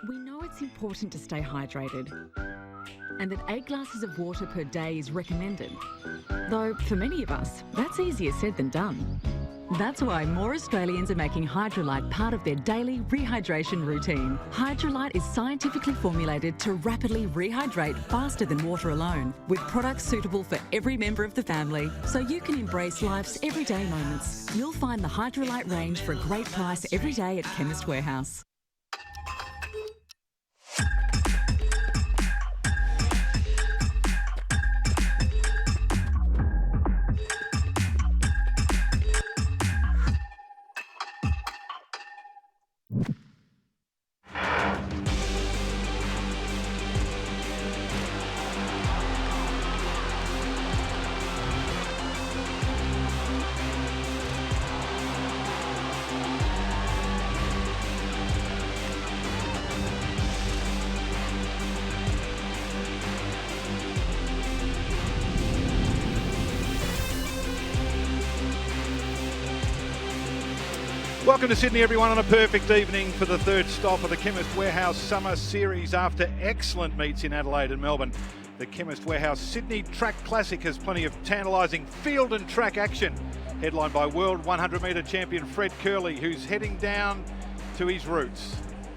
We know it's important to stay hydrated and that 8 glasses of water per day is recommended. Though for many of us, that's easier said than done. That's why more Australians are making Hydrolite part of their daily rehydration routine. Hydrolite is scientifically formulated to rapidly rehydrate faster than water alone, with products suitable for every member of the family, so you can embrace life's everyday moments. You'll find the Hydrolite range for a great price every day at Chemist Warehouse. Welcome to Sydney, everyone, on a perfect evening for the third stop of the Chemist Warehouse Summer Series after excellent meets in Adelaide and Melbourne. The Chemist Warehouse Sydney Track Classic has plenty of tantalising field and track action, headlined by World 100-metre champion Fred Kerley, who's heading down to his roots,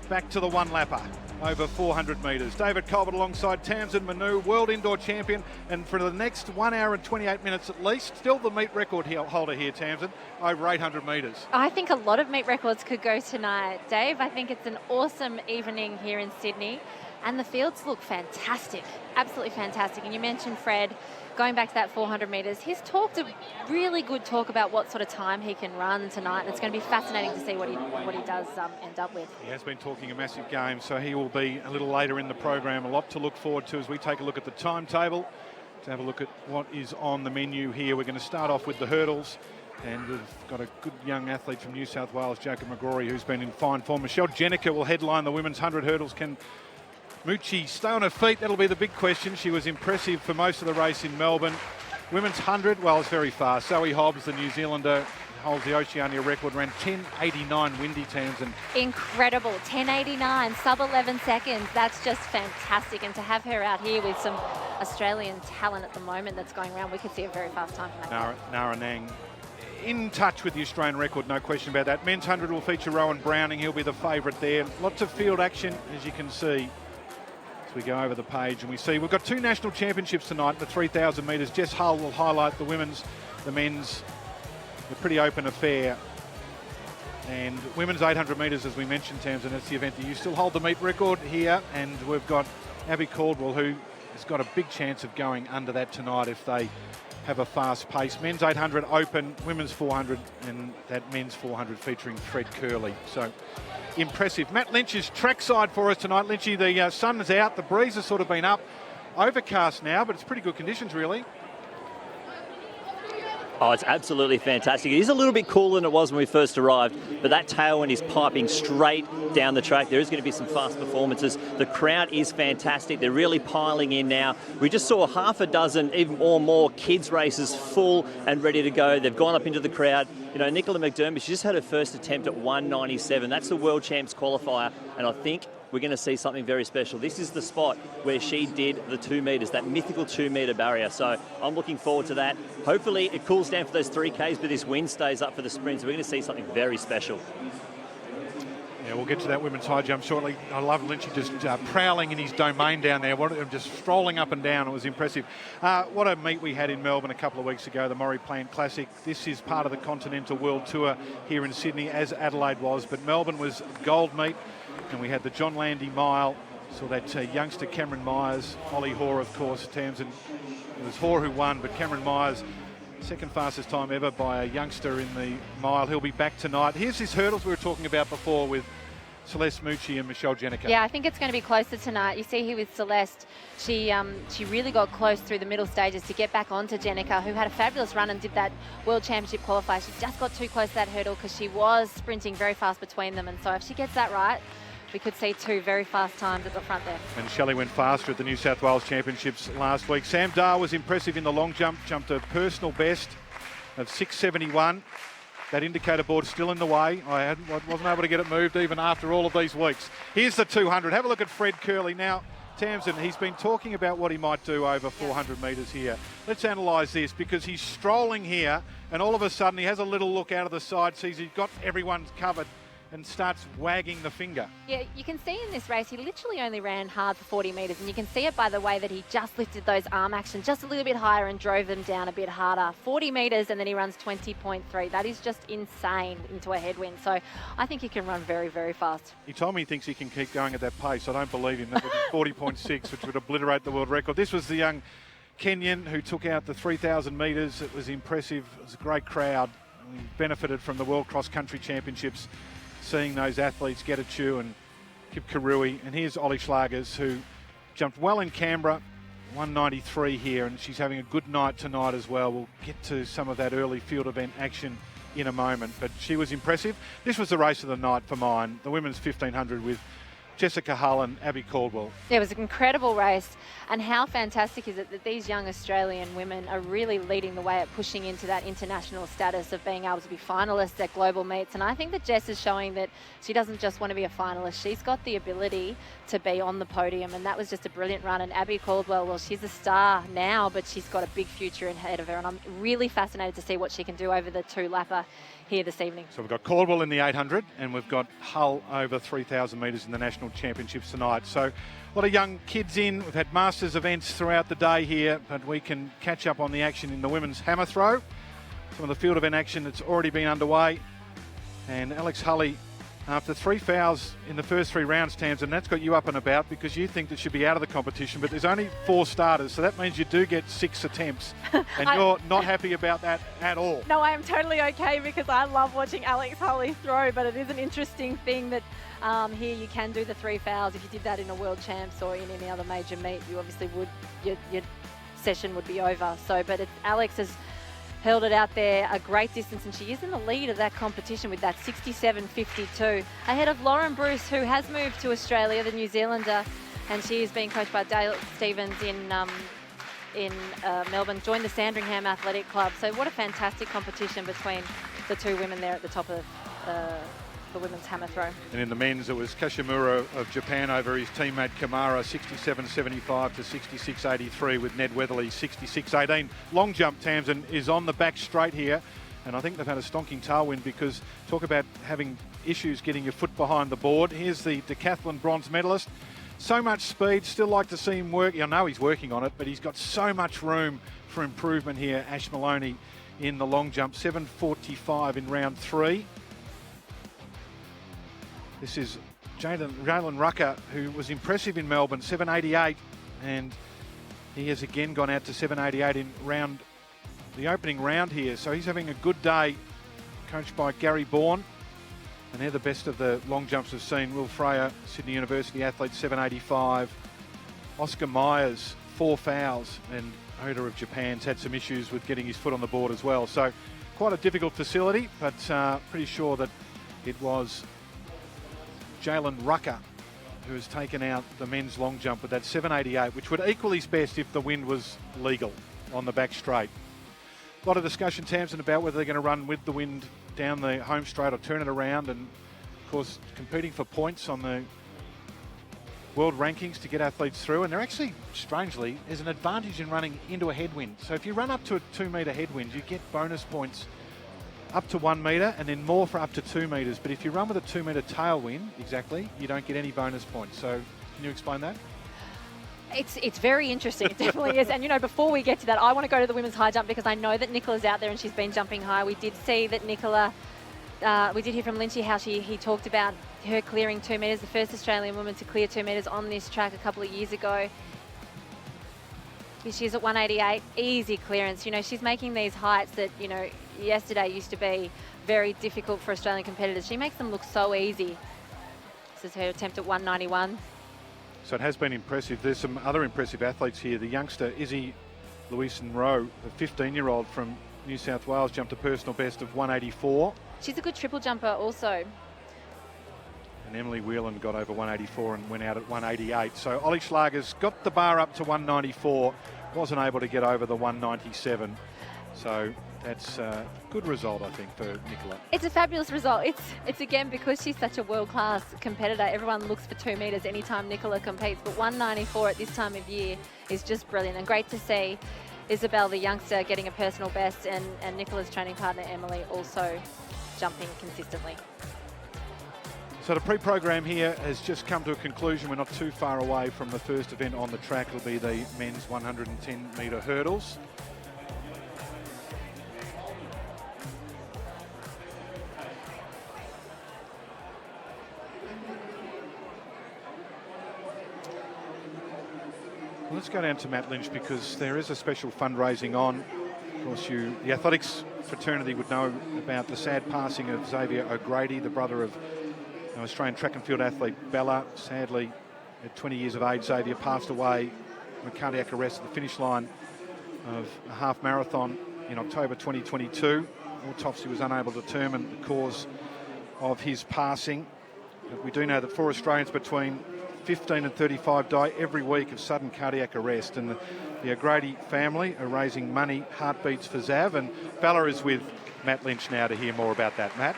back to the one-lapper over 400 metres. David Colbert alongside Tamsin Manu, world indoor champion, and for the next 1 hour and 28 minutes at least, still the meet record holder here, Tamsin, over 800 metres. I think a lot of meet records could go tonight, Dave. I think it's an awesome evening here in Sydney, and the fields look fantastic, absolutely fantastic. And you mentioned Fred, going back to that 400 metres, he's talked a really good talk about what sort of time he can run tonight, and it's going to be fascinating to see what he does end up with. He has been talking a massive game, so he will be a little later in the program. A lot to look forward to as we take a look at the timetable, to have a look at what is on the menu here. We're going to start off with the hurdles, and we've got a good young athlete from New South Wales, Jacob McGrory, who's been in fine form. Michelle-Jenica will headline the women's 100 hurdles. Can Moochie stay on her feet? That'll be the big question. She was impressive for most of the race in Melbourne. Women's 100, well, it's very fast. Zoe Hobbs, the New Zealander, holds the Oceania record, ran 10.89 windy times. And incredible, 10.89, sub 11 seconds. That's just fantastic. And to have her out here with some Australian talent at the moment that's going around, we could see a very fast time from that. Nara Nang in touch with the Australian record, no question about that. Men's 100 will feature Rowan Browning. He'll be the favourite there. Lots of field action, as you can see. We go over the page and we see we've got 2 national championships tonight, the 3,000 metres. Jess Hull will highlight the women's, the men's, a pretty open affair. And women's 800 metres, as we mentioned, Tamsin, that's the event that you still hold the meet record here. And we've got Abby Caldwell, who has got a big chance of going under that tonight if they have a fast pace. Men's 800 open, women's 400, and that men's 400 featuring Fred Kerley. So impressive. Matt Lynch is trackside for us tonight. Lynchy, the sun is out, the breeze has sort of been up. Overcast now, but it's pretty good conditions, really. Oh, it's absolutely fantastic. It is a little bit cooler than it was when we first arrived, but that tailwind is piping straight down the track. There is going to be some fast performances. The crowd is fantastic. They're really piling in now. We just saw half a dozen, even more kids races full and ready to go. They've gone up into the crowd. You know, Nicola McDermott, she just had her first attempt at 197. That's the World Champs qualifier, and I think we're going to see something very special. This is the spot where she did the 2 metres, that mythical 2 metre barrier. So I'm looking forward to that. Hopefully it cools down for those 3Ks, but this wind stays up for the sprints. We're going to see something very special. Yeah, we'll get to that women's high jump shortly. I love Lynchy just prowling in his domain down there, just strolling up and down. It was impressive. What a meet we had in Melbourne a couple of weeks ago, the Maurie Plant Classic. This is part of the Continental World Tour here in Sydney, as Adelaide was, but Melbourne was gold meet. And we had the John Landy Mile, saw that youngster Cameron Myers, Ollie Hoare, of course, Tamsin. It was Hoare who won, but Cameron Myers, second fastest time ever by a youngster in the mile. He'll be back tonight. Here's his hurdles we were talking about before with Celeste Moochie and Michelle-Jenica. Yeah, I think it's going to be closer tonight. You see here with Celeste, she really got close through the middle stages to get back onto Jenica, who had a fabulous run and did that World Championship qualifier. She just got too close to that hurdle because she was sprinting very fast between them, and so if she gets that right, we could see 2 very fast times at the front there. And Shelley went faster at the New South Wales Championships last week. Sam Dar was impressive in the long jump, jumped a personal best of 6.71. That indicator board's still in the way. I wasn't able to get it moved even after all of these weeks. Here's the 200. Have a look at Fred Kerley. Now, Tamsin, he's been talking about what he might do over 400 metres here. Let's analyse this, because he's strolling here and all of a sudden he has a little look out of the side, sees he's got everyone covered and starts wagging the finger. Yeah, you can see in this race, he literally only ran hard for 40 metres, and you can see it by the way that he just lifted those arm actions just a little bit higher and drove them down a bit harder. 40 metres and then he runs 20.3. That is just insane into a headwind. So I think he can run very, very fast. He told me he thinks he can keep going at that pace. I don't believe him. That would be 40.6, which would obliterate the world record. This was the young Kenyan who took out the 3,000 metres. It was impressive. It was a great crowd. He benefited from the World Cross Country Championships, seeing those athletes get a chew, and Kip Karui. And here's Ollie Schlagers, who jumped well in Canberra, 193 here, and she's having a good night tonight as well. We'll get to some of that early field event action in a moment, but she was impressive. This was the race of the night for mine, the women's 1500 with Jessica Hull and Abby Caldwell. Yeah, it was an incredible race, and how fantastic is it that these young Australian women are really leading the way at pushing into that international status of being able to be finalists at global meets. And I think that Jess is showing that she doesn't just want to be a finalist, she's got the ability to be on the podium, and that was just a brilliant run. And Abby Caldwell, well, she's a star now, but she's got a big future ahead of her, and I'm really fascinated to see what she can do over the 2-lapper here this evening. So we've got Caldwell in the 800 and we've got Hull over 3,000 metres in the national championships tonight. So a lot of young kids in. We've had masters events throughout the day here, but we can catch up on the action in the women's hammer throw. Some of the field event action that's already been underway. And Alex Hulley, after 3 fouls in the first 3 rounds, Tamsin, that's got you up and about, because you think that she'd be out of the competition, but there's only 4 starters, so that means you do get 6 attempts, and you're not happy about that at all. No, I am totally okay, because I love watching Alex Hulley throw, but it is an interesting thing that here you can do the 3 fouls. If you did that in a World Champs or in any other major meet, you obviously would, your session would be over. So, but Alex has held it out there a great distance, and she is in the lead of that competition with that 67.52, ahead of Lauren Bruce, who has moved to Australia, the New Zealander, and she is being coached by Dale Stevens in Melbourne, joined the Sandringham Athletic Club. So what a fantastic competition between the 2 women there at the top of the women's hammer throw. And in the men's, it was Kashimura of Japan over his teammate Kamara, 67.75 to 66.83, with Ned Weatherly 66.18. Long jump, Tamsin, is on the back straight here, and I think they've had a stonking tailwind, because talk about having issues getting your foot behind the board. Here's the decathlon bronze medalist. So much speed, still like to see him work. I know he's working on it, but he's got so much room for improvement here. Ash Maloney in the long jump, 7.45 in round 3. This is Jalen Rucker, who was impressive in Melbourne, 7.88, and he has again gone out to 7.88 in the opening round here. So he's having a good day, coached by Gary Bourne. And they're the best of the long jumps we've seen. Will Freya, Sydney University athlete, 7.85. Oscar Myers, 4 fouls, and Oda of Japan's had some issues with getting his foot on the board as well. So quite a difficult facility, but pretty sure that it was Jalen Rucker who has taken out the men's long jump with that 7.88, which would equal his best if the wind was legal on the back straight. A lot of discussion, Tamsin, about whether they're going to run with the wind down the home straight or turn it around, and of course competing for points on the world rankings to get athletes through. And they're actually, strangely, there's an advantage in running into a headwind. So if you run up to a 2 metre headwind, you get bonus points up to 1 metre and then more for up to 2 metres. But if you run with a 2 metre tailwind, exactly, you don't get any bonus points. So can you explain that? It's very interesting. It definitely is. And, you know, before we get to that, I want to go to the women's high jump, because I know that Nicola's out there and she's been jumping high. We did see that Nicola, we did hear from Lynchy how he talked about her clearing 2 metres, the first Australian woman to clear 2 metres on this track a couple of years ago. She's at 188, easy clearance. You know, she's making these heights that, you know, yesterday used to be very difficult for Australian competitors. She makes them look so easy. This is her attempt at 191. So it has been impressive. There's some other impressive athletes here. The youngster, Izzy Lewison-Rowe, a 15-year-old from New South Wales, jumped a personal best of 184. She's a good triple jumper also. And Emily Whelan got over 184 and went out at 188. So Ollie Schlagers got the bar up to 194, wasn't able to get over the 197. So That's a good result, I think, for Nicola. It's a fabulous result. It's again because she's such a world-class competitor. Everyone looks for 2 metres anytime Nicola competes, but 194 at this time of year is just brilliant, and great to see Isabel, the youngster, getting a personal best, and Nicola's training partner Emily also jumping consistently. So the pre-program here has just come to a conclusion. We're not too far away from the first event on the track. It'll be the men's 110-metre hurdles. Let's go down to Matt Lynch, because there is a special fundraising on. Of course, the athletics fraternity would know about the sad passing of Xavier O'Grady, the brother of Australian track and field athlete Bella. Sadly, at 20 years of age, Xavier passed away from a cardiac arrest at the finish line of a half marathon in October 2022. Autopsy was unable to determine the cause of his passing. But we do know that 4 Australians between 15 and 35 die every week of sudden cardiac arrest, and the O'Grady family are raising money. Heartbeats for Zav, and Bella is with Matt Lynch now to hear more about that. Matt?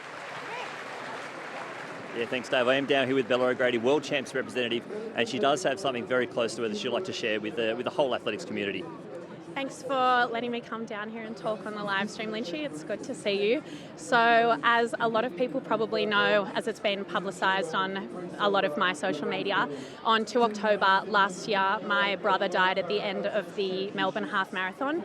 Yeah, thanks, Dave. I am down here with Bella O'Grady, World Champs representative, and she does have something very close to her that she'd like to share with the whole athletics community. Thanks for letting me come down here and talk on the live stream, Lynchy. It's good to see you. So, as a lot of people probably know, as it's been publicised on a lot of my social media, on 2 October last year, my brother died at the end of the Melbourne Half Marathon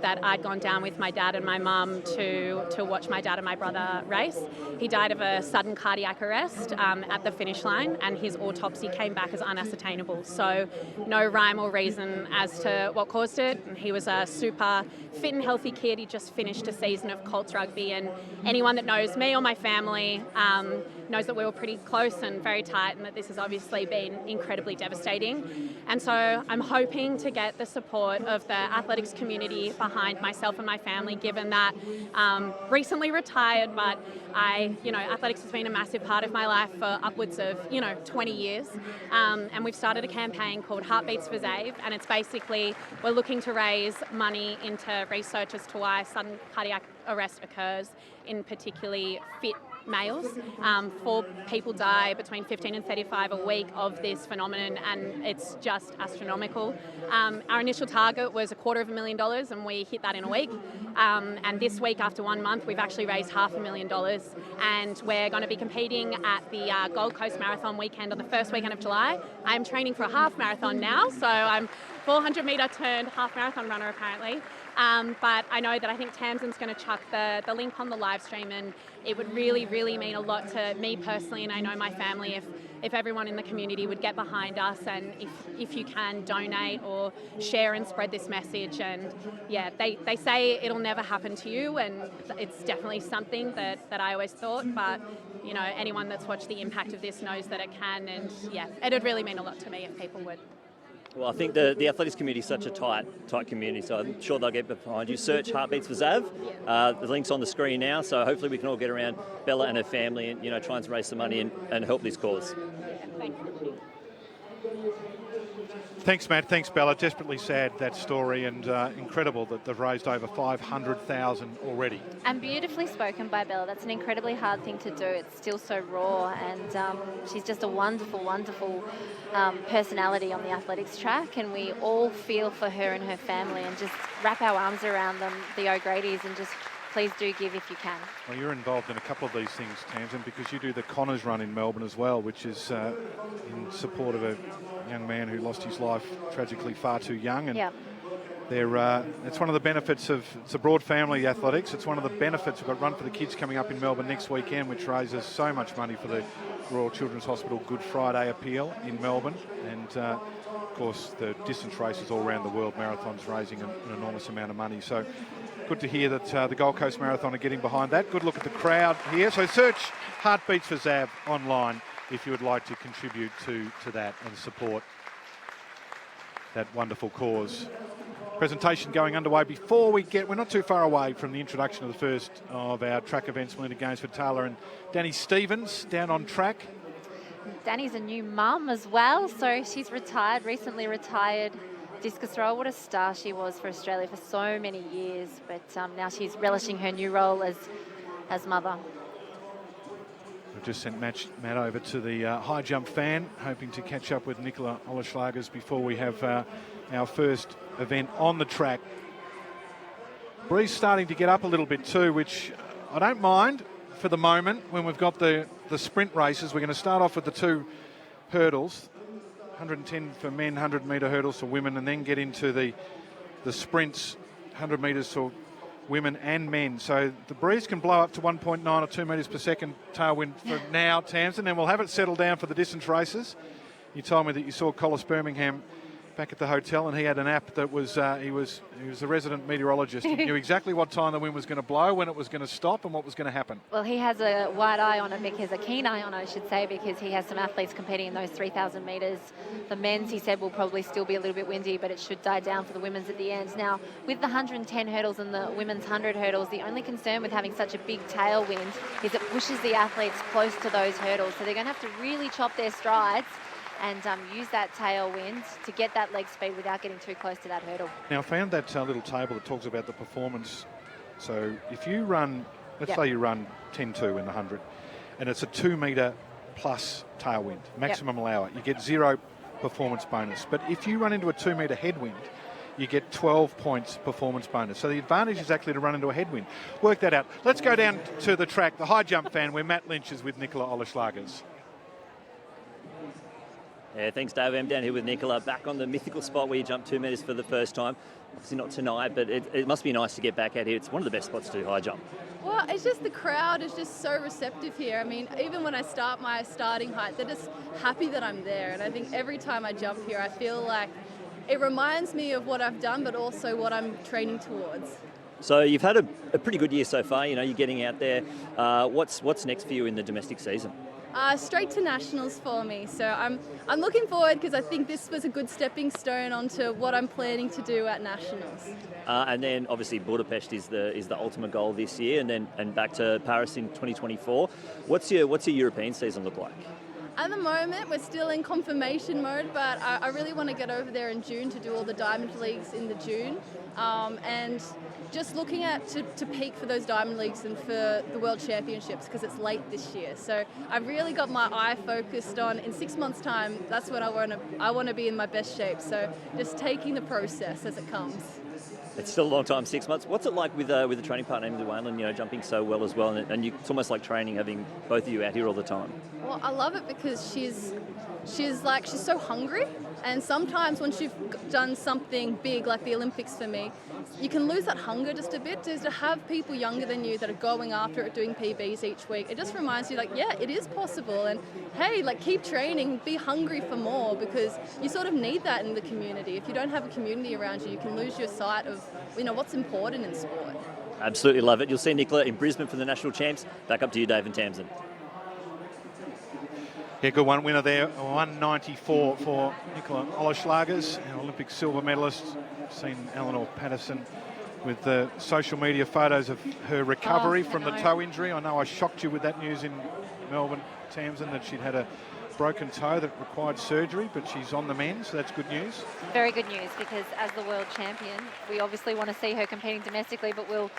that I'd gone down with my dad and my mum to watch my dad and my brother race. He died of a sudden cardiac arrest at the finish line, and his autopsy came back as unascertainable. So, no rhyme or reason as to what caused it. He was a super fit and healthy kid. He just finished a season of Colts rugby, and anyone that knows me or my family knows that we were pretty close and very tight, and that this has obviously been incredibly devastating. And so I'm hoping to get the support of the athletics community behind myself and my family, given that recently retired, but athletics has been a massive part of my life for upwards of 20 years. And we've started a campaign called Heartbeats for Zave, and it's basically we're looking to raise money into research as to why sudden cardiac arrest occurs in particularly fit males. 4 people die between 15 and 35 a week of this phenomenon, and it's just astronomical. Our initial target was $250,000, and we hit that in a week. And this week, after 1 month, we've actually raised $500,000, and we're going to be competing at the Gold Coast Marathon weekend on the first weekend of July. I'm training for a half marathon now, so I'm 400-metre turned half marathon runner apparently. But I know that I think Tamsin's going to chuck the link on the live stream, and it would really, really mean a lot to me personally, and I know my family, if everyone in the community would get behind us, and if you can donate or share and spread this message. And yeah, they say it'll never happen to you, and it's definitely something that I always thought, but anyone that's watched the impact of this knows that it can, and yeah, it'd really mean a lot to me if people would. Well, I think the athletics community is such a tight community, so I'm sure they'll get behind you. Search Heartbeats for Zav. The link's on the screen now, so hopefully we can all get around Bella and her family and try and raise some money and help this cause. Thank you. Thanks, Matt. Thanks, Bella. Desperately sad, that story, and incredible that they've raised over $500,000 already. And beautifully spoken by Bella. That's an incredibly hard thing to do. It's still so raw, and she's just a wonderful, wonderful personality on the athletics track, and we all feel for her and her family, and just wrap our arms around them, the O'Gradys, and just please do give if you can. Well, you're involved in a couple of these things, Tamsin, because you do the Connors Run in Melbourne as well, which is in support of a young man who lost his life tragically far too young. And it's one of the benefits of, it's a broad family athletics. It's one of the benefits. We've got Run for the Kids coming up in Melbourne next weekend, which raises so much money for the Royal Children's Hospital Good Friday appeal in Melbourne. And of course, the distance races all around the world, marathons raising an enormous amount of money. So good to hear that the Gold Coast Marathon are getting behind that. Good look at the crowd here. So search Heartbeats for Zav online if you would like to contribute to that and support that wonderful cause. Presentation going underway. Before we're not too far away from the introduction of the first of our track events, Melinda Games for Taylor and Danny Stevens down on track. Danny's a new mum as well, so she's recently retired discus thrower. What a star she was for Australia for so many years. But now she's relishing her new role as mother. We've just sent Matt over to the high jump fan, hoping to catch up with Nicola Oleshlagers before we have our first event on the track. Breeze starting to get up a little bit too, which I don't mind for the moment when we've got the sprint races. We're going to start off with the 2 hurdles, 110 for men, 100 metre hurdles for women, and then get into the sprints, 100 metres for women and men. So the breeze can blow up to 1.9 or 2 metres per second tailwind for now, Tamsin, and we'll have it settle down for the distance races. You told me that you saw Collis Birmingham back at the hotel, and he had an app that was he was a resident meteorologist. He knew exactly what time the wind was going to blow, when it was going to stop, and what was going to happen. Well, he has a wide eye on it, because a keen eye on it, I should say, because he has some athletes competing in those 3,000 metres. The men's, he said, will probably still be a little bit windy, but it should die down for the women's at the end. Now, with the 110 hurdles and the women's 100 hurdles, the only concern with having such a big tailwind is it pushes the athletes close to those hurdles. So they're going to have to really chop their strides and use that tailwind to get that leg speed without getting too close to that hurdle. Now, I found that little table that talks about the performance. So if you run, let's say you run 10.2 in the 100, and it's a 2 metre plus tailwind, maximum allow it, you get 0 performance bonus. But if you run into a 2 metre headwind, you get 12 points performance bonus. So the advantage is actually to run into a headwind. Work that out. Let's go down to the track, the high jump fan, where Matt Lynch is with Nicola Oleshlagers. Yeah, thanks, Dave. I'm down here with Nicola, back on the mythical spot where you jumped 2 metres for the first time. Obviously not tonight, but it must be nice to get back out here. It's one of the best spots to do high jump. Well, it's just the crowd is just so receptive here. I mean, even when I start my starting height, they're just happy that I'm there. And I think every time I jump here, I feel like it reminds me of what I've done, but also what I'm training towards. So you've had a pretty good year so far. You know, you're getting out there. What's next for you in the domestic season? Straight to nationals for me. So I'm looking forward, because I think this was a good stepping stone onto what I'm planning to do at nationals. And then obviously Budapest is the ultimate goal this year, and back to Paris in 2024. What's your European season look like? At the moment, we're still in confirmation mode, but I really want to get over there in June to do all the Diamond Leagues in the June. And just looking at to peak for those Diamond Leagues and for the World Championships, because it's late this year. So I've really got my eye focused on, in 6 months' time, that's when I want to be in my best shape. So just taking the process as it comes. It's still a long time, 6 months. What's it like with a training partner, Emily Whalen, you know, jumping so well as well, and it's almost like training, having both of you out here all the time? Well, I love it because she's so hungry, and sometimes when she's done something big like the Olympics for me, you can lose that hunger just a bit. To have people younger than you that are going after it, doing PBs each week, it just reminds you, like, yeah, it is possible, and hey, like, keep training, be hungry for more, because you sort of need that in the community. If you don't have a community around you, you can lose your sight of, you know, what's important in sport. Absolutely love it. You'll see Nicola in Brisbane for the national champs. Back up to you, Dave and Tamsin. Yeah, good one. Winner there, 194 for Nicola Oleshlagers, an Olympic silver medalist. Seen Eleanor Patterson with the social media photos of her recovery from the toe injury. I know I shocked you with that news in Melbourne, Tamsin, that she'd had a broken toe that required surgery, but she's on the mend, so that's good news. Very good news, because as the world champion, we obviously want to see her competing domestically, but we'll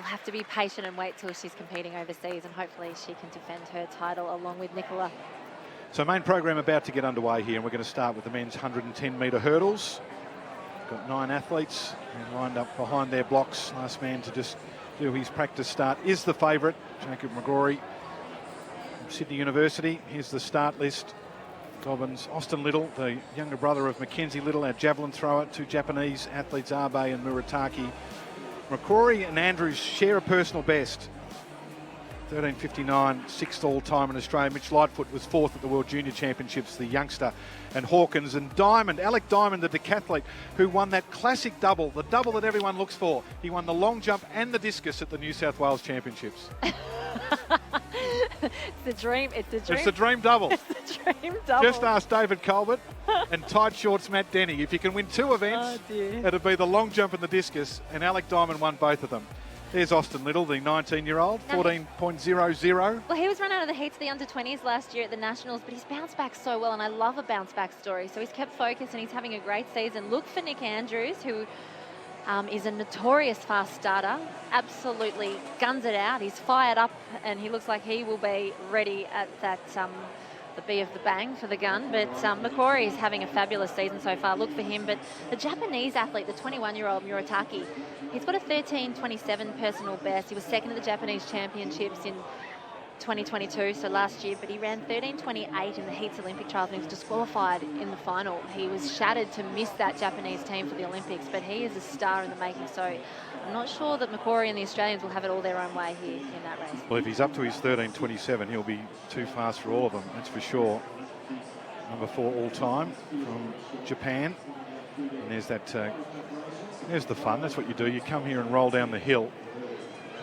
have to be patient and wait till she's competing overseas, and hopefully she can defend her title along with Nicola. So main program about to get underway here, and we're going to start with the men's 110 metre hurdles. Got 9 athletes lined up behind their blocks. Last man to just do his practice start is the favourite, Jacob McGrory from Sydney University. Here's the start list. Dobbins, Austin Little, the younger brother of Mackenzie Little, our javelin thrower. 2 Japanese athletes, Abe and Murataki. McCrory and Andrews share a personal best. 13.59, 6th all-time in Australia. Mitch Lightfoot was 4th at the World Junior Championships, the youngster. And Hawkins and Diamond, Alec Diamond, the decathlete, who won that classic double, the double that everyone looks for. He won the long jump and the discus at the New South Wales Championships. It's a dream. It's the dream double. It's the dream double. Just ask David Colbert and tight shorts Matt Denny. If you can win 2 events, it'll be the long jump and the discus, and Alec Diamond won both of them. There's Austin Little, the 19-year-old, 14.00. Well, he was run out of the heats of the under-20s last year at the Nationals, but he's bounced back so well, and I love a bounce-back story. So he's kept focused, and he's having a great season. Look for Nick Andrews, who is a notorious fast starter. Absolutely guns it out. He's fired up, and he looks like he will be ready at that the B of the bang for the gun. But Macquarie is having a fabulous season so far. Look for him. But the Japanese athlete, the 21-year-old Murataki, he's got a 13.27 personal best. He was second at the Japanese Championships in 2022, so last year, but he ran 13.28 in the heats Olympic trials and he was disqualified in the final. He was shattered to miss that Japanese team for the Olympics, but he is a star in the making, so I'm not sure that Macquarie and the Australians will have it all their own way here in that race. Well, if he's up to his 13.27, he'll be too fast for all of them, that's for sure. Number 4 all time from Japan. And there's that, there's the fun, that's what you do. You come here and roll down the hill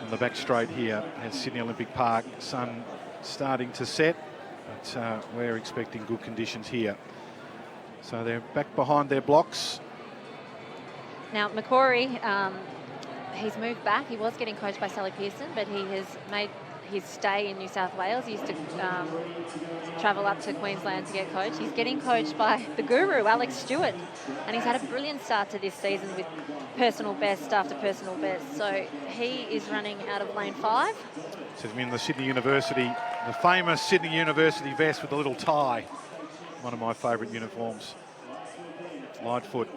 on the back straight here at Sydney Olympic Park. Sun starting to set, but we're expecting good conditions here. So they're back behind their blocks. Now, Macquarie, he's moved back. He was getting coached by Sally Pearson, but he has made his stay in New South Wales. He used to travel up to Queensland to get coached. He's getting coached by the guru, Alex Stewart, and he's had a brilliant start to this season with personal best after personal best. So he is running out of lane 5. So I'm in the Sydney University, the famous Sydney University vest with a little tie. One of my favourite uniforms. Lightfoot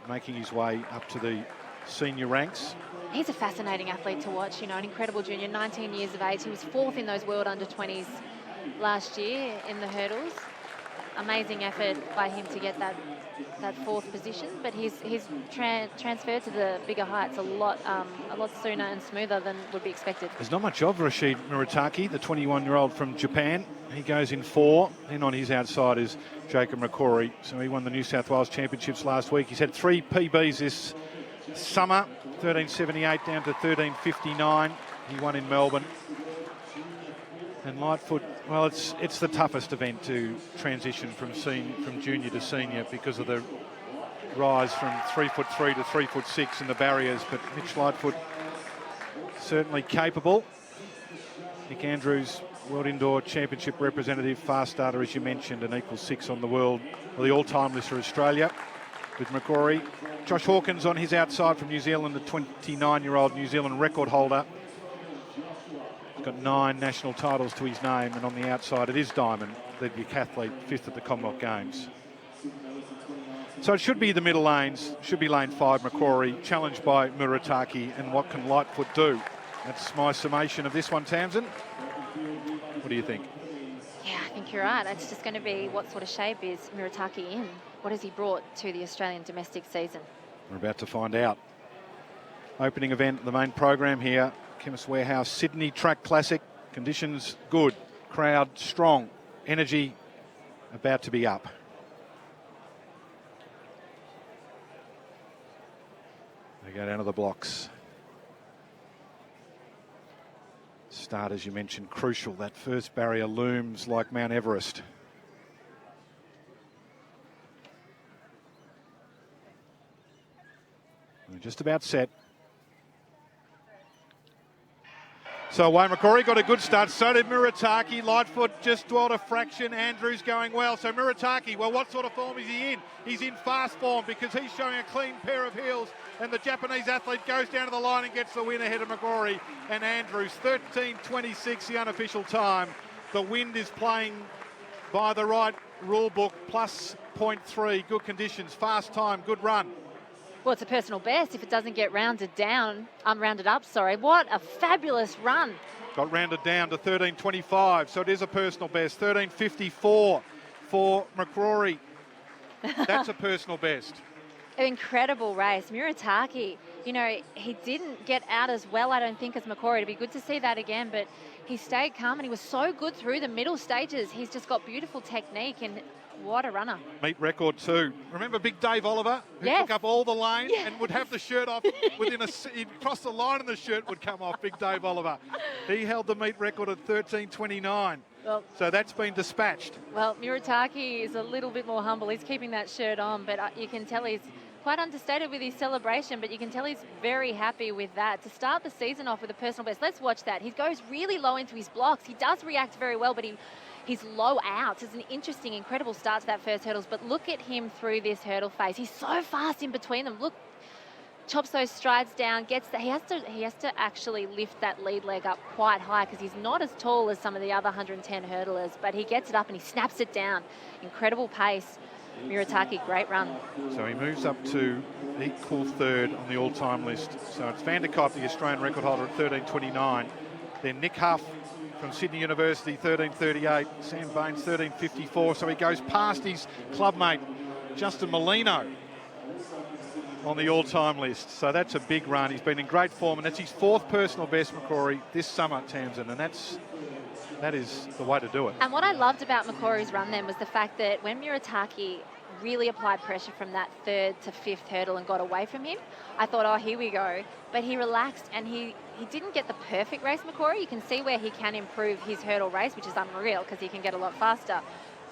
making his way up to the senior ranks. He's a fascinating athlete to watch, you know, an incredible junior, 19 years of age. He was 4th in those World Under-20s last year in the hurdles. Amazing effort by him to get that 4th position, but he's transferred to the bigger heights a lot sooner and smoother than would be expected. There's not much of Rashid Murataki, the 21-year-old from Japan. He goes in 4, and on his outside is Jacob Macquarie. So he won the New South Wales Championships last week. He's had 3 PBs this summer, 13.78 down to 13.59. He won in Melbourne. And Lightfoot, well, it's the toughest event to transition from junior to senior because of the rise from 3'3" to 3'6" in the barriers. But Mitch Lightfoot certainly capable. Nick Andrews, World Indoor Championship representative, fast starter as you mentioned, and equals 6 on the the all-time list for Australia. With Macquarie, Josh Hawkins on his outside from New Zealand, the 29-year-old New Zealand record holder. He's got 9 national titles to his name, and on the outside it is Diamond, the decathlete, 5th at the Commonwealth Games. So it should be the middle lanes, should be lane 5, Macquarie, challenged by Murataki, and what can Lightfoot do? That's my summation of this one, Tamsin. What do you think? Yeah, I think you're right. It's just going to be what sort of shape is Murataki in? What has he brought to the Australian domestic season? We're about to find out. Opening event, the main program here, Chemist Warehouse Sydney Track Classic. Conditions good, crowd strong, energy about to be up. They go down to the blocks. Start, as you mentioned, crucial. That first barrier looms like Mount Everest. We're just about set. So away Macquarie got a good start. So did Murataki. Lightfoot just dwelled a fraction. Andrews going well. So Murataki, well, what sort of form is he in? He's in fast form because he's showing a clean pair of heels. And the Japanese athlete goes down to the line and gets the win ahead of Macquarie and Andrews. 13.26, the unofficial time. The wind is playing by the right rule book, plus 0.3. Good conditions, fast time, good run. Well, it's a personal best if it doesn't get rounded up. What a fabulous run. Got rounded down to 13.25, so it is a personal best. 13.54 for Macquarie. That's a personal best. An incredible race. Murataki, you know, he didn't get out as well, I don't think, as Macquarie. It'd be good to see that again, but he stayed calm and he was so good through the middle stages. He's just got beautiful technique and what a runner. Meet record too. Remember Big Dave Oliver, who took up all the lane and would have the shirt off he'd cross the line and the shirt would come off, Big Dave Oliver. He held the meet record at 13.29. Well, so that's been dispatched. Well, Murataki is a little bit more humble. He's keeping that shirt on, but you can tell he's quite understated with his celebration, but you can tell he's very happy with that. To start the season off with a personal best, let's watch that. He goes really low into his blocks. He does react very well, but he's low out. It's an interesting, incredible start to that first hurdles, but look at him through this hurdle phase. He's so fast in between them. Look, chops those strides down, gets that. He has to actually lift that lead leg up quite high because he's not as tall as some of the other 110 hurdlers, but he gets it up and he snaps it down. Incredible pace. Murataki, great run. So he moves up to equal third on the all-time list. So it's Van der Kolk, the Australian record holder, at 13.29. Then Nick Huff from Sydney University, 13.38. Sam Baines, 13.54. So he goes past his clubmate, Justin Molino, on the all-time list. So that's a big run. He's been in great form, and that's his fourth personal best, Macquarie, this summer, Tamsin, and that is the way to do it. And what I loved about Macquarie's run then was the fact that when Murataki really applied pressure from that third to fifth hurdle and got away from him, I thought, oh, here we go. But he relaxed and he didn't get the perfect race, Macquarie. You can see where he can improve his hurdle race, which is unreal because he can get a lot faster.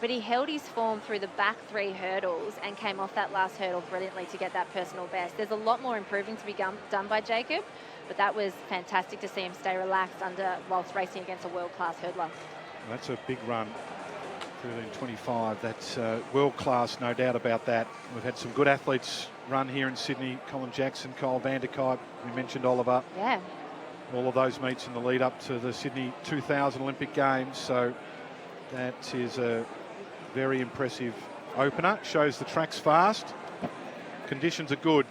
But he held his form through the back three hurdles and came off that last hurdle brilliantly to get that personal best. There's a lot more improving to be done by Jacob, but that was fantastic to see him stay relaxed whilst racing against a world-class hurdler. That's a big run, 13.25. That's world-class, no doubt about that. We've had some good athletes run here in Sydney. Colin Jackson, Kyle Van der Kolk, we mentioned Oliver. Yeah. All of those meets in the lead up to the Sydney 2000 Olympic Games. So that is a very impressive opener. Shows the track's fast. Conditions are good.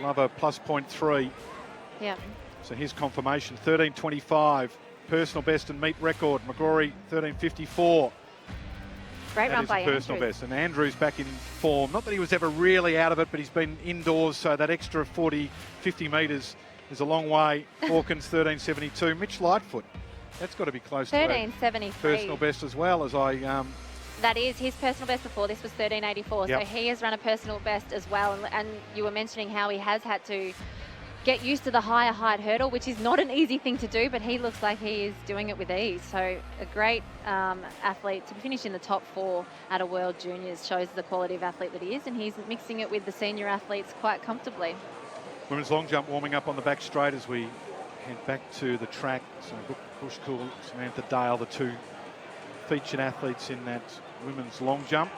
Love a plus 0.3. Yeah. So here's confirmation, 13.25. Personal best and meet record. Macquarie, 13.54. Great run by personal Andrews. best. And Andrews back in form. Not that he was ever really out of it, but he's been indoors, so that extra 50 metres is a long way. Hawkins, 13.72. Mitch Lightfoot, that's got to be close to 13.73. personal best as well, as I... That is his personal best before. This was 13.84. Yep. So he has run a personal best as well. And you were mentioning how he has had to get used to the higher height hurdle, which is not an easy thing to do, but he looks like he is doing it with ease. So a great athlete to finish in the top 4 at a World Juniors shows the quality of athlete that he is, and he's mixing it with the senior athletes quite comfortably. Women's long jump warming up on the back straight as we head back to the track. So Brooke Bushkuhl, Samantha Dale, the two featured athletes in that women's long jump.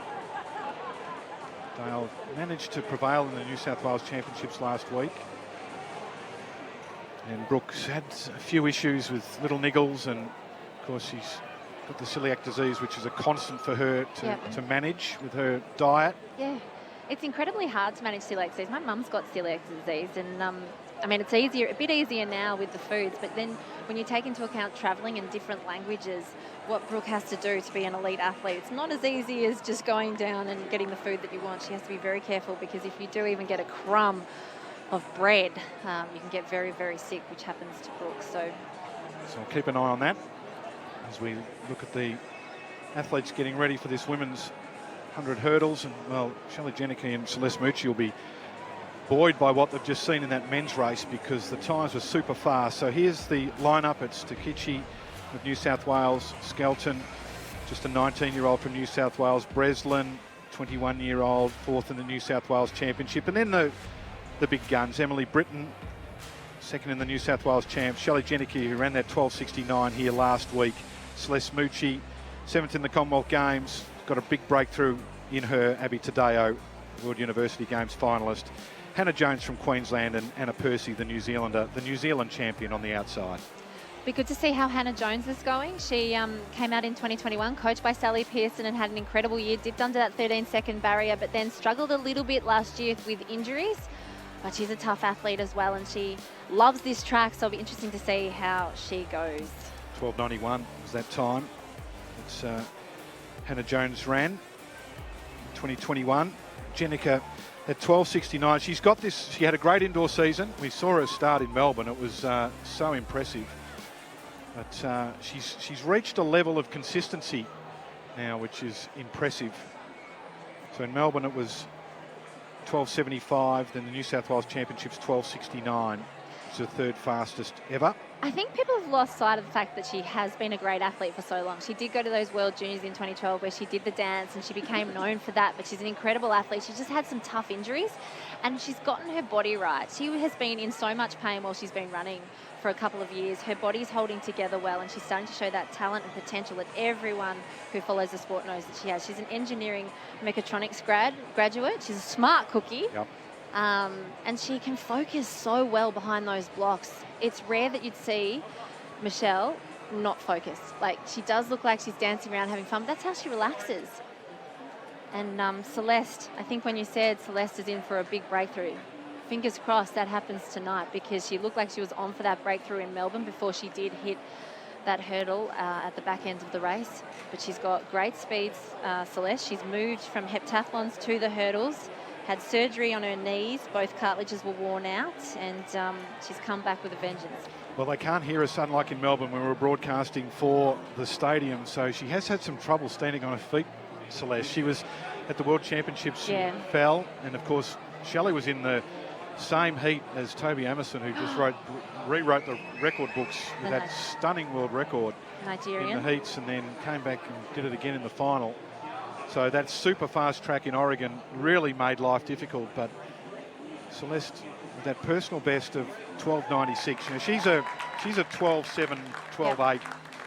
Dale managed to prevail in the New South Wales Championships last week. And Brooks had a few issues with little niggles, and of course she's got the celiac disease, which is a constant for her to manage with her diet. Yeah, it's incredibly hard to manage celiac disease. My mum's got celiac disease, and I mean, it's a bit easier now with the foods, but then when you take into account travelling in different languages, what Brooke has to do to be an elite athlete, it's not as easy as just going down and getting the food that you want. She has to be very careful, because if you do even get a crumb of bread, you can get very, very sick, which happens to Brooke. So I'll keep an eye on that as we look at the athletes getting ready for this women's 100 hurdles. And, well, Shelley Jenneke and Celeste Mucci will be buoyed by what they've just seen in that men's race, because the times were super fast. So here's the lineup. It's Nketia of New South Wales, Skelton, just a 19-year-old from New South Wales, Breslin, 21-year-old, fourth in the New South Wales Championship, and then the big guns, Emily Britton, second in the New South Wales Champs, Shelley Jenneke, who ran that 12.69 here last week, Celeste Mucci, seventh in the Commonwealth Games, got a big breakthrough in her, Abby Tadeo, World University Games finalist, Hannah Jones from Queensland, and Anna Percy, the New Zealander, the New Zealand champion on the outside. be good to see how Hannah Jones is going. She came out in 2021, coached by Sally Pearson, and had an incredible year. Dipped under that 13-second barrier, but then struggled a little bit last year with injuries. But she's a tough athlete as well, and she loves this track, so it'll be interesting to see how she goes. 12.91 was that time. It's Hannah Jones ran in 2021. Jenneke at 12.69. She's got this. She had a great indoor season. We saw her start in Melbourne. It was so impressive. But she's reached a level of consistency now, which is impressive. So in Melbourne it was 12.75. Then the New South Wales Championships 12.69. It's the third fastest ever. I think people have lost sight of the fact that she has been a great athlete for so long. She did go to those World Juniors in 2012 where she did the dance and she became known for that, but she's an incredible athlete. She just had some tough injuries and she's gotten her body right. She has been in so much pain while she's been running for a couple of years. Her body's holding together well and she's starting to show that talent and potential that everyone who follows the sport knows that she has. She's an engineering mechatronics graduate. She's a smart cookie. Yep. And she can focus so well behind those blocks. It's rare that you'd see Michelle not focus. Like, she does look like she's dancing around having fun, but that's how she relaxes. And Celeste, I think when you said Celeste is in for a big breakthrough, fingers crossed that happens tonight, because she looked like she was on for that breakthrough in Melbourne before she did hit that hurdle at the back end of the race. But she's got great speeds, Celeste. She's moved from heptathlons to the hurdles, had surgery on her knees, both cartilages were worn out, and she's come back with a vengeance. Well, they can't hear us, unlike in Melbourne when we were broadcasting for the stadium, so she has had some trouble standing on her feet, Celeste. She was at the World Championships, she fell, and of course Shelley was in the same heat as Toby Amerson, who just rewrote the record books with that stunning world record Nigerian in the heats, and then came back and did it again in the final. So that super fast track in Oregon really made life difficult, but Celeste, with that personal best of 12.96, you know, she's a 12.7, 12.8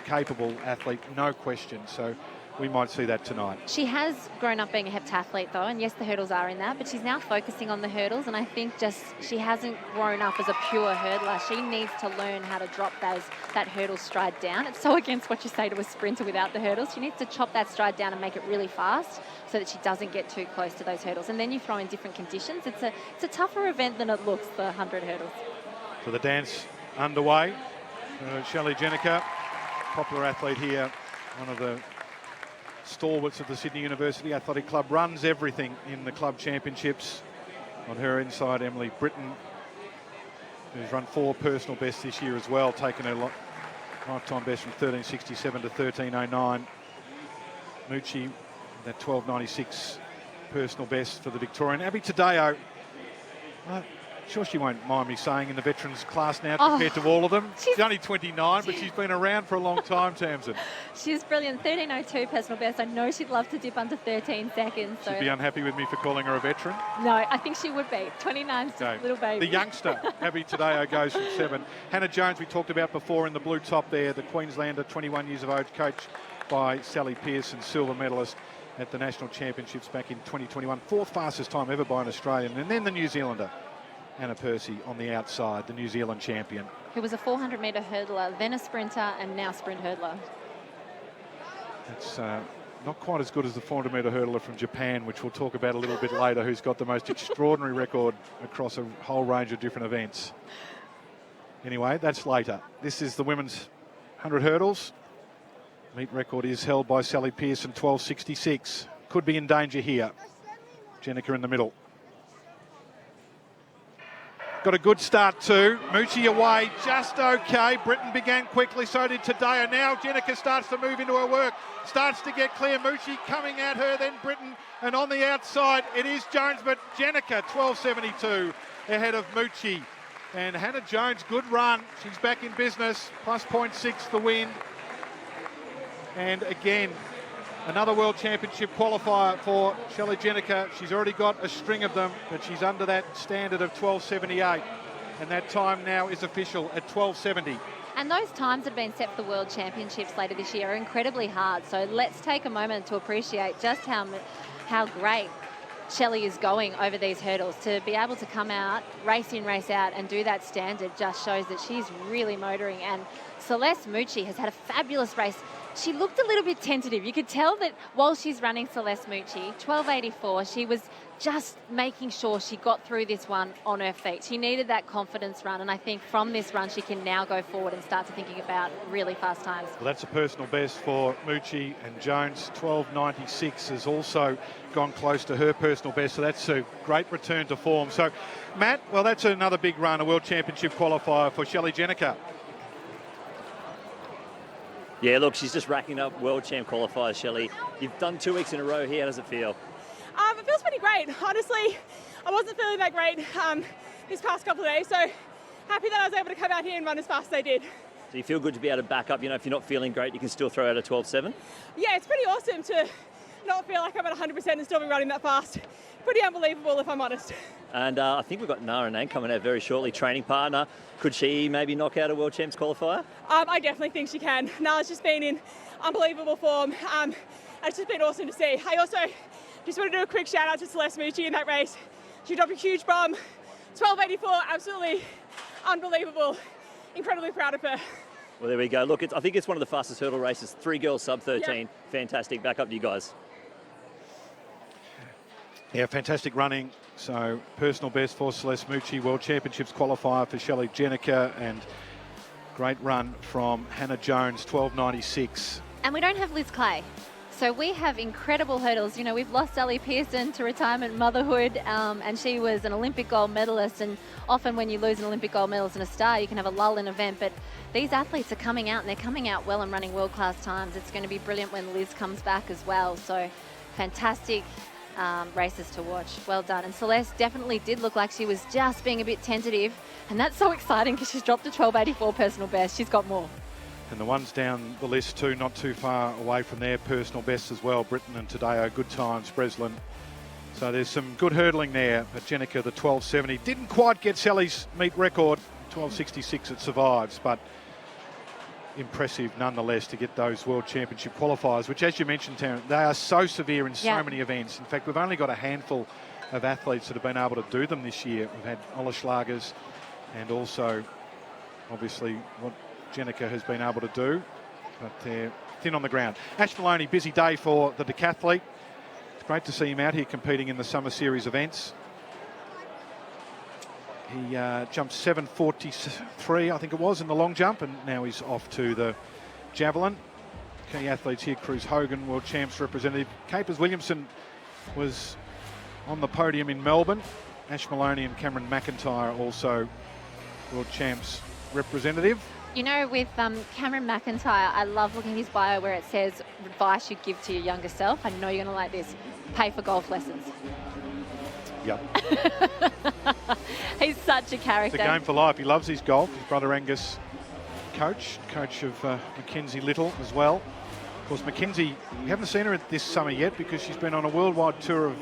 capable athlete, no question. So we might see that tonight. She has grown up being a heptathlete though, and yes, the hurdles are in that, but she's now focusing on the hurdles, and I think just she hasn't grown up as a pure hurdler. She needs to learn how to drop that hurdle stride down. It's so against what you say to a sprinter without the hurdles. She needs to chop that stride down and make it really fast so that she doesn't get too close to those hurdles. And then you throw in different conditions. It's a tougher event than it looks, the 100 hurdles. So the dance underway. Shelley Jenica, popular athlete here, one of the stalwarts of the Sydney University Athletic Club, runs everything in the club championships. On her inside, Emily Britton, who's run 4 personal bests this year as well, taking her lifetime best from 13.67 to 13.09. Mucci, that 12.96 personal best for the Victorian. Abby Tadeo, sure she won't mind me saying, in the veterans class now compared to all of them. She's only 29, but she's been around for a long time, Tamsin. She's brilliant. 13.02 personal best. I know she'd love to dip under 13 seconds. So. She'd be unhappy with me for calling her a veteran? No, I think she would be. 29's just a little baby. The youngster, Abby Tadeo, goes from 7. Hannah Jones, we talked about before in the blue top there, the Queenslander, 21 years of age, coached by Sally Pearson, silver medalist at the National Championships back in 2021. 4th fastest time ever by an Australian. And then the New Zealander, Anna Percy, on the outside, the New Zealand champion. Who was a 400-metre hurdler, then a sprinter, and now sprint hurdler. It's not quite as good as the 400-metre hurdler from Japan, which we'll talk about a little bit later, who's got the most extraordinary record across a whole range of different events. Anyway, that's later. This is the women's 100 hurdles. Meet record is held by Sally Pearson, 12.66. Could be in danger here. Jenica in the middle. Got a good start too. Mucci away, just okay. Britton began quickly, so did Tadeo. Now Jenica starts to move into her work. Starts to get clear. Mucci coming at her, then Britton. And on the outside, it is Jones, but Jenica, 12.72 ahead of Mucci. And Hannah Jones, good run. She's back in business. Plus 0.6 the win. And again, another World Championship qualifier for Shelley Jenica. She's already got a string of them, but she's under that standard of 12.78. And that time now is official at 12.70. And those times that have been set for the World Championships later this year are incredibly hard. So let's take a moment to appreciate just how great Shelley is going over these hurdles. To be able to come out, race in, race out, and do that standard just shows that she's really motoring. And Celeste Mucci has had a fabulous race. She looked a little bit tentative. You could tell that while she's running Celeste Mucci, 12.84, she was just making sure she got through this one on her feet. She needed that confidence run, and I think from this run she can now go forward and start to thinking about really fast times. Well, that's a personal best for Mucci, and Jones, 12.96, has also gone close to her personal best, so that's a great return to form. So, Matt, well, that's another big run, a World Championship qualifier for Shelley Jenica. Yeah, look, she's just racking up world champ qualifiers, Shelley. You've done 2 weeks in a row here. How does it feel? It feels pretty great. Honestly, I wasn't feeling that great this past couple of days, so happy that I was able to come out here and run as fast as I did. Do you feel good to be able to back up? You know, if you're not feeling great, you can still throw out a 12.7? Yeah, it's pretty awesome to not feel like I'm at 100% and still be running that fast. Pretty unbelievable, if I'm honest. And I think we've got Nara Nang coming out very shortly, training partner. Could she maybe knock out a World Champs qualifier? I definitely think she can. Nala's just been in unbelievable form. It's just been awesome to see. I also just want to do a quick shout out to Celeste Mucci in that race. She dropped a huge bomb. 12.84, absolutely unbelievable. Incredibly proud of her. Well, there we go. Look, I think it's one of the fastest hurdle races. 3 girls sub 13. Yep. Fantastic. Back up to you guys. Yeah, fantastic running. So personal best for Celeste Mucci, World Championships qualifier for Osei-Nketia, and great run from Hannah Jones, 12.96. And we don't have Liz Clay. So we have incredible hurdles. You know, we've lost Sally Pearson to retirement motherhood, and she was an Olympic gold medalist. And often when you lose an Olympic gold medalist and a star, you can have a lull in an event. But these athletes are coming out, and they're coming out well and running world-class times. It's going to be brilliant when Liz comes back as well. So fantastic races to watch. Well done. And Celeste definitely did look like she was just being a bit tentative. And that's so exciting because she's dropped a 12.84 personal best. She's got more. And the ones down the list too, not too far away from their personal bests as well. Britton and Tadeo, good times, Breslin. So there's some good hurdling there. But Jenica, the 12.70, didn't quite get Sally's meet record. 12.66 it survives, but impressive nonetheless to get those World Championship qualifiers, which, as you mentioned, Taryn, they are so severe in so many events. In fact, we've only got a handful of athletes that have been able to do them this year. We've had Ola Schlagers and also, obviously, what Jenica has been able to do, but they're thin on the ground. Ash Maloney, busy day for the decathlete. It's great to see him out here competing in the Summer Series events. He jumped 7.43, I think it was, in the long jump, and now he's off to the javelin. Key athletes here: Cruz Hogan, World Champs representative. Capers Williamson was on the podium in Melbourne. Ash Maloney and Cameron McIntyre also World Champs representative. You know, with Cameron McIntyre, I love looking at his bio where it says advice you'd give to your younger self. I know you're going to like this. Pay for golf lessons. Yep. He's such a character. It's a game for life. He loves his golf. His brother Angus, coach of Mackenzie Little as well. Of course, Mackenzie, we haven't seen her this summer yet because she's been on a worldwide tour of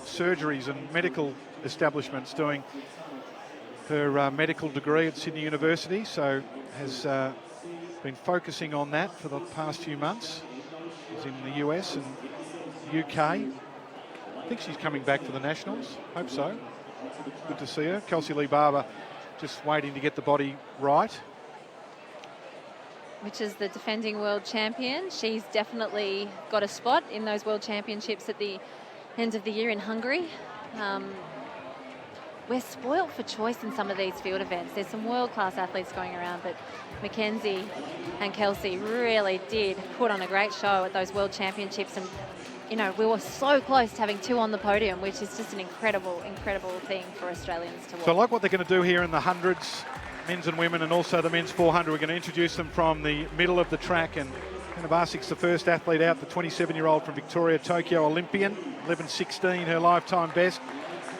surgeries and medical establishments doing her medical degree at Sydney University, so has been focusing on that for the past few months. She's in the US and UK. I think she's coming back for the Nationals. Hope so. Good to see her. Kelsey Lee Barber just waiting to get the body right. Which is the defending world champion. She's definitely got a spot in those world championships at the end of the year in Hungary. We're spoilt for choice in some of these field events. There's some world-class athletes going around, but Mackenzie and Kelsey really did put on a great show at those world championships. And, you know, we were so close to having 2 on the podium, which is just an incredible, incredible thing for Australians to watch. So I like what they're going to do here in the hundreds, men's and women, and also the men's 400. We're going to introduce them from the middle of the track, and Hannah Barsik's the first athlete out, the 27-year-old from Victoria, Tokyo Olympian, 11.16, her lifetime best.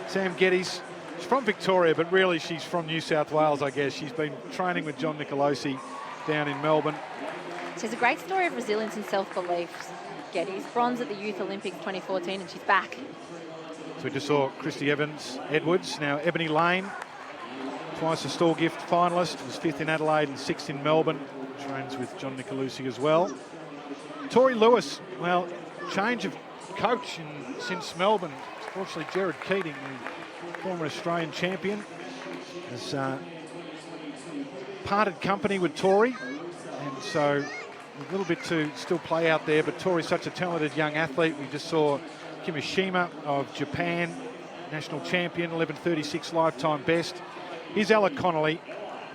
Sam Geddes, she's from Victoria, but really she's from New South Wales, I guess. She's been training with John Nicolosi down in Melbourne. She's a great story of resilience and self-belief. Geddes, bronze at the Youth Olympics 2014, and she's back. So we just saw Christy Edwards, now Ebony Lane, twice a Stall Gift finalist, was 5th in Adelaide and 6th in Melbourne, trains with John Nicolosi as well. Tori Lewis, well, change of coach since Melbourne. Unfortunately, Jared Keating, the former Australian champion, has parted company with Tori, and so a little bit to still play out there, but Tori's such a talented young athlete. We just saw Kimishima of Japan, national champion, 11.36 lifetime best. Here's Ella Connolly,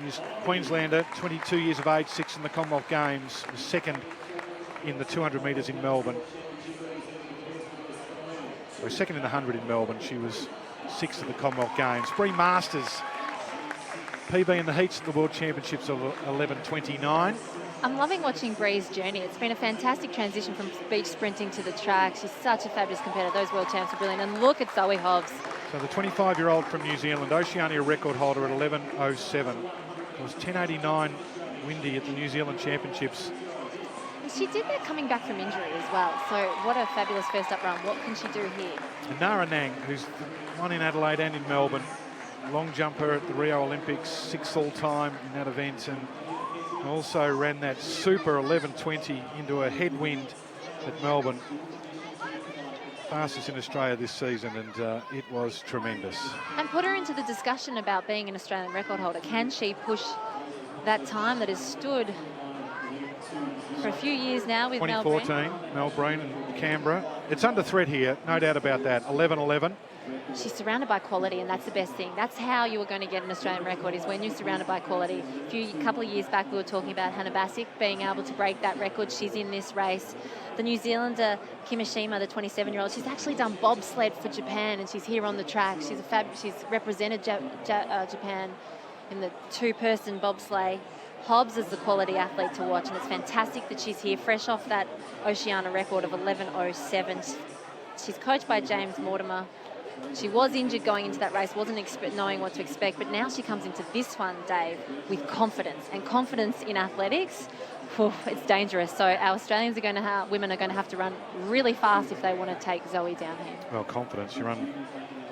he's Queenslander, 22 years of age, 6th in the Commonwealth Games, was 2nd in the 200 metres in Melbourne. So 2nd in the 100 in Melbourne, she was 6th at the Commonwealth Games. Bree Masters, PB in the heats at the World Championships of 11.29. I'm loving watching Bree's journey. It's been a fantastic transition from beach sprinting to the track. She's such a fabulous competitor. Those world champs are brilliant. And look at Zoe Hobbs. So the 25-year-old from New Zealand, Oceania record holder at 11.07. It was 10.89 windy at the New Zealand Championships. She did that coming back from injury as well. So what a fabulous first up run. What can she do here? And Nara Nang, who's won in Adelaide and in Melbourne, long jumper at the Rio Olympics, 6th all-time in that event, and also ran that super 11.20 into a headwind at Melbourne. Fastest in Australia this season, and it was tremendous. And put her into the discussion about being an Australian record holder. Can she push that time that has stood for a few years now with 2014, Melbourne and Canberra. It's under threat here, no doubt about that. 11.11. She's surrounded by quality, and that's the best thing. That's how you are going to get an Australian record, is when you're surrounded by quality. A couple of years back, we were talking about Hannah Bassick being able to break that record. She's in this race. The New Zealander, Kimishima, the 27-year-old, she's actually done bobsled for Japan, and she's here on the track. She's represented Japan in the two-person bobsleigh. Hobbs is the quality athlete to watch, and it's fantastic that she's here, fresh off that Oceania record of 11.07. She's coached by James Mortimer. She was injured going into that race, wasn't knowing what to expect, but now she comes into this one, Dave, with confidence. And confidence in athletics, it's dangerous. So our Australians are going to have, women are going to have to run really fast if they want to take Zoe down here. Well, confidence, you run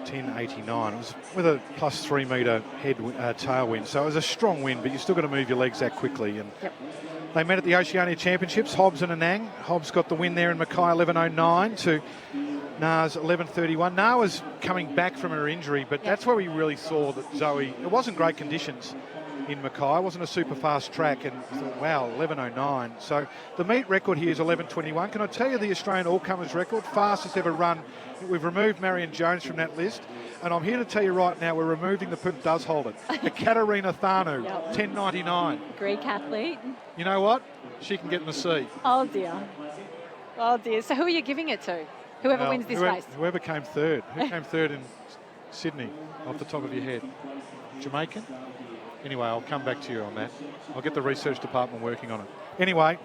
10.89. It was with a plus 3 metre tailwind, so it was a strong wind, but you still got to move your legs that quickly. And yep. They met at the Oceania Championships, Hobbs and Anang. Hobbs got the win there in Mackay, 11.09 to Na's 11.31. Na was coming back from her injury, but that's where we really saw that Zoe, it wasn't great conditions in Mackay. It wasn't a super fast track, and I thought, wow, 11.09. So the meet record here is 11.21. Can I tell you the Australian all-comers record, fastest ever run? We've removed Marion Jones from that list, and I'm here to tell you right now, we're removing the who does hold it. Ekaterina Thanu, 10.99. Greek athlete. You know what? She can get in the sea. Oh dear. Oh dear. So who are you giving it to? Whoever wins this race? Whoever came third. Who came third in Sydney, off the top of your head? Jamaican? Anyway, I'll come back to you on that. I'll get the research department working on it. Anyway,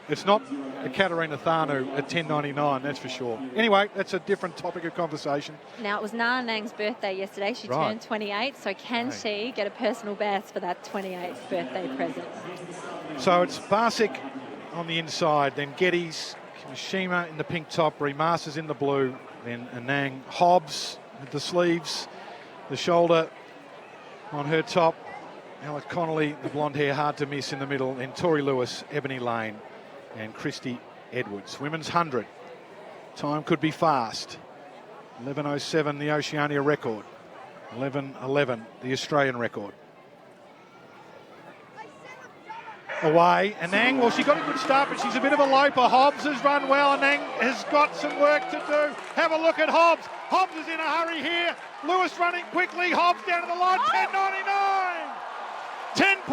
it's not Ekaterina Thanu at 10.99, that's for sure. Anyway, that's a different topic of conversation. Now, it was Na Nang's birthday yesterday. She turned 28, so can she get a personal best for that 28th birthday present? So it's Bassick on the inside, then Geddes, Kimishima in the pink top, Brie Masters in the blue, then Anang, Hobbs with the sleeves, the shoulder on her top, Alex Connolly, the blonde hair, hard to miss in the middle, then Tori Lewis, Ebony Lane, and Christy Edwards. Women's 100. Time could be fast. 11.07, the Oceania record. 11.11, the Australian record. Away, Anang, well, she got a good start, but she's a bit of a loper. Hobbs has run well. Anang has got some work to do. Have a look at Hobbs. Hobbs is in a hurry here. Lewis running quickly. Hobbs down to the line, 10.99. 10.99,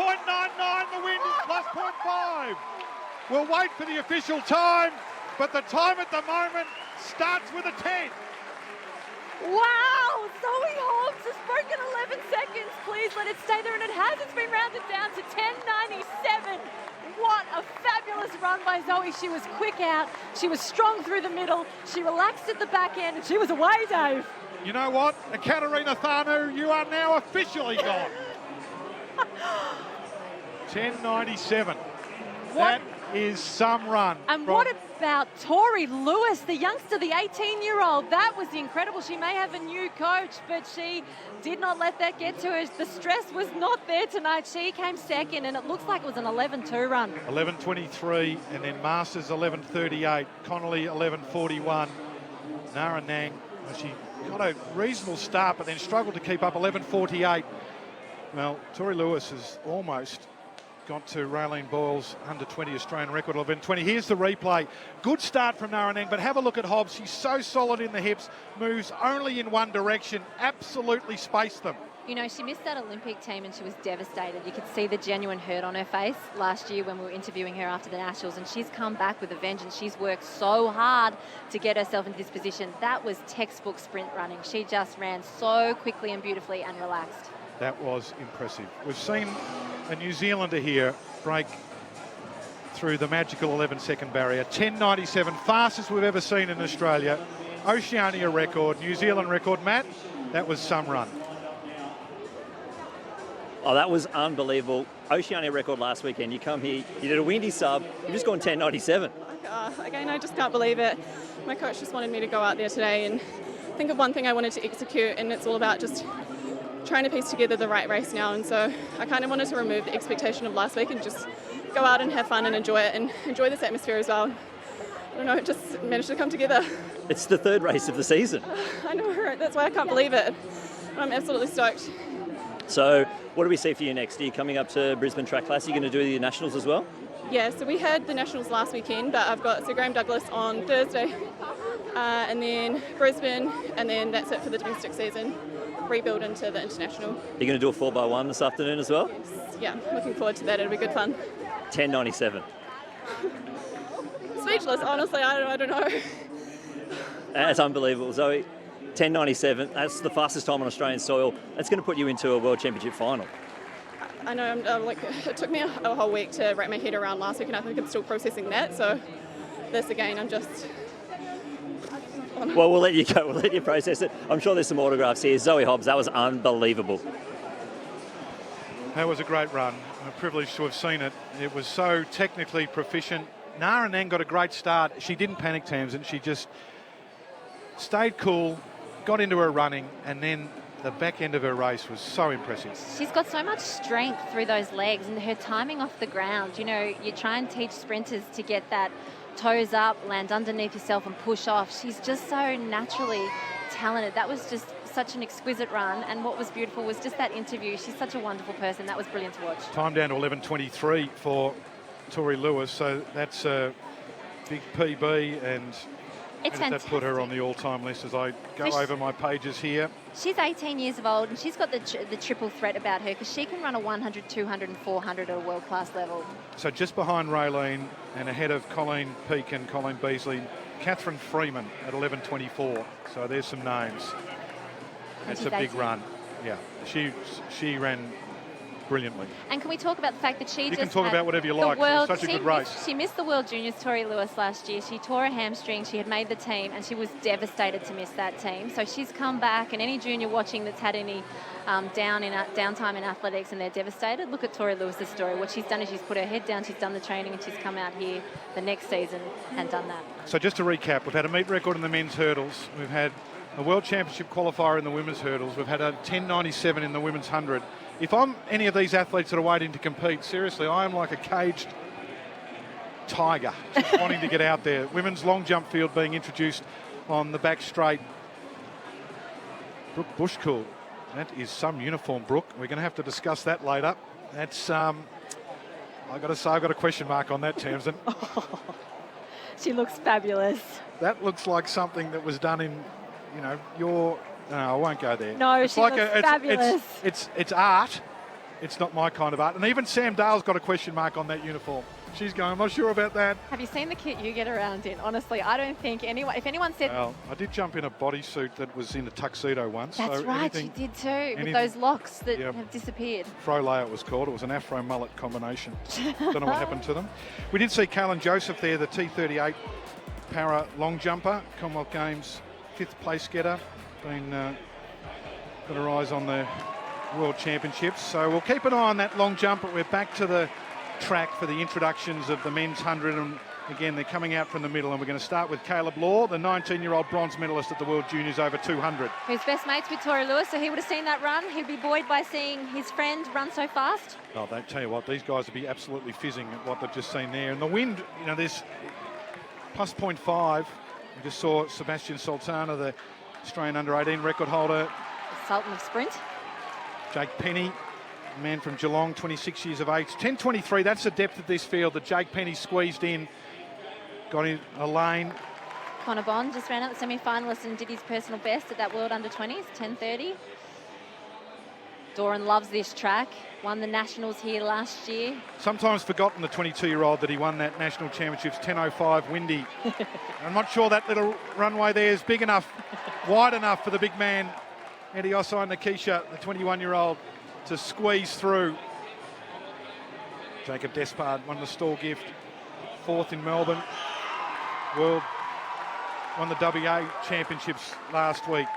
the wind is plus 0.5. We'll wait for the official time, but the time at the moment starts with a 10. Wow, Zoe Hobbs has broken 11 seconds. Please let it stay there, and it has. It's been rounded down to 10.97. What a fabulous run by Zoe. She was quick out. She was strong through the middle. She relaxed at the back end, and she was away, Dave. You know what? Ekaterina Thanu, you are now officially gone. 10.97. That is some run. And what about Tori Lewis, the youngster, the 18-year-old? That was incredible. She may have a new coach, but she did not let that get to her. The stress was not there tonight. She came second, and it looks like it was an 11.2 run. 11.23, and then Masters 11.38, Connolly 11.41, Nara Nang, she got a reasonable start, but then struggled to keep up, 11.48. Well, Tori Lewis has almost got to Raylene Boyle's under 20 Australian record, 11.20. Here's the replay. Good start from Nara Nang, but have a look at Hobbs. She's so solid in the hips, moves only in one direction, absolutely spaced them. You know, she missed that Olympic team and she was devastated. You could see the genuine hurt on her face last year when we were interviewing her after the Nationals, and she's come back with a vengeance. She's worked so hard to get herself into this position. That was textbook sprint running. She just ran so quickly and beautifully and relaxed. That was impressive. We've seen a New Zealander here break through the magical 11-second barrier. 10.97, fastest we've ever seen in Australia. Oceania record, New Zealand record. Matt, that was some run. Oh, that was unbelievable. Oceania record last weekend. You come here, you did a windy sub, you've just gone 10.97. Again, I just can't believe it. My coach just wanted me to go out there today and think of one thing I wanted to execute, and it's all about just trying to piece together the right race now. And so I kind of wanted to remove the expectation of last week and just go out and have fun and enjoy it and enjoy this atmosphere as well. I don't know, it just managed to come together. It's the third race of the season. I know, that's why I can't believe it. I'm absolutely stoked. So what do we see for you next? Are you coming up to Brisbane Track Classic? Are you going to do the Nationals as well? Yeah, so we had the Nationals last weekend, but I've got Sir Graham Douglas on Thursday, and then Brisbane, and then that's it for the domestic season. Rebuild into the international. You're going to do a 4x1 this afternoon as well? Yeah, looking forward to that. It'll be good fun. 10.97. Speechless, honestly, I don't know. That's unbelievable, Zoe. 10.97. That's the fastest time on Australian soil. That's going to put you into a World Championship final. I know, it took me a whole week to wrap my head around last week, and I think I'm still processing that. So this again, I'm just. Well, we'll let you go. We'll let you process it. I'm sure there's some autographs here. Zoe Hobbs, that was unbelievable. That was a great run. I'm privileged to have seen it. It was so technically proficient. Nara then got a great start. She didn't panic, Tamsin. She just stayed cool, got into her running, and then the back end of her race was so impressive. She's got so much strength through those legs, and her timing off the ground. You know, you try and teach sprinters to get that toes up, land underneath yourself and push off. She's just so naturally talented. That was just such an exquisite run, and what was beautiful was just that interview. She's such a wonderful person. That was brilliant to watch. Time down to 11.23 for Tori Lewis, so that's a big PB, and It's that put her on the all-time list as I go over my pages here. She's 18 years of old, and she's got the triple threat about her because she can run a 100, 200 and 400 at a world-class level. So just behind Raylene and ahead of Colleen Peake and Colleen Beasley, Catherine Freeman at 11.24. So there's some names. It's a big run. Yeah, she ran brilliantly. And can we talk about the fact that you can talk about whatever you like. It was such a good race. She missed the World Juniors, Tori Lewis, last year. She tore a hamstring. She had made the team, and she was devastated to miss that team. So she's come back, and any junior watching that's had any downtime in athletics and they're devastated, look at Tori Lewis's story. What she's done is she's put her head down, she's done the training, and she's come out here the next season and done that. So just to recap, we've had a meet record in the men's hurdles. We've had a World Championship qualifier in the women's hurdles. We've had a 10.97 in the women's 100. If I'm any of these athletes that are waiting to compete, seriously, I am like a caged tiger, just wanting to get out there. Women's long jump field being introduced on the back straight. Brooke Bushkuhl, that is some uniform, Brooke. We're going to have to discuss that later. That's, I've got to say, I've got a question mark on that, Tamsin. She looks fabulous. That looks like something that was done in, your... No, I won't go there. No, she looks fabulous. It's art. It's not my kind of art. And even Sam Dale's got a question mark on that uniform. She's going, I'm not sure about that. Have you seen the kit you get around in? Honestly, I don't think anyone, if anyone said... Well, I did jump in a bodysuit that was in a tuxedo once. That's so right, you did too, with those locks that have disappeared. Frolay it was called. It was an afro-mullet combination. Don't know what happened to them. We did see Kaylin Joseph there, the T38 para long jumper, Commonwealth Games 5th place getter. Got her eyes on the World Championships. So we'll keep an eye on that long jump, but we're back to the track for the introductions of the men's 100. And again, they're coming out from the middle, and we're going to start with Caleb Law, the 19-year-old bronze medalist at the World Juniors over 200. Who's best mates with Tori Lewis, so he would have seen that run. He'd be buoyed by seeing his friend run so fast. Oh, they tell you what, these guys would be absolutely fizzing at what they've just seen there. And the wind, there's plus 0.5. We just saw Sebastian Sultana, the Australian under-18 record holder. Sultan of sprint. Jake Penny, a man from Geelong, 26 years of age. 10.23, that's the depth of this field that Jake Penny squeezed in. Got in a lane. Connor Bond just ran out the semi-finalist and did his personal best at that World Under-20s, 10.30. Doran loves this track. Won the Nationals here last year. Sometimes forgotten the 22-year-old that he won that National Championships 10.05 windy. I'm not sure that little runway there is big enough, wide enough for the big man, Eddie Osei-Nketia, the 21-year-old, to squeeze through. Jacob Despard won the Stall Gift, 4th in Melbourne. Won the WA Championships last week.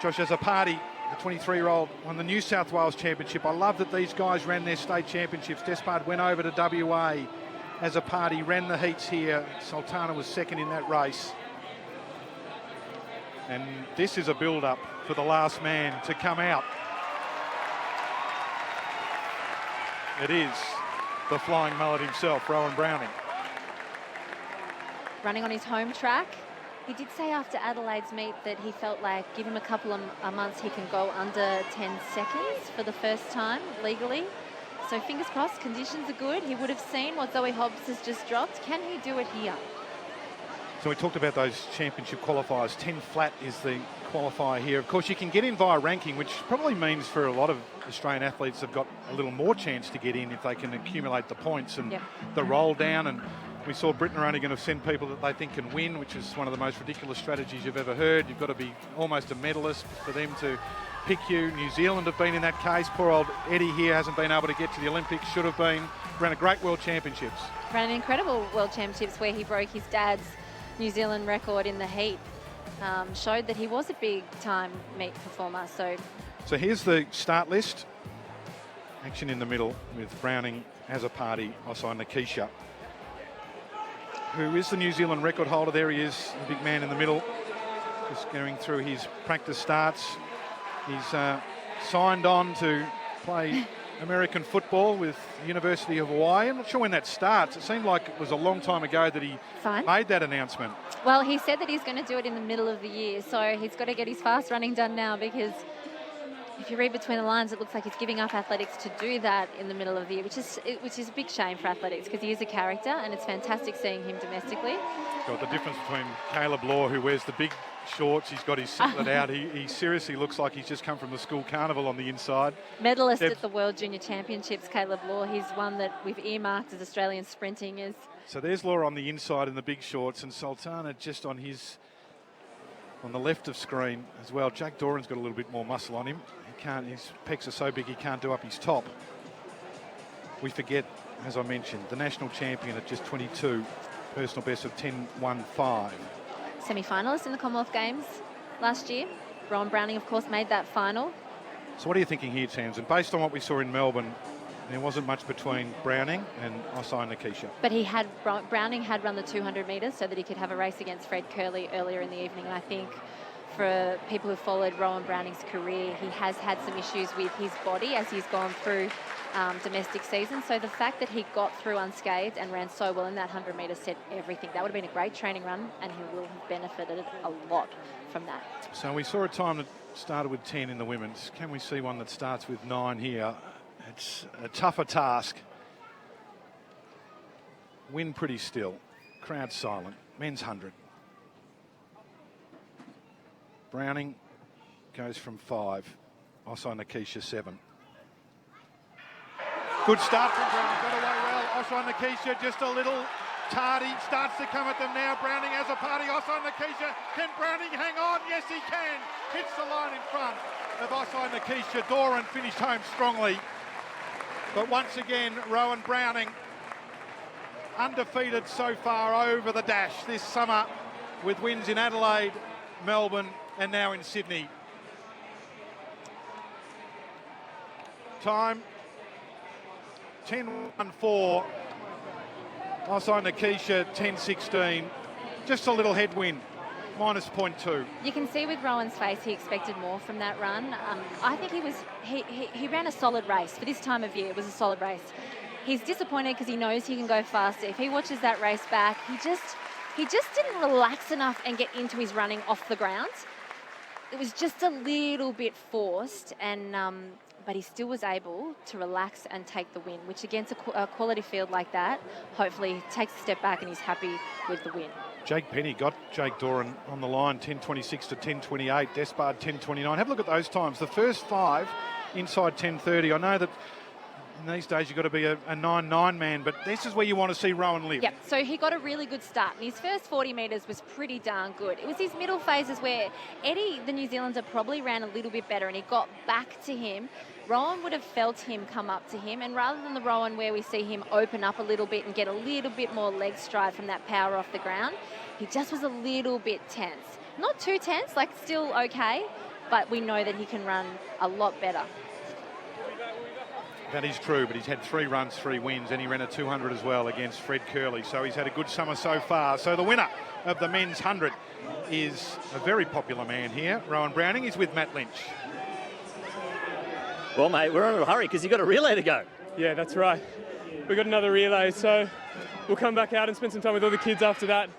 Josh Azzopardi the 23-year-old, won the New South Wales Championship. I love that these guys ran their state championships. Despard went over to WA as a party, ran the heats here. Sultana was second in that race. And this is a build-up for the last man to come out. It is the flying mullet himself, Rowan Browning. Running on his home track. He did say after Adelaide's meet that he felt like give him a couple of months he can go under 10 seconds for the first time legally. So fingers crossed, conditions are good. He would have seen what Zoe Hobbs has just dropped. Can he do it here? So we talked about those championship qualifiers. 10 flat is the qualifier here. Of course, you can get in via ranking, which probably means for a lot of Australian athletes have got a little more chance to get in if they can accumulate the points and the roll down. And we saw Britain are only going to send people that they think can win, which is one of the most ridiculous strategies you've ever heard. You've got to be almost a medalist for them to pick you. New Zealand have been in that case. Poor old Eddie here hasn't been able to get to the Olympics, should have been. Ran a great World Championships. Ran an incredible World Championships where he broke his dad's New Zealand record in the heat. Showed that he was a big-time meet performer. So here's the start list. Action in the middle with Browning as a party, Osei-Nketia, who is the New Zealand record holder. There he is, the big man in the middle, just going through his practice starts. He's signed on to play American football with University of Hawaii. I'm not sure when that starts. It seemed like it was a long time ago that he made that announcement. Well, he said that he's going to do it in the middle of the year, so he's got to get his fast running done now, because if you read between the lines, it looks like he's giving up athletics to do that in the middle of the year, which is a big shame for athletics, because he is a character and it's fantastic seeing him domestically. Got the difference between Caleb Law, who wears the big shorts, he's got his singlet out. He seriously looks like he's just come from the school carnival on the inside. Medalist at the World Junior Championships, Caleb Law. He's one that we've earmarked as Australian sprinting is. So there's Law on the inside in the big shorts, and Sultana just on the left of screen as well. Jake Doran's got a little bit more muscle on him. His pecs are so big he can't do up his top. We forget, as I mentioned, the national champion at just 22, personal best of 10.15. Semi-finalist in the Commonwealth Games last year. Rowan Browning, of course, made that final. So what are you thinking here, Tamsin? Based on what we saw in Melbourne, there wasn't much between Browning and Osei-Nketia. But Browning had run the 200 metres so that he could have a race against Fred Kerley earlier in the evening. And I think for people who followed Rowan Browning's career, he has had some issues with his body as he's gone through domestic season. So the fact that he got through unscathed and ran so well in that 100 metres said everything. That would have been a great training run, and he will have benefited a lot from that. So we saw a time that started with 10 in the women's. Can we see one that starts with 9 here? It's a tougher task. Wind pretty still. Crowd silent. Men's 100. Browning goes from 5. Osei-Nketia 7. Good start from Browning. Got away well. Osei-Nketia just a little tardy. Starts to come at them now. Browning has a party. Osei-Nketia. Can Browning hang on? Yes, he can. Hits the line in front of Osei-Nketia. Doran finished home strongly. But once again, Rowan Browning undefeated so far over the dash this summer, with wins in Adelaide, Melbourne, and now in Sydney. Time 10.14. Osei-Nketia 10.16. Just a little headwind. Minus 0.2. You can see with Rowan's face he expected more from that run. I think he ran a solid race. For this time of year, it was a solid race. He's disappointed because he knows he can go faster. If he watches that race back, he just didn't relax enough and get into his running off the ground. It was just a little bit forced, and but he still was able to relax and take the win, which against a quality field like that, hopefully he takes a step back and he's happy with the win. Jake Penny got Jake Doran on the line, 10.26 to 10.28. Despard 10.29. Have a look at those times. The first 5 inside 10.30. I know that in these days you've got to be a 9.9 man, but this is where you want to see Rowan live. Yep, so he got a really good start, and his first 40 metres was pretty darn good. It was his middle phases where Eddie, the New Zealander, probably ran a little bit better, and he got back to him. Rowan would have felt him come up to him, and rather than the Rowan where we see him open up a little bit and get a little bit more leg stride from that power off the ground, he just was a little bit tense. Not too tense, like still okay, but we know that he can run a lot better. That is true, but he's had 3 runs, 3 wins, and he ran a 200 as well against Fred Kerley. So he's had a good summer so far. So the winner of the men's 100 is a very popular man here, Rowan Browning. He's with Matt Lynch. Well, mate, we're in a hurry because you've got a relay to go. Yeah, that's right. We've got another relay, so we'll come back out and spend some time with all the kids after that.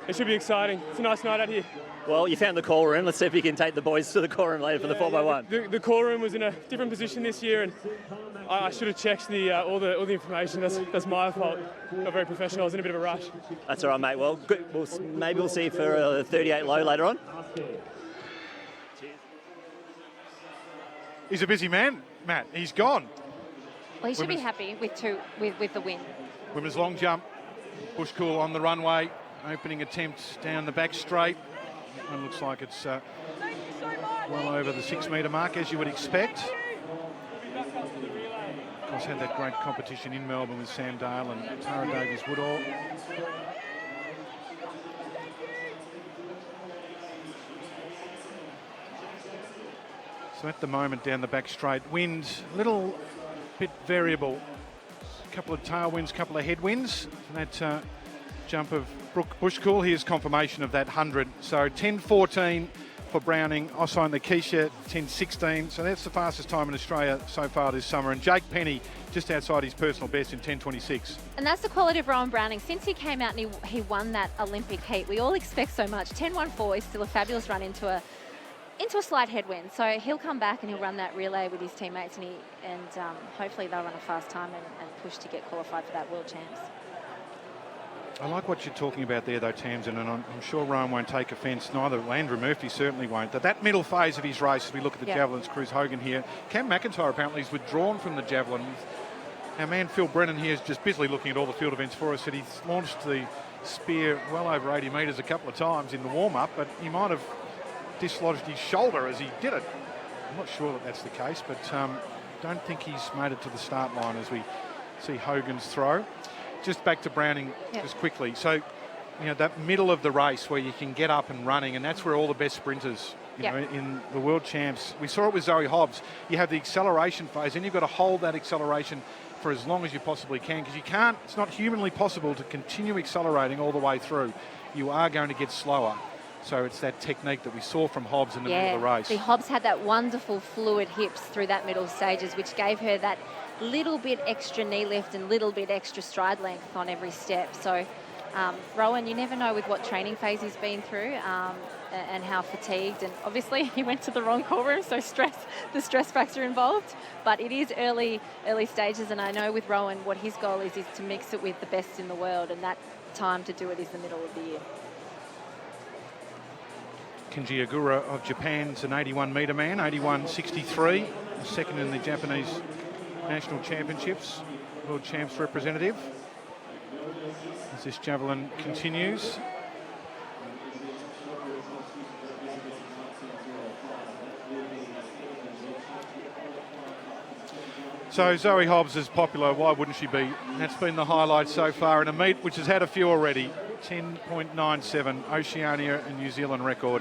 It should be exciting. It's a nice night out here. Well, you found the call room. Let's see if you can take the boys to the call room later for the 4x1. The call room was in a different position this year, and I should have checked all the information. That's my fault. Not very professional. I was in a bit of a rush. That's all right, mate. Well, good. Maybe we'll see you for a 38 low later on. He's a busy man, Matt. He's gone. Well, he should be happy with the win. Women's long jump. Bushkuhl on the runway. Opening attempt down the back straight. One looks like it's well over the 6 metre mark, as you would expect. Of course, had that great competition in Melbourne with Sam Dale and Tara Davies-Woodall. So at the moment down the back straight, wind a little bit variable. A couple of tailwinds, a couple of headwinds. That jump of Brooke Bushkuhl, here's confirmation of that 100. So 10.14 for Browning, Osei-Nketia 10.16. So that's the fastest time in Australia so far this summer. And Jake Penny just outside his personal best in 10.26. And that's the quality of Rowan Browning. Since he came out and he won that Olympic heat, we all expect so much. 10.14 is still a fabulous run into a slight headwind. So he'll come back and he'll run that relay with his teammates, and hopefully they'll run a fast time and push to get qualified for that World Champs. I like what you're talking about there, though, Tamsin, and I'm sure Rowan won't take offence. Neither Andrew Murphy certainly won't. That middle phase of his race, as we look at the javelins, Cruz Hogan here. Cam McIntyre apparently is withdrawn from the javelin. Our man Phil Brennan here is just busily looking at all the field events for us. That he's launched the spear well over 80 metres a couple of times in the warm-up, but he might have dislodged his shoulder as he did it. I'm not sure that that's the case, but don't think he's made it to the start line as we see Hogan's throw. Just back to Browning just quickly. So, you know, that middle of the race where you can get up and running, and that's where all the best sprinters, you know, in the World Champs. We saw it with Zoe Hobbs. You have the acceleration phase, and you've got to hold that acceleration for as long as you possibly can, because you can't, it's not humanly possible to continue accelerating all the way through. You are going to get slower. So it's that technique that we saw from Hobbs in the middle of the race. Hobbs had that wonderful fluid hips through that middle stages, which gave her that little bit extra knee lift and little bit extra stride length on every step. So Rowan, you never know with what training phase he's been through and how fatigued. And obviously he went to the wrong call room, so the stress factor involved. But it is early stages, and I know with Rowan what his goal is to mix it with the best in the world, and that time to do it is the middle of the year. Kenji Ogura of Japan's an 81 metre man, 81.63, second in the Japanese National Championships, World Champs representative. As this javelin continues. So Zoe Hobbs is popular, why wouldn't she be? That's been the highlight so far in a meet which has had a few already. 10.97, Oceania and New Zealand record.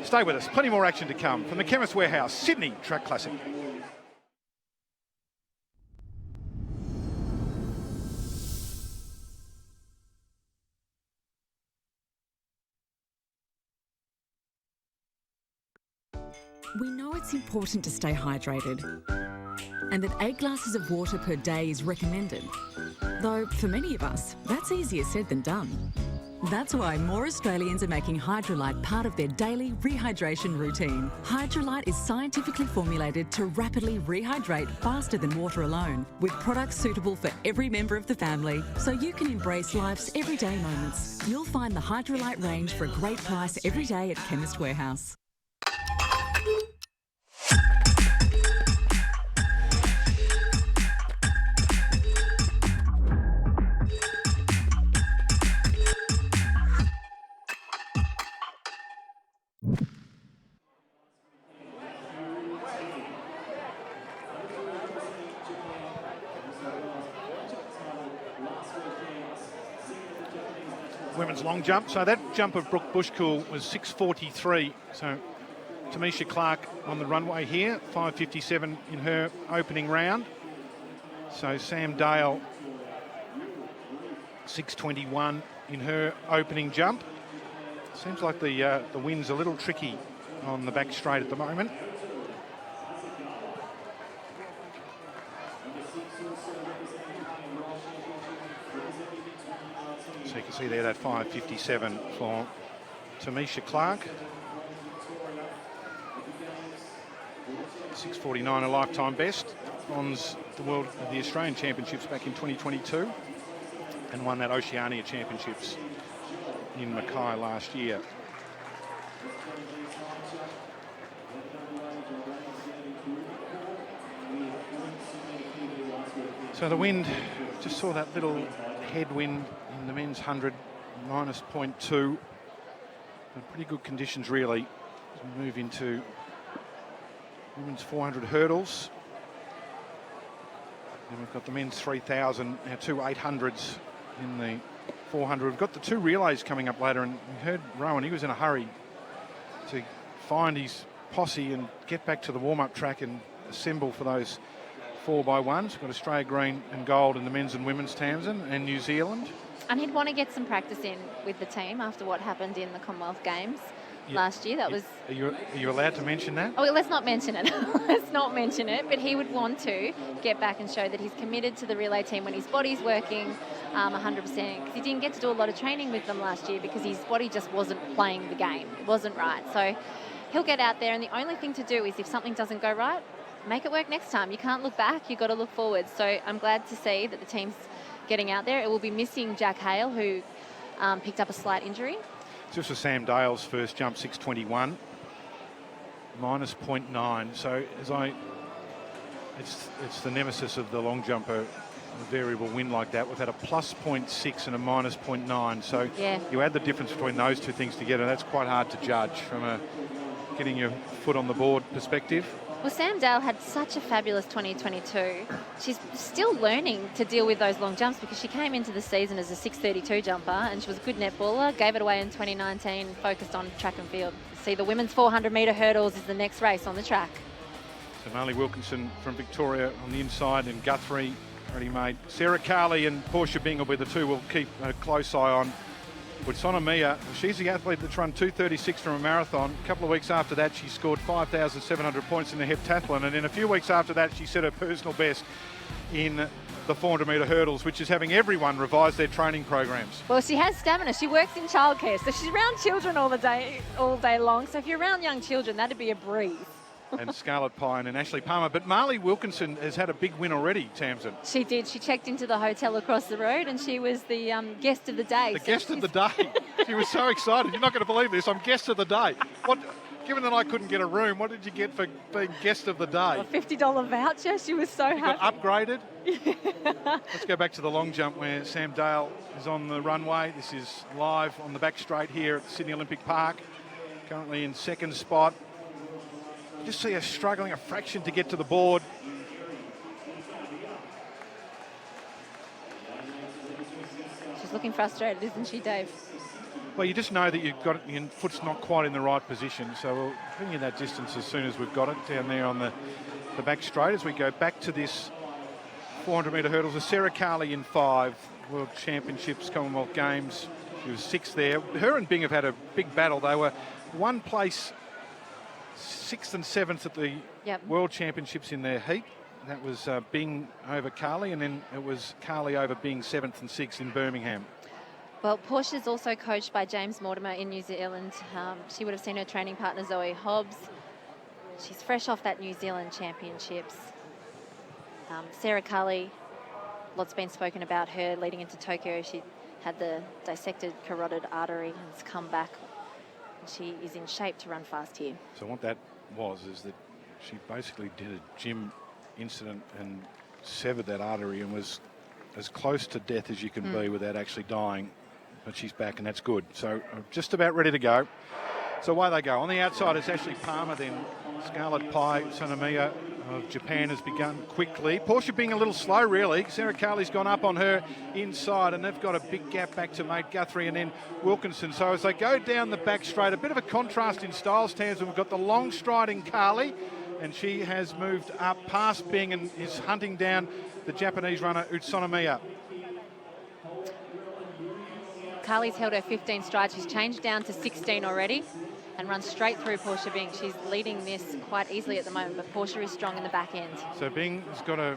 Stay with us, plenty more action to come from the Chemist Warehouse Sydney Track Classic. We know it's important to stay hydrated, and that 8 glasses of water per day is recommended. Though for many of us, that's easier said than done. That's why more Australians are making Hydrolite part of their daily rehydration routine. Hydrolite is scientifically formulated to rapidly rehydrate faster than water alone, with products suitable for every member of the family, so you can embrace life's everyday moments. You'll find the Hydrolite range for a great price every day at Chemist Warehouse. Women's long jump. So that jump of Brooke Bushkuhl was 6.43. So Tamisha Clark on the runway here, 5.57 in her opening round. So Sam Dale, 6.21 in her opening jump. Seems like the wind's a little tricky on the back straight at the moment. So you can see there that 5.57 for Tamisha Clark. 6.49 a lifetime best. Bronze the Australian Championships back in 2022 and won that Oceania Championships in Mackay last year. So the wind, just saw that little headwind in the men's 100, minus 0.2. But pretty good conditions really as we move into women's 400 hurdles. And we've got the men's 3,000, our two 800s in the 400. We've got the two relays coming up later, and we heard Rowan, he was in a hurry to find his posse and get back to the warm-up track and assemble for those 4x1s. We've got Australia green and gold in the men's and women's, Tamsin, and New Zealand. And he'd want to get some practice in with the team after what happened in the Commonwealth Games last year. That was. Are you allowed to mention that? Oh, let's not mention it. Let's not mention it. But he would want to get back and show that he's committed to the relay team when his body's working 100%. Because he didn't get to do a lot of training with them last year because his body just wasn't playing the game. It wasn't right. So he'll get out there, and the only thing to do is if something doesn't go right, make it work next time. You can't look back. You've got to look forward. So I'm glad to see that the team's getting out there. It will be missing Jack Hale, who picked up a slight injury. This was Sam Dale's first jump, 6.21, minus 0.9. So it's the nemesis of the long jumper, a variable wind like that. We've had a plus 0.6 and a minus 0.9. So you add the difference between those two things together. That's quite hard to judge from a getting your foot on the board perspective. Well, Sam Dale had such a fabulous 2022. She's still learning to deal with those long jumps because she came into the season as a 6.32 jumper and she was a good netballer, gave it away in 2019, focused on track and field. See, the women's 400-metre hurdles is the next race on the track. So Marley Wilkinson from Victoria on the inside, and Guthrie already made. Sarah Kerley and Portia Bing will be the two we'll keep a close eye on. With Osei-Nketia, she's the athlete that's run 2:36 from a marathon. A couple of weeks after that, she scored 5,700 points in the heptathlon, and then a few weeks after that, she set her personal best in the 400-metre hurdles, which is having everyone revise their training programs. Well, she has stamina. She works in childcare, so she's around children all day long. So if you're around young children, that'd be a breeze. And Scarlett Pine and Ashley Palmer. But Marley Wilkinson has had a big win already, Tamsin. She did. She checked into the hotel across the road and she was the guest of the day. The guest of the day. She was so excited. You're not going to believe this. I'm guest of the day. Given that I couldn't get a room, what did you get for being guest of the day? A $50 voucher. She was so happy. Got upgraded. Let's go back to the long jump where Sam Dale is on the runway. This is live on the back straight here at Sydney Olympic Park. Currently in second spot. Just see her struggling a fraction to get to the board. She's looking frustrated, isn't she, Dave? Well, you just know that you've got your foot's not quite in the right position, so we'll bring you that distance as soon as we've got it down there on the back straight. As we go back to this 400-metre hurdles, Sarah Kerley in 5, World Championships, Commonwealth Games. She was 6th there. Her and Bing have had a big battle. They were one place, 6th and 7th at the World Championships in their heat. That was Bing over Kerley, and then it was Kerley over Bing 7th and 6th in Birmingham. Well, Portia's also coached by James Mortimer in New Zealand. She would have seen her training partner Zoe Hobbs. She's fresh off that New Zealand Championships. Sarah Kerley, lots been spoken about her leading into Tokyo. She had the dissected carotid artery and has come back. She is in shape to run fast here. So what that was is that she basically did a gym incident and severed that artery and was as close to death as you can be without actually dying. But she's back, and that's good. So just about ready to go. So away they go. On the outside, it's Ashley Palmer, then Scarlett Pie, Osei-Nketia of Japan has begun quickly. Portia being a little slow, really. Sarah Kerley's gone up on her inside, and they've got a big gap back to mate Guthrie and then Wilkinson. So as they go down the back straight, a bit of a contrast in styles, Tamsin. We've got the long striding Kerley, and she has moved up past Bing and is hunting down the Japanese runner Osei-Nketia. Carly's held her 15 strides. She's changed down to 16 already and run straight through Portia Bing. She's leading this quite easily at the moment, but Portia is strong in the back end. So Bing has got a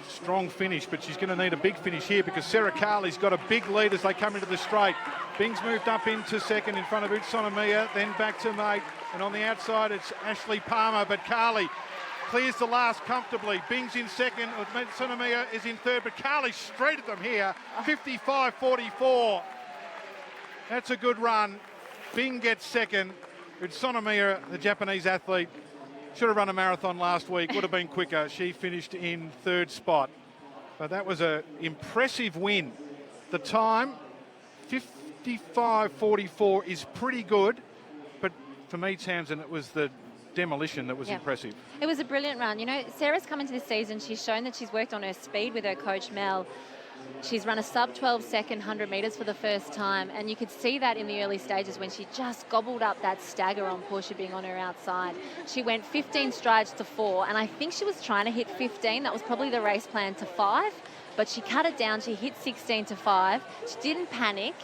strong finish, but she's going to need a big finish here because Sarah Kerley's got a big lead as they come into the straight. Bing's moved up into second in front of Osei-Nketia, then back to mate. And on the outside, it's Ashley Palmer, but Kerley clears the last comfortably. Bing's in second, Osei-Nketia is in third, but Kerley straight at them here, 55.44. That's a good run. Bing gets second. Osei-Nketia, the Japanese athlete, should have run a marathon last week, would have been quicker. She finished in third spot. But that was an impressive win. The time, 55.44, is pretty good. But for me, Tamsin, it was the demolition that was impressive. It was a brilliant run. You know, Sarah's come into this season. She's shown that she's worked on her speed with her coach, Mel. She's run a sub-12 second 100 metres for the first time, and you could see that in the early stages when she just gobbled up that stagger on Portia Bing on her outside. She went 15 strides to 4, and I think she was trying to hit 15. That was probably the race plan to 5, but she cut it down. She hit 16 to 5. She didn't panic.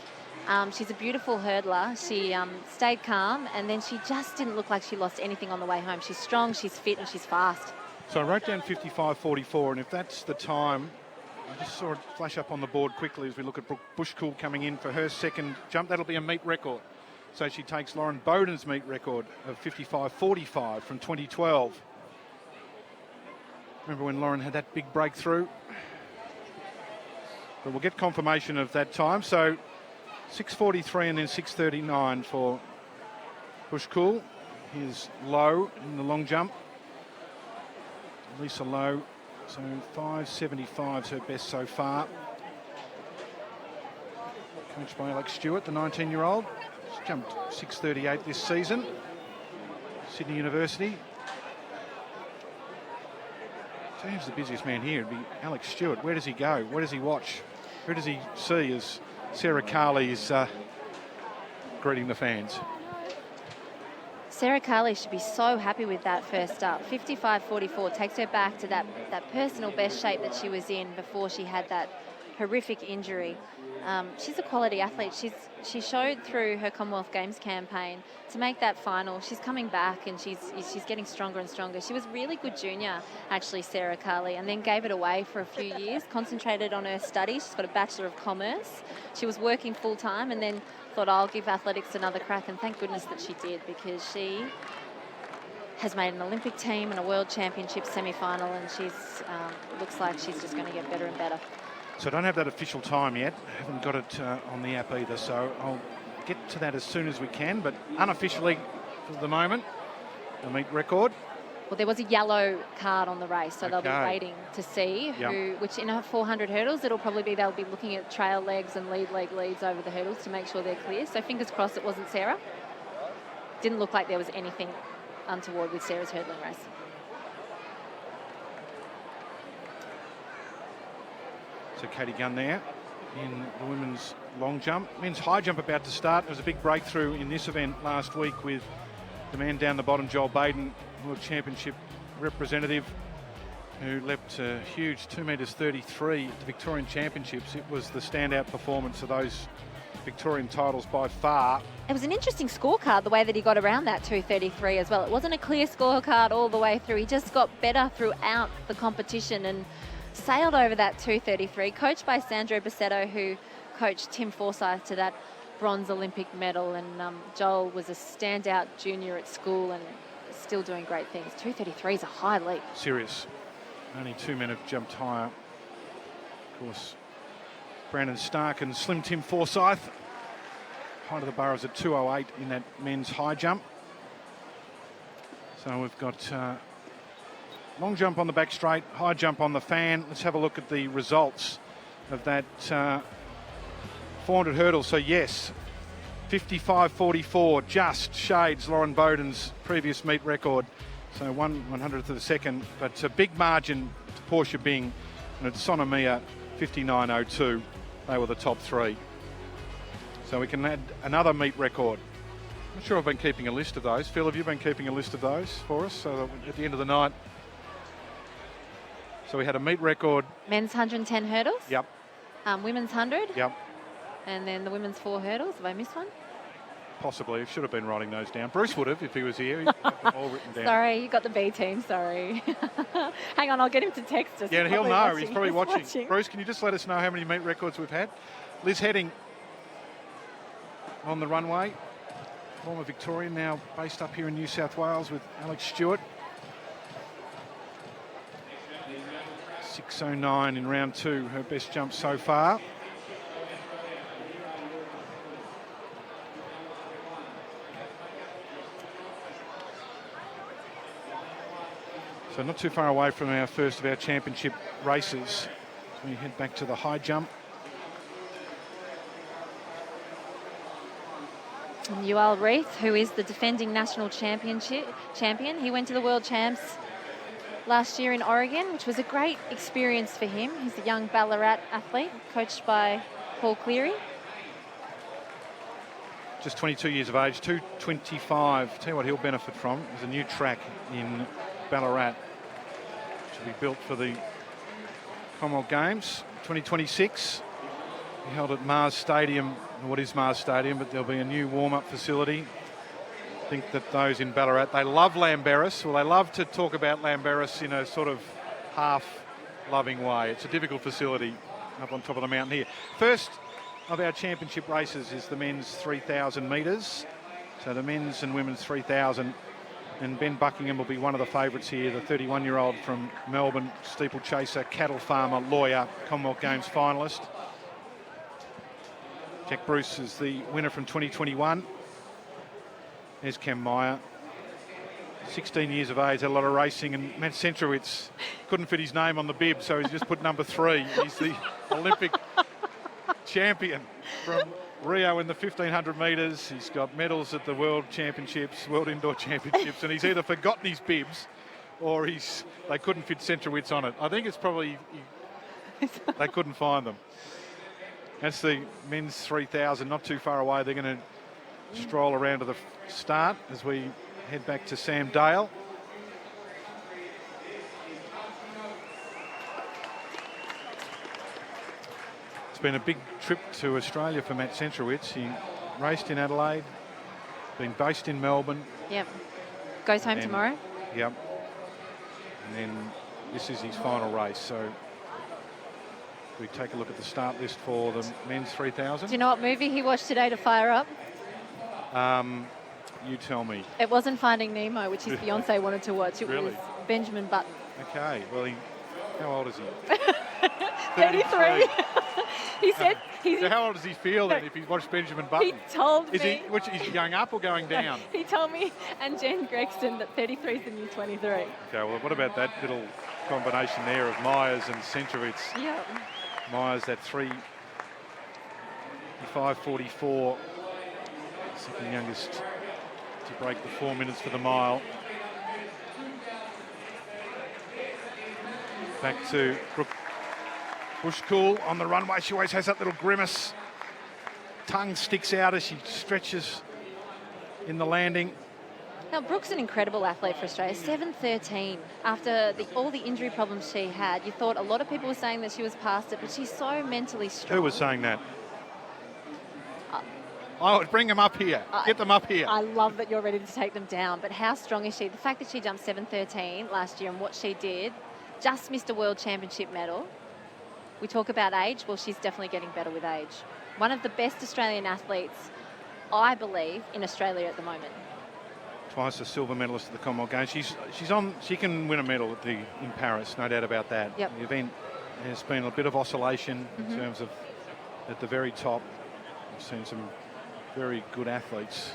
She's a beautiful hurdler. She stayed calm, and then she just didn't look like she lost anything on the way home. She's strong, she's fit, and she's fast. So I wrote down 55.44, and if that's the time, I just saw it flash up on the board quickly as we look at Brooke Bushkuhl coming in for her second jump. That'll be a meet record. So she takes Lauren Bowden's meet record of 55.45 from 2012. Remember when Lauren had that big breakthrough? But we'll get confirmation of that time. So 6.43 and then 6.39 for Bushkuhl. Here's Lowe in the long jump. Lisa Lowe. So 5.75 is her best so far. Coached by Alex Stewart, the 19-year-old. She's jumped 6.38 this season. Sydney University. So who's the busiest man here? It'd be Alex Stewart. Where does he go? Where does he watch? Who does he see as Sarah Kerley is greeting the fans? Sarah Kerley should be so happy with that first up. 55.44 takes her back to that personal best shape that she was in before she had that horrific injury. She's a quality athlete. She showed through her Commonwealth Games campaign to make that final. She's coming back and she's getting stronger and stronger. She was really good junior, actually, Sarah Kerley, and then gave it away for a few years, concentrated on her studies. She's got a Bachelor of Commerce. She was working full-time and then thought, I'll give athletics another crack, and thank goodness that she did, because she has made an Olympic team and a World Championship semi-final, and she's looks like she's just going to get better and better. So I don't have that official time yet. I haven't got it on the app either, so I'll get to that as soon as we can, but unofficially for the moment, the meet record. Well, there was a yellow card on the race, so they'll be waiting to see who, which in her 400 hurdles, they'll be looking at trail legs and lead leg leads over the hurdles to make sure they're clear. So fingers crossed it wasn't Sarah. Didn't look like there was anything untoward with Sarah's hurdling race. So Katie Gunn there in the women's long jump. Men's high jump about to start. There was a big breakthrough in this event last week with the man down the bottom, Joel Baden, World Championship representative, who leapt a huge 2.33 metres at the Victorian Championships. It was the standout performance of those Victorian titles by far. It was an interesting scorecard, the way that he got around that 2.33 as well. It wasn't a clear scorecard all the way through. He just got better throughout the competition and sailed over that 2.33, coached by Sandro Bassetto, who coached Tim Forsyth to that bronze Olympic medal. And Joel was a standout junior at school and still doing great things. 2.33 is a high leap. Serious. Only 2 men have jumped higher. Of course, Brandon Stark and Slim Tim Forsyth. Height of the bar is at 2.08 in that men's high jump. So we've got long jump on the back straight, high jump on the fan. Let's have a look at the results of that 400 hurdles. So yes, 55.44 just shades Lauren Bowden's previous meet record. So 1/100th of a second, but a big margin to Portia Bing and Sonomia 59.02. They were the top three. So we can add another meet record. I'm not sure I've been keeping a list of those. Phil, have you been keeping a list of those for us? So that at the end of the night, so we had a meet record. Men's 110 hurdles. Yep. Women's 100. Yep. And then the women's 4 hurdles. Have I missed one? Possibly. Should have been writing those down. Bruce would have if he was here. He's got them all written down. Sorry, you got the B team. Sorry. Hang on, I'll get him to text us. Yeah, and he'll know. He's probably watching. watching. Bruce, can you just let us know how many meet records we've had? Liz Heading on the runway. Former Victorian, now based up here in New South Wales with Alex Stewart. 6:09 in round 2, her best jump so far. So not too far away from our first of our championship races. So we head back to the high jump. And Yuval Reith, who is the defending national champion. He went to the World Champs last year in Oregon, which was a great experience for him. He's a young Ballarat athlete, coached by Paul Cleary. Just 22 years of age, 225. Tell you what he'll benefit from. There's a new track in Ballarat, which will be built for the Commonwealth Games 2026. Be held at Mars Stadium. What is Mars Stadium? But there'll be a new warm-up facility. I think that those in Ballarat, they love Lamberis. Well, they love to talk about Lamberis in a sort of half-loving way. It's a difficult facility up on top of the mountain here. First of our championship races is the men's 3,000 metres. So the men's and women's 3,000. And Ben Buckingham will be one of the favourites here, the 31-year-old from Melbourne, steeplechaser, cattle farmer, lawyer, Commonwealth Games finalist. Jack Bruce is the winner from 2021. There's Cam Meyer. 16 years of age, had a lot of racing, and Matt Centrowitz couldn't fit his name on the bib, so he's just put number 3. He's the Olympic champion from Rio in the 1,500 metres. He's got medals at the World Championships, World Indoor Championships, and he's either forgotten his bibs or they couldn't fit Centrowitz on it. I think it's probably they couldn't find them. That's the men's 3,000, not too far away. They're going to stroll around to the start as we head back to Sam Dale. It's been a big trip to Australia for Matt Centrowitz. He raced in Adelaide, been based in Melbourne. Yep. Goes home tomorrow. Yep. And then this is his final race. So we take a look at the start list for the men's 3,000. Do you know what movie he watched today to fire up? You tell me. It wasn't Finding Nemo, which his fiance wanted to watch. It Really? was Benjamin Button. Okay. Well, how old is he? 33. He said So how old does he feel then if he watched Benjamin Button? he told Is me. he going up or going down? He told me and Jen Gregston that 33 is the new 23. Okay, well, what about that little combination there of Myers and Centrowitz? Yeah. Myers, that 3:55.44, second youngest to break the 4 minutes for the mile. Back to Brooke Bushcool on the runway. She always has that little grimace. Tongue sticks out as she stretches in the landing. Now, Brooke's an incredible athlete for Australia. 7:13. After all the injury problems she had, you thought a lot of people were saying that she was past it, but she's so mentally strong. Who was saying that? Bring them up here. Get them up here. I love that you're ready to take them down, but how strong is she? The fact that she jumped 7:13 last year and what she did, just missed a World Championship medal. We talk about age. Well, she's definitely getting better with age. One of the best Australian athletes, I believe, in Australia at the moment. Twice a silver medalist at the Commonwealth Games. She's on. She can win a medal in Paris, no doubt about that. Yep. The event has been a bit of oscillation in terms of at the very top. We've seen some very good athletes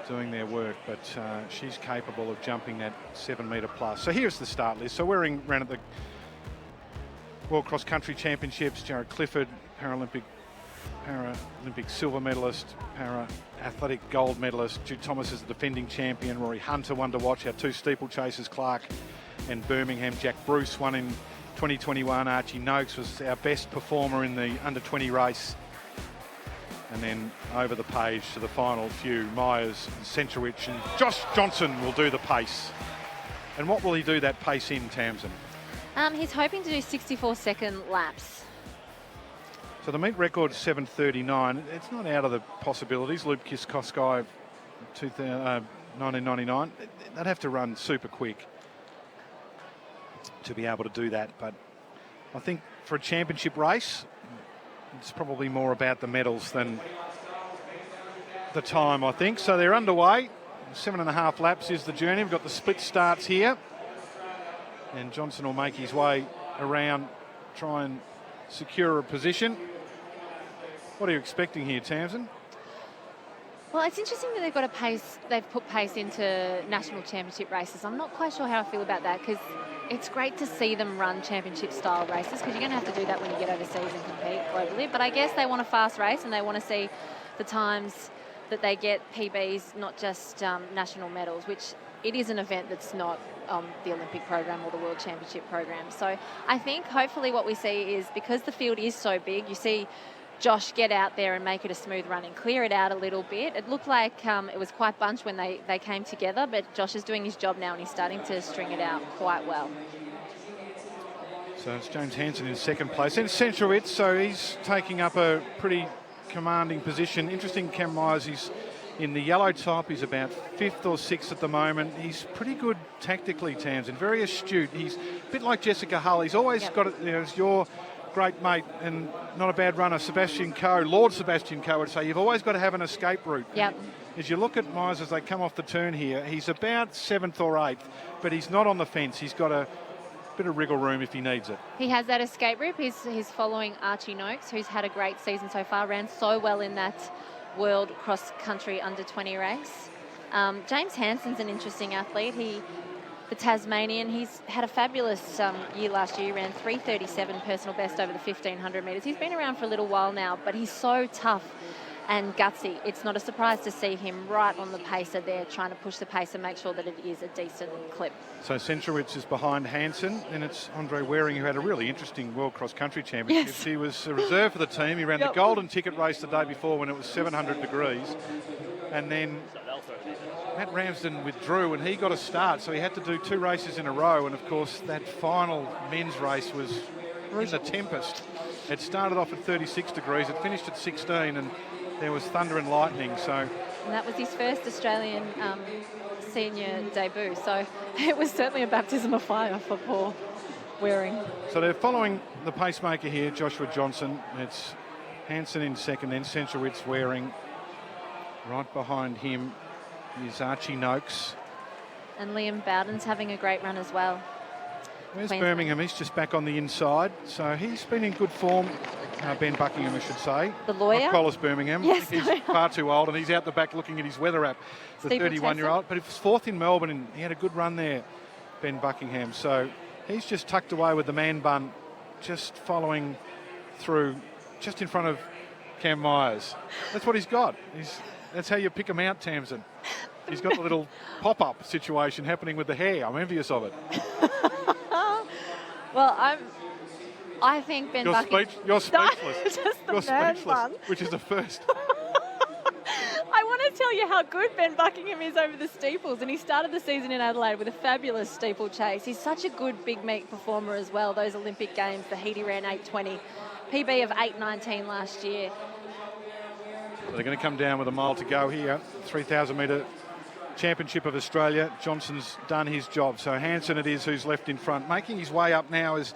doing their work, but she's capable of jumping that 7 metre plus. So here's the start list. So we're around at the World Cross Country Championships. Jared Clifford, Paralympic Paralympic silver medalist, para-athletic gold medalist. Jude Thomas is the defending champion. Rory Hunter, one to watch. Our two steeplechasers, Clark and Birmingham. Jack Bruce won in 2021. Archie Noakes was our best performer in the under-20 race. And then over the page to the final few, Myers and Centrowich, and Josh Johnson will do the pace. And what will he do that pace in, Tamsin? He's hoping to do 64-second laps. So the meet record is 7:39. It's not out of the possibilities. Luke Kiskoskai, 1999. They'd have to run super quick to be able to do that. But I think for a championship race, it's probably more about the medals than the time, I think. So they're underway. 7.5 laps is the journey. We've got the split starts here. And Johnson will make his way around, try and secure a position. What are you expecting here, Tamsin? Well, it's interesting that they've got a pace. They've put pace into national championship races. I'm not quite sure how I feel about that, because it's great to see them run championship-style races, because you're going to have to do that when you get overseas and compete globally. But I guess they want a fast race, and they want to see the times that they get PBs, not just national medals, which it is an event that's not the Olympic program or the World Championship program. So I think hopefully what we see is, because the field is so big, you see Josh get out there and make it a smooth run and clear it out a little bit. It looked like it was quite bunched when they came together, but Josh is doing his job now and he's starting to string it out quite well. So it's James Hansen in second place. And Centrowitz, so he's taking up a pretty commanding position. Interesting, Cam Myers, he's in the yellow top. He's about 5th or 6th at the moment. He's pretty good tactically, Tamsin, very astute. He's a bit like Jessica Hull. He's always got it, as your great mate and not a bad runner, Sebastian Coe, Lord Sebastian Coe would say, you've always got to have an escape route. Yep. As you look at Myers as they come off the turn here, he's about 7th or 8th, but he's not on the fence. He's got a bit of wriggle room if he needs it. He has that escape route. He's following Archie Noakes, who's had a great season so far, ran so well in that World Cross Country Under-20 race. James Hansen's an interesting athlete. The Tasmanian, he's had a fabulous year last year. He ran 3:37 personal best over the 1,500 metres. He's been around for a little while now, but he's so tough and gutsy. It's not a surprise to see him right on the pacer there, trying to push the pace and make sure that it is a decent clip. So Centrowitz is behind Hansen, and it's Andre Waring, who had a really interesting World Cross Country Championship. Yes. He was a reserve for the team. He ran the golden ticket race the day before when it was 700 degrees. And then Matt Ramsden withdrew and he got a start, so he had to do 2 races in a row. And of course, that final men's race was in the tempest. It started off at 36 degrees, it finished at 16, and there was thunder and lightning. So, and that was his first Australian senior debut. So it was certainly a baptism of fire for poor Waring. So they're following the pacemaker here, Joshua Johnson. It's Hansen in second, then Centrowitz, Waring. Right behind him is Archie Noakes. And Liam Bowden's having a great run as well. Where's Queensland. Birmingham? He's just back on the inside. So he's been in good form. Ben Buckingham, I should say. The lawyer? Not Collis Birmingham. Yes, He's far too old, and he's out the back looking at his weather app, the Steeple 31-year-old. But he was 4th in Melbourne, and he had a good run there, Ben Buckingham. So he's just tucked away with the man bun, just following through, just in front of Cam Myers. That's what he's got. That's how you pick him out, Tamsin. He's got the little pop-up situation happening with the hair. I'm envious of it. Well, I think Ben Buckingham... You're speechless. Just the You're man speechless, bun. which is a first. I want to tell you how good Ben Buckingham is over the steeples, and he started the season in Adelaide with a fabulous steeplechase. He's such a good big meet performer as well. Those Olympic Games, the heat he ran 8:20, PB of 8:19 last year. So they're going to come down with a mile to go here. 3,000 metre Championship of Australia. Johnson's done his job. So Hansen it is who's left in front. Making his way up now is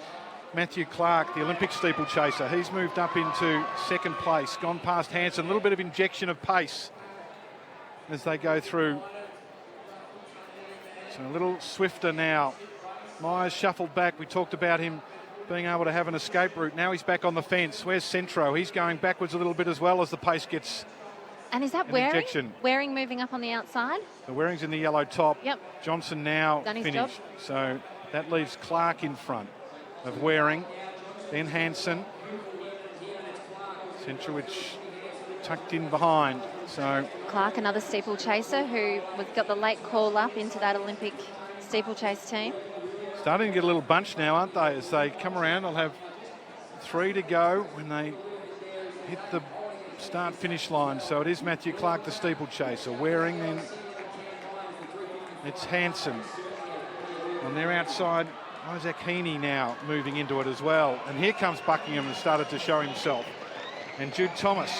Matthew Clark, the Olympic steeplechaser. He's moved up into second place, gone past Hansen. A little bit of injection of pace as they go through. So a little swifter now. Myers shuffled back. We talked about him being able to have an escape route. Now he's back on the fence. Where's Centro? He's going backwards a little bit as well as the pace gets. And is that Waring? Injection. Waring moving up on the outside? The Waring's in the yellow top. Yep. Johnson now Done his finished. job. So that leaves Clark in front of Waring. Then Hansen. Centrowich tucked in behind. So Clark, another steeplechaser who got the late call up into that Olympic steeplechase team. starting to get a little bunch now, aren't they? As they come around, they'll have 3 to go when they hit the start-finish line. So it is Matthew Clark, the steeplechaser. Waring, then it's Hansen. On their outside, Osei-Nketia now moving into it as well. And here comes Buckingham, and started to show himself. And Jude Thomas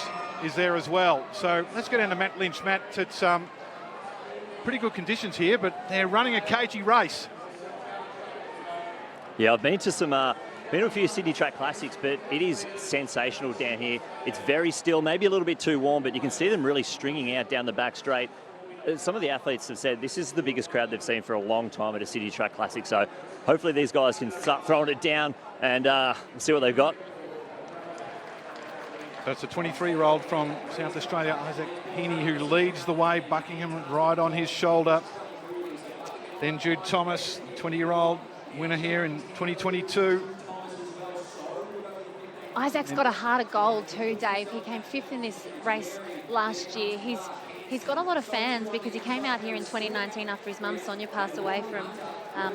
is there as well. So let's go down to Matt Lynch. Matt, it's pretty good conditions here, but they're running a cagey race. Yeah, I've been to a few Sydney Track Classics, but it is sensational down here. It's very still, maybe a little bit too warm, but you can see them really stringing out down the back straight. Some of the athletes have said this is the biggest crowd they've seen for a long time at a Sydney Track Classic. So hopefully these guys can start throwing it down and see what they've got. So it's a 23-year-old from South Australia, Osei-Nketia, who leads the way. Buckingham right on his shoulder. Then Jude Thomas, 20-year-old winner here in 2022. Isaac's got a heart of gold too, Dave. He came 5th in this race last year. He's got a lot of fans because he came out here in 2019 after his mum Sonia passed away from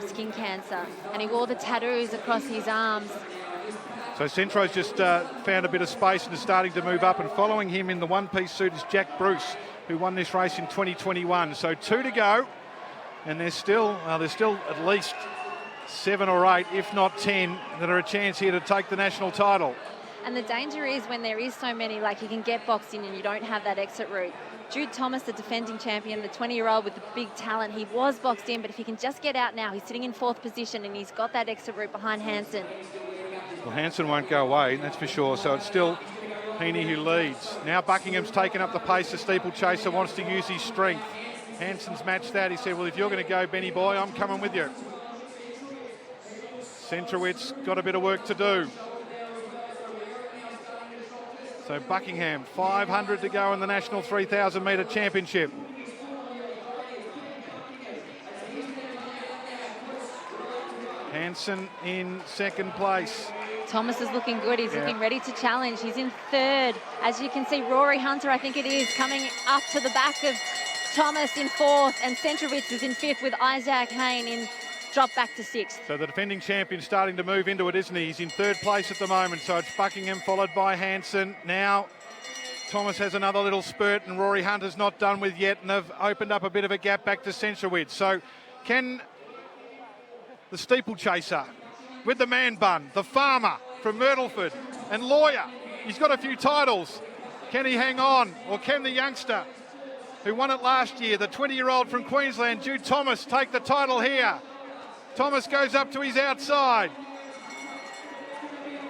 skin cancer, and he wore the tattoos across his arms. So Centro's just found a bit of space and is starting to move up, and following him in the one-piece suit is Jack Bruce, who won this race in 2021. So 2 to go, and there's still at least 7 or 8, if not 10, that are a chance here to take the national title. And the danger is when there is so many, like you can get boxed in and you don't have that exit route. Jude Thomas, the defending champion, the 20-year-old with the big talent, he was boxed in, but if he can just get out now, he's sitting in 4th position and he's got that exit route behind Hansen. Well, Hansen won't go away, that's for sure. So it's still Heaney who leads. Now Buckingham's taken up the pace. The steeplechaser wants to use his strength. Hansen's matched that. He said, well, if you're going to go, Benny boy, I'm coming with you. Centrowich's got a bit of work to do. So Buckingham, 500 to go in the National 3,000 metre championship. Hansen in 2nd place. Thomas is looking good. He's looking ready to challenge. He's in 3rd. As you can see, Rory Hunter, I think it is, coming up to the back of Thomas in 4th, and Centrowitz is in 5th with Isaac Hayne in drop back to 6th. So the defending champion starting to move into it, isn't he? He's in 3rd place at the moment. So it's Buckingham followed by Hansen. Now Thomas has another little spurt, and Rory Hunter's not done with yet, and they've opened up a bit of a gap back to Centrowitz. So can the steeplechaser with the man bun, the farmer from Myrtleford, and lawyer, he's got a few titles. Can he hang on, or can the youngster who won it last year, the 20-year-old from Queensland, Jude Thomas, take the title here? Thomas goes up to his outside.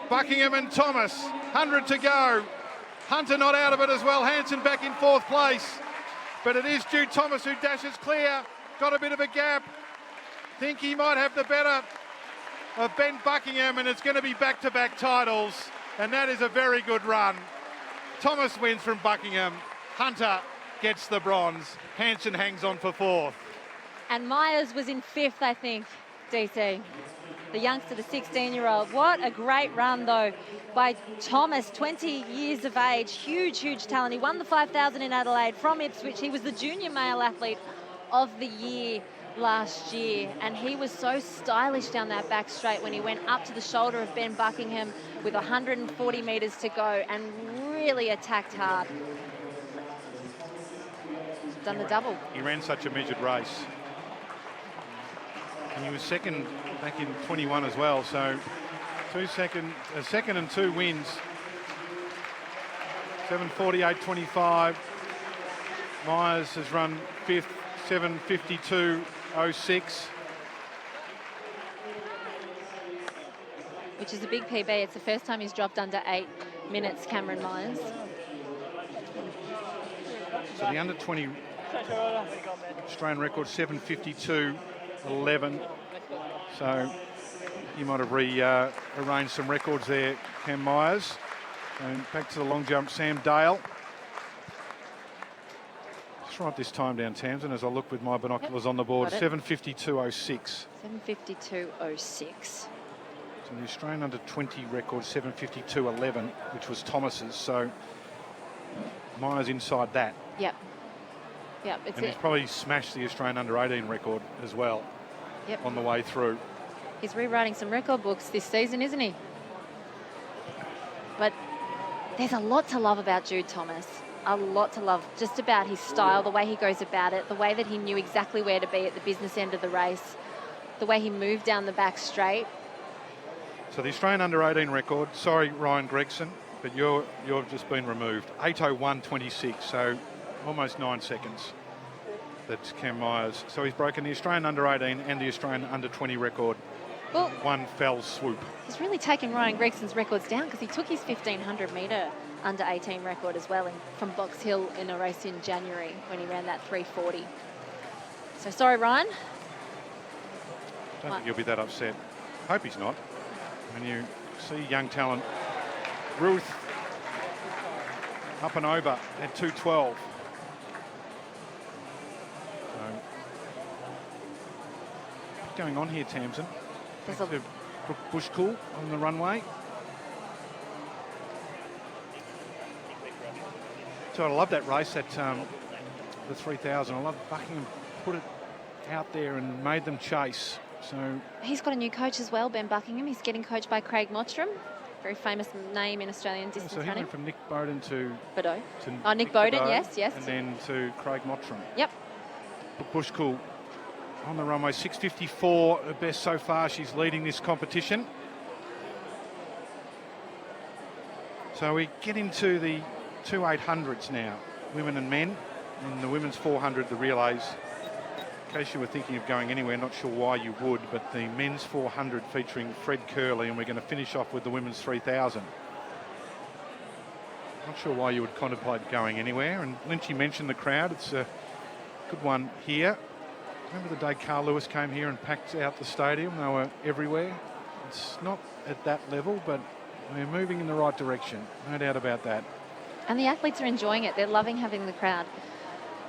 Buckingham and Thomas, 100 to go. Hunter not out of it as well. Hansen back in 4th place. But it is Jude Thomas who dashes clear. Got a bit of a gap. Think he might have the better of Ben Buckingham, and it's going to be back-to-back titles. And that is a very good run. Thomas wins from Buckingham. Hunter gets the bronze. Hansen hangs on for 4th. And Myers was in 5th, I think, DC. The youngster, the 16-year-old. What a great run, though, by Thomas, 20 years of age. Huge, huge talent. He won the 5,000 in Adelaide from Ipswich. He was the junior male athlete of the year last year, and he was so stylish down that back straight when he went up to the shoulder of Ben Buckingham with 140 metres to go and really attacked hard. Done the double. He ran such a measured race. And he was 2nd back in 21 as well, so a second and 2 wins. 7:48.25. Myers has run 5th, 7:52.06. Which is a big PB. It's the first time he's dropped under 8 minutes, Cameron Myers. So the under 20 Australian record, 7:52.11. So you might have arranged some records there, Cam Myers. And back to the long jump, Sam Dale. Just write this time down, Tamsin, as I look with my binoculars on the board. 7:52.06. 7:52.06. So And the Australian under 20 record 7:52.11, which was Thomas's. So Myers inside that. Yep. Yep, it's And he's probably smashed the Australian under 18 record as well. Yep. On the way through. He's rewriting some record books this season, isn't he? But there's a lot to love about Jude Thomas. A lot to love just about his style, the way he goes about it, the way that he knew exactly where to be at the business end of the race, the way he moved down the back straight. So the Australian under 18 record, sorry Ryan Gregson, but you've just been removed. 8:01.26, so almost 9 seconds. That's Cam Myers. So he's broken the Australian under 18 and the Australian under 20 record. Well, one fell swoop. He's really taken Ryan Gregson's records down because he took his 1500 metre under 18 record as well from Box Hill in a race in January when he ran that 3:40. So sorry, Ryan. Don't think he'll be that upset. Hope he's not. When you see young talent, Ruth up and over at 2:12. So, what's going on here, Tamsin? There's Brooke Bushkull on the runway. So I love that race at the 3000. I love Buckingham put it out there and made them chase. So he's got a new coach as well, Ben Buckingham. He's getting coached by Craig Mottram, very famous name in Australian distance running. So he went from Nick Bowden to Bordeaux. Nick Bowden, yes. And then to Craig Mottram. Yep. Bushkull on the runway, 6:54, her best so far. She's leading this competition. So we get into the 2 800s now, women and men. In the women's 400, the relays. In case you were thinking of going anywhere, not sure why you would, but the men's 400 featuring Fred Kerley, and we're going to finish off with the women's 3000. Not sure why you would contemplate going anywhere. And Lynchy mentioned the crowd. It's a good one here. Remember the day Carl Lewis came here and packed out the stadium? They were everywhere. It's not at that level, but we're moving in the right direction. No doubt about that. And the athletes are enjoying it. They're loving having the crowd.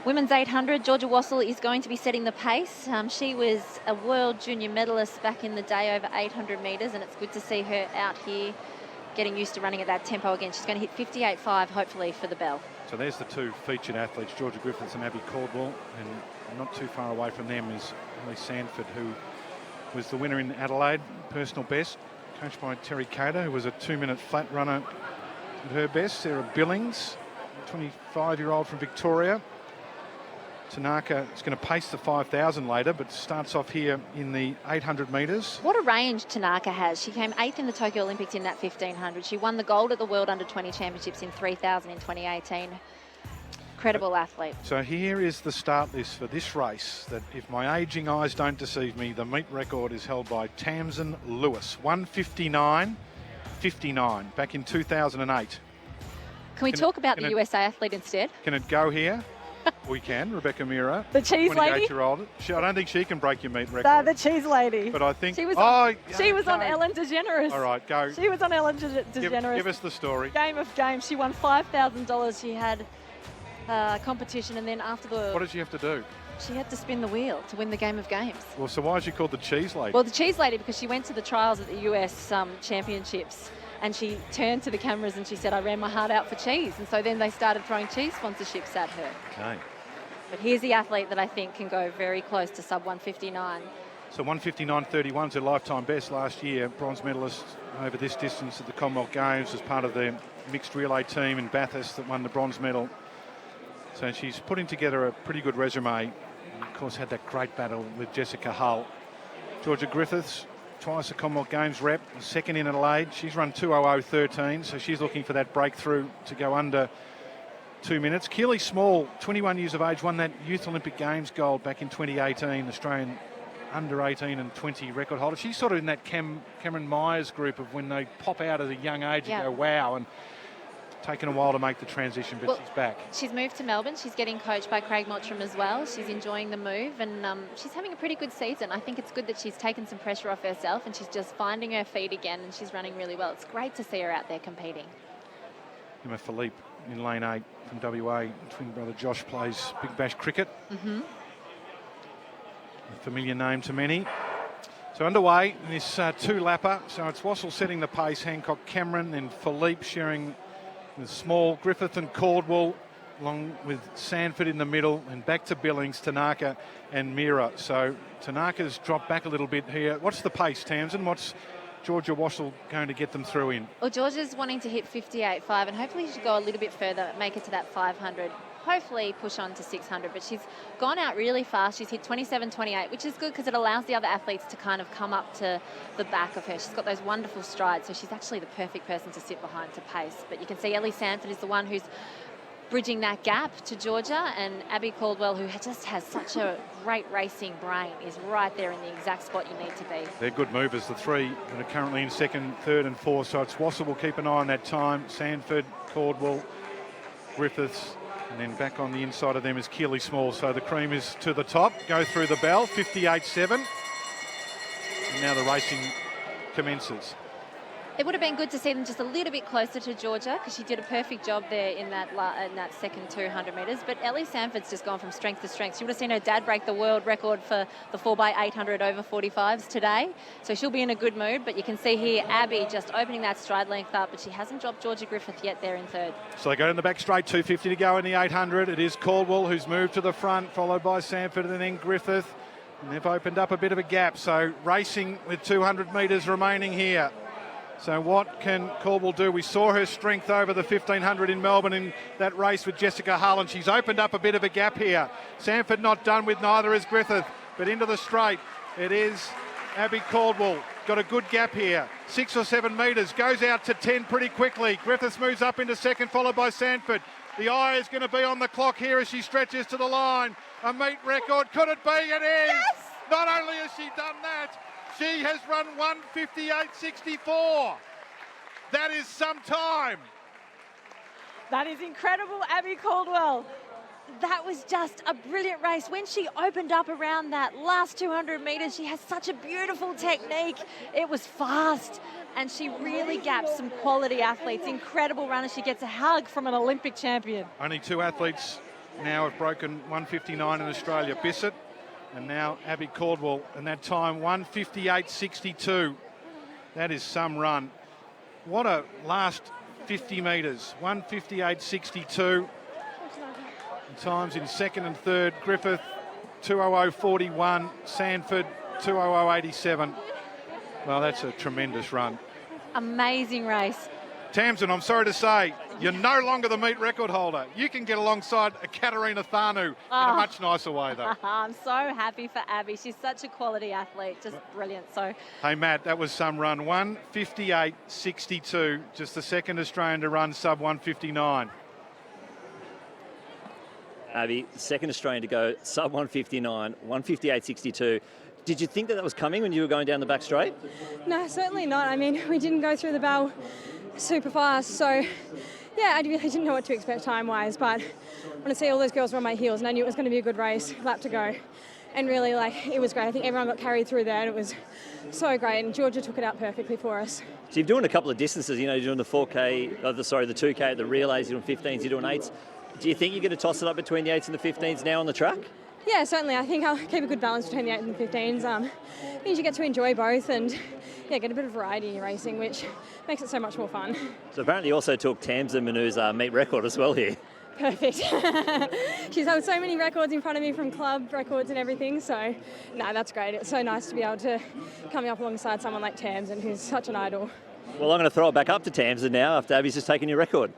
Women's 800, Georgia Wassell is going to be setting the pace. She was a world junior medalist back in the day over 800 metres, and it's good to see her out here getting used to running at that tempo again. She's going to hit 58.5, hopefully, for the bell. So there's the two featured athletes, Georgia Griffiths and Abby Caldwell, and not too far away from them is Ellie Sanford, who was the winner in Adelaide, personal best, coached by Terry Cater, who was a 2-minute flat runner at her best. Sarah Billings, 25-year-old from Victoria. Tanaka is going to pace the 5,000 later, but starts off here in the 800 metres. What a range Tanaka has. She came 8th in the Tokyo Olympics in that 1500. She won the gold at the World Under-20 Championships in 3000 in 2018. Incredible athlete. So here is the start list for this race that, if my ageing eyes don't deceive me, the meet record is held by Tamsin Lewis. 1:59.59 back in 2008. Can we talk about the USA athlete instead? Can it go here? We can. Rebecca Mira, the cheese lady. 28-year-old. I don't think she can break your meet record. The cheese lady. But I think she was on, on Ellen DeGeneres. All right, go. She was on Ellen DeGeneres. Give us the story. Game of games. She won $5,000. She had competition, and then after the... What did she have to do? She had to spin the wheel to win the game of games. Well, so why is she called the cheese lady? Well, the cheese lady because she went to the trials at the US Championships, and she turned to the cameras and she said, I ran my heart out for cheese. And so then they started throwing cheese sponsorships at her. Okay. But here's the athlete that I think can go very close to sub 159. So 1:59.31 is her lifetime best last year. Bronze medalist over this distance at the Commonwealth Games as part of the mixed relay team in Bathurst that won the bronze medal. So she's putting together a pretty good resume. And of course, had that great battle with Jessica Hull. Georgia Griffiths, twice a Commonwealth Games rep, second in Adelaide. She's run 2:00.13, so she's looking for that breakthrough to go under 2 minutes. Keely Small, 21 years of age, won that Youth Olympic Games gold back in 2018, Australian under 18 and 20 record holder. She's sort of in that Cameron Myers group of when they pop out at a young age and go, wow, and taken a while to make the transition, but she's back. She's moved to Melbourne. She's getting coached by Craig Mottram as well. She's enjoying the move, and she's having a pretty good season. I think it's good that she's taken some pressure off herself and she's just finding her feet again, and she's running really well. It's great to see her out there competing. Emma Philippe in lane 8 from WA. Twin brother Josh plays Big Bash cricket. A familiar name to many. So underway in this two-lapper. So it's Wassell setting the pace, Hancock, Cameron, then Philippe sharing with Small, Griffith and Caldwell, along with Sanford in the middle, and back to Billings, Tanaka and Mira. So Tanaka's dropped back a little bit here. What's the pace, Tamsin? What's Georgia Wassell going to get them through in? Well, Georgia's wanting to hit 58.5, and hopefully she should go a little bit further, make it to that 500. Hopefully push on to 600, but she's gone out really fast. She's hit 27.28, which is good because it allows the other athletes to kind of come up to the back of her. She's got those wonderful strides, so she's actually the perfect person to sit behind to pace. But you can see Ellie Sanford is the one who's bridging that gap to Georgia, and Abby Caldwell, who just has such a great racing brain, is right there in the exact spot you need to be. They're good movers, the three that are currently in second, third and fourth. So it's Wassell will keep an eye on that time. Sanford, Caldwell, Griffiths, and then back on the inside of them is Keely Small. So the cream is to the top. Go through the bell, 58.7. And now the racing commences. It would have been good to see them just a little bit closer to Georgia, because she did a perfect job there in that second 200 metres. But Ellie Sanford's just gone from strength to strength. She would have seen her dad break the world record for the 4x800 over 45s today. So she'll be in a good mood. But you can see here Abby just opening that stride length up, but she hasn't dropped Georgia Griffith yet there in third. So they go in the back straight, 2:50 to go in the 800. It is Caldwell who's moved to the front, followed by Sanford and then Griffith. And they've opened up a bit of a gap. So racing with 200 metres remaining here. So what can Caldwell do? We saw her strength over the 1500 in Melbourne in that race with Jessica Harlan. She's opened up a bit of a gap here. Sanford not done with, neither is Griffith. But into the straight, it is Abby Caldwell. Got a good gap here. 6 or 7 metres. Goes out to 10 pretty quickly. Griffiths moves up into second, followed by Sanford. The eye is going to be on the clock here as she stretches to the line. A meet record. Could it be? It is! Yes! Not only has she done that, she has run 1:58.64. That is some time. That is incredible, Abby Caldwell. That was just a brilliant race. When she opened up around that last 200 metres, she has such a beautiful technique. It was fast, and she really gaps some quality athletes. Incredible runner. She gets a hug from an Olympic champion. Only 2 athletes now have broken 1:59 in Australia. Bissett and now Abby Caldwell, and that time 1:58.62. That is some run. What a last 50 metres, 1:58.62. Times in second and third, Griffith 2:00.41, Sanford 2:00.87. Well, that's a tremendous run. Amazing race. Tamsin, I'm sorry to say, you're no longer the meet record holder. You can get alongside a Katerina Thanu in a much nicer way, though. I'm so happy for Abby. She's such a quality athlete, just brilliant. So, hey, Matt, that was some run. 1:58.62, just the second Australian to run sub 1:59. Abby, second Australian to go sub 1:59, 1:58.62. Did you think that was coming when you were going down the back straight? No, certainly not. I mean, we didn't go through the bell super fast, so yeah, I really didn't know what to expect time-wise, but when I see all those girls were on my heels and I knew it was going to be a good race, lap to go, and really, it was great. I think everyone got carried through there, and it was so great, and Georgia took it out perfectly for us. So you're doing a couple of distances, you're doing the 4K, the 2K at the relays, you're doing 15s, you're doing 8s. Do you think you're going to toss it up between the 8s and the 15s now on the track? Yeah, certainly. I think I'll keep a good balance between the 8s and the 15s. Means you get to enjoy both and get a bit of variety in your racing, which makes it so much more fun. So apparently you also took Tamsin Manu's meet record as well here. Perfect. She's held so many records in front of me, from club records and everything, so no, that's great. It's so nice to be able to come up alongside someone like Tamsin, who's such an idol. Well, I'm going to throw it back up to Tamsin now after Abby's just taken your record.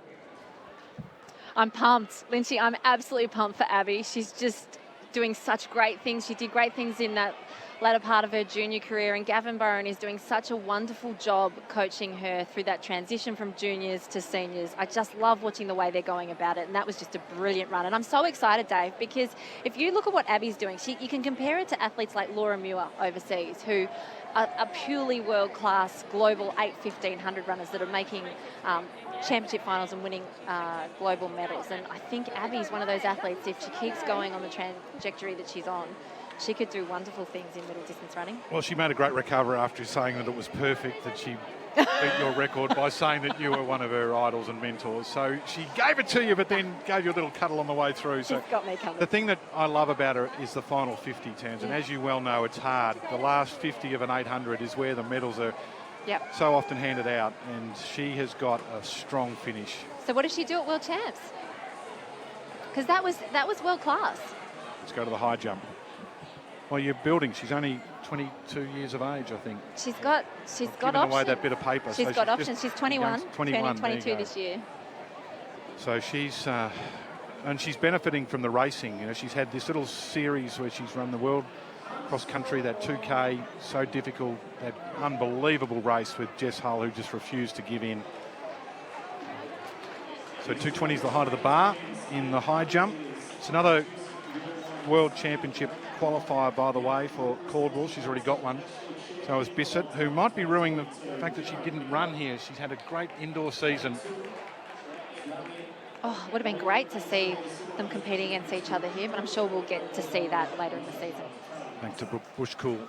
I'm pumped, Lynchy. I'm absolutely pumped for Abby. She's just doing such great things. She did great things in that latter part of her junior career, and Gavin Burren is doing such a wonderful job coaching her through that transition from juniors to seniors. I just love watching the way they're going about it, and that was just a brilliant run. And I'm so excited, Dave, because if you look at what Abby's doing, you can compare it to athletes like Laura Muir overseas, who are purely world-class global 8-1500 runners that are making championship finals and winning global medals. And I think Abby's one of those athletes, if she keeps going on the trajectory that she's on, she could do wonderful things in middle distance running. Well, she made a great recovery after saying that it was perfect that she beat your record by saying that you were one of her idols and mentors. So she gave it to you, but then gave you a little cuddle on the way through. She's got me covered. The thing that I love about her is the final 50, Tamsin. As you well know, it's hard. The last 50 of an 800 is where the medals are so often handed out, and she has got a strong finish. So what does she do at World Champs? Because that was world class. Let's go to the high jump. Well, you're building. She's only 22 years of age, I think. She's got options. Away that bit of paper. She's got options. She's 21, 22 this year. So she's and she's benefiting from the racing. You know, she's had this little series where she's run the world cross country, that 2K, so difficult, that unbelievable race with Jess Hull, who just refused to give in. So 220 is the height of the bar in the high jump. It's another World Championship qualifier, by the way, for Caldwell. She's already got one. So is Bissett, who might be ruining the fact that she didn't run here. She's had a great indoor season. Oh, it would have been great to see them competing against each other here, but I'm sure we'll get to see that later in the season. Back to Bushkuhl,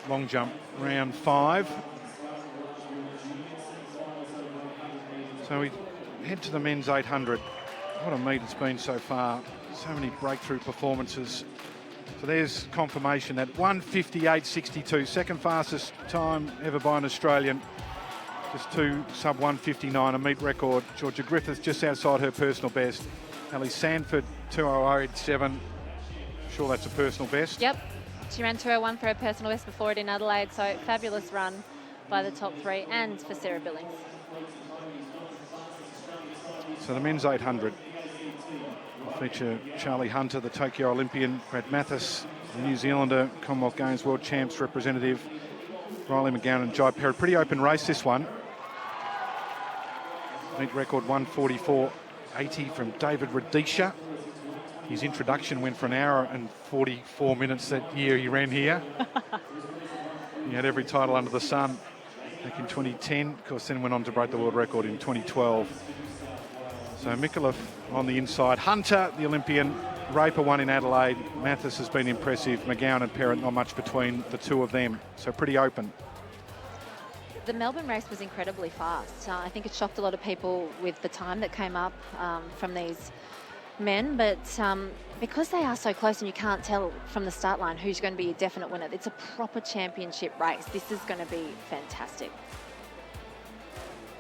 long jump, round 5. So we head to the men's 800. What a meet it's been so far. So many breakthrough performances. So there's confirmation that 1:58.62, second fastest time ever by an Australian. Just 2 sub 1:59, a meet record. Georgia Griffiths just outside her personal best. Ellie Sandford 2:08.7. Sure, that's a personal best. Yep, she ran 2:01 for her personal best before it in Adelaide. So fabulous run by the top 3 and for Sarah Billings. So the men's 800 will feature Charlie Hunter, the Tokyo Olympian, Brad Mathis, the New Zealander, Commonwealth Games World Champs representative, Riley McGowan and Jai Perrott. Pretty open race, this one. Meet record 1:44.80 from David Radisha. His introduction went for an hour and 44 minutes that year he ran here. He had every title under the sun back in 2010. Of course, then went on to break the world record in 2012. So Mikulev on the inside. Hunter, the Olympian. Raper won in Adelaide. Mathis has been impressive. McGowan and Perrott, not much between the two of them. So pretty open. The Melbourne race was incredibly fast. I think it shocked a lot of people with the time that came up from these men. But because they are so close and you can't tell from the start line who's going to be a definite winner, it's a proper championship race. This is going to be fantastic.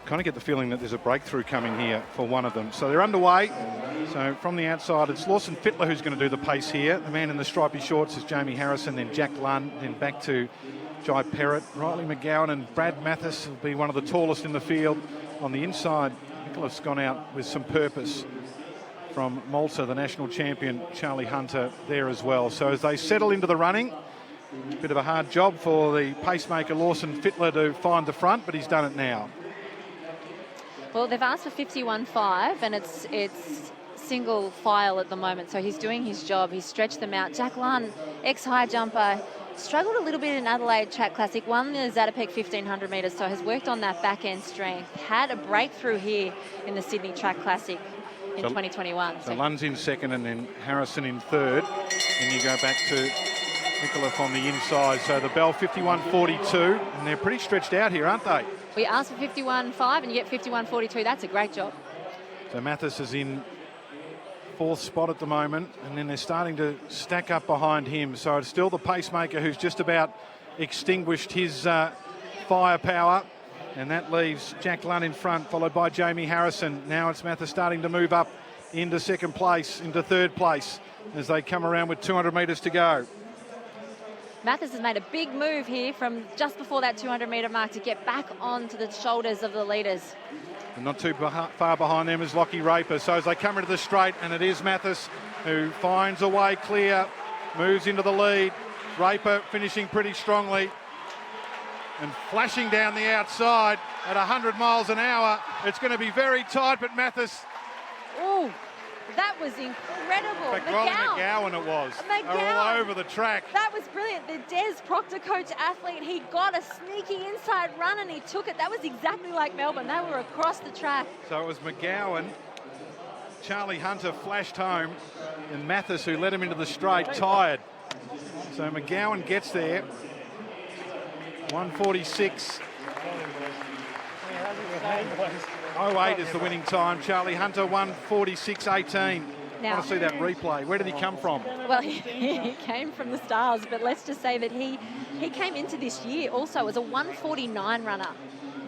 Kind of get the feeling that there's a breakthrough coming here for one of them. So they're underway. So from the outside, it's Lawson Fittler who's going to do the pace here. The man in the stripy shorts is Jamie Harrison, then Jack Lunn, then back to Jai Perrott. Riley McGowan and Brad Mathis will be one of the tallest in the field. On the inside, Nicholas gone out with some purpose from Malta, the national champion, Charlie Hunter, there as well. So as they settle into the running, a bit of a hard job for the pacemaker Lawson Fittler to find the front, but he's done it now. Well, they've asked for 51.5 and it's single file at the moment, so he's doing his job. He's stretched them out. Jack Lunn, ex-high jumper, struggled a little bit in Adelaide Track Classic, won the Zatopek 1500 metres, so has worked on that back-end strength. Had a breakthrough here in the Sydney Track Classic in 2021. So Lunn's in second and then Harrison in third. And you go back to Mikulev on the inside. So the bell 51.42, and they're pretty stretched out here, aren't they? We asked for 51.5 and you get 51.42. That's a great job. So Mathis is in fourth spot at the moment, and then they're starting to stack up behind him. So it's still the pacemaker who's just about extinguished his firepower, and that leaves Jack Lunn in front, followed by Jamie Harrison. Now it's Mathis starting to move up into second place, into third place, as they come around with 200 metres to go. Mathis has made a big move here from just before that 200-metre mark to get back onto the shoulders of the leaders. And not too far behind them is Lockie Raper. So as they come into the straight, and it is Mathis who finds a way clear, moves into the lead. Raper finishing pretty strongly and flashing down the outside at 100 miles an hour. It's going to be very tight, but Mathis... Ooh, that was incredible. McGowan it was. All over the track. That was brilliant. The Des Proctor coach athlete, he got a sneaky inside run and he took it. That was exactly like Melbourne. They were across the track. So it was McGowan. Charlie Hunter flashed home, and Mathis, who led him into the straight, tired. So McGowan gets there. 1:46. 08 is the winning time. Charlie Hunter, 1:46.18. I want to see that replay. Where did he come from? Well, he came from the stars, but let's just say that he came into this year also as a 1:49 runner,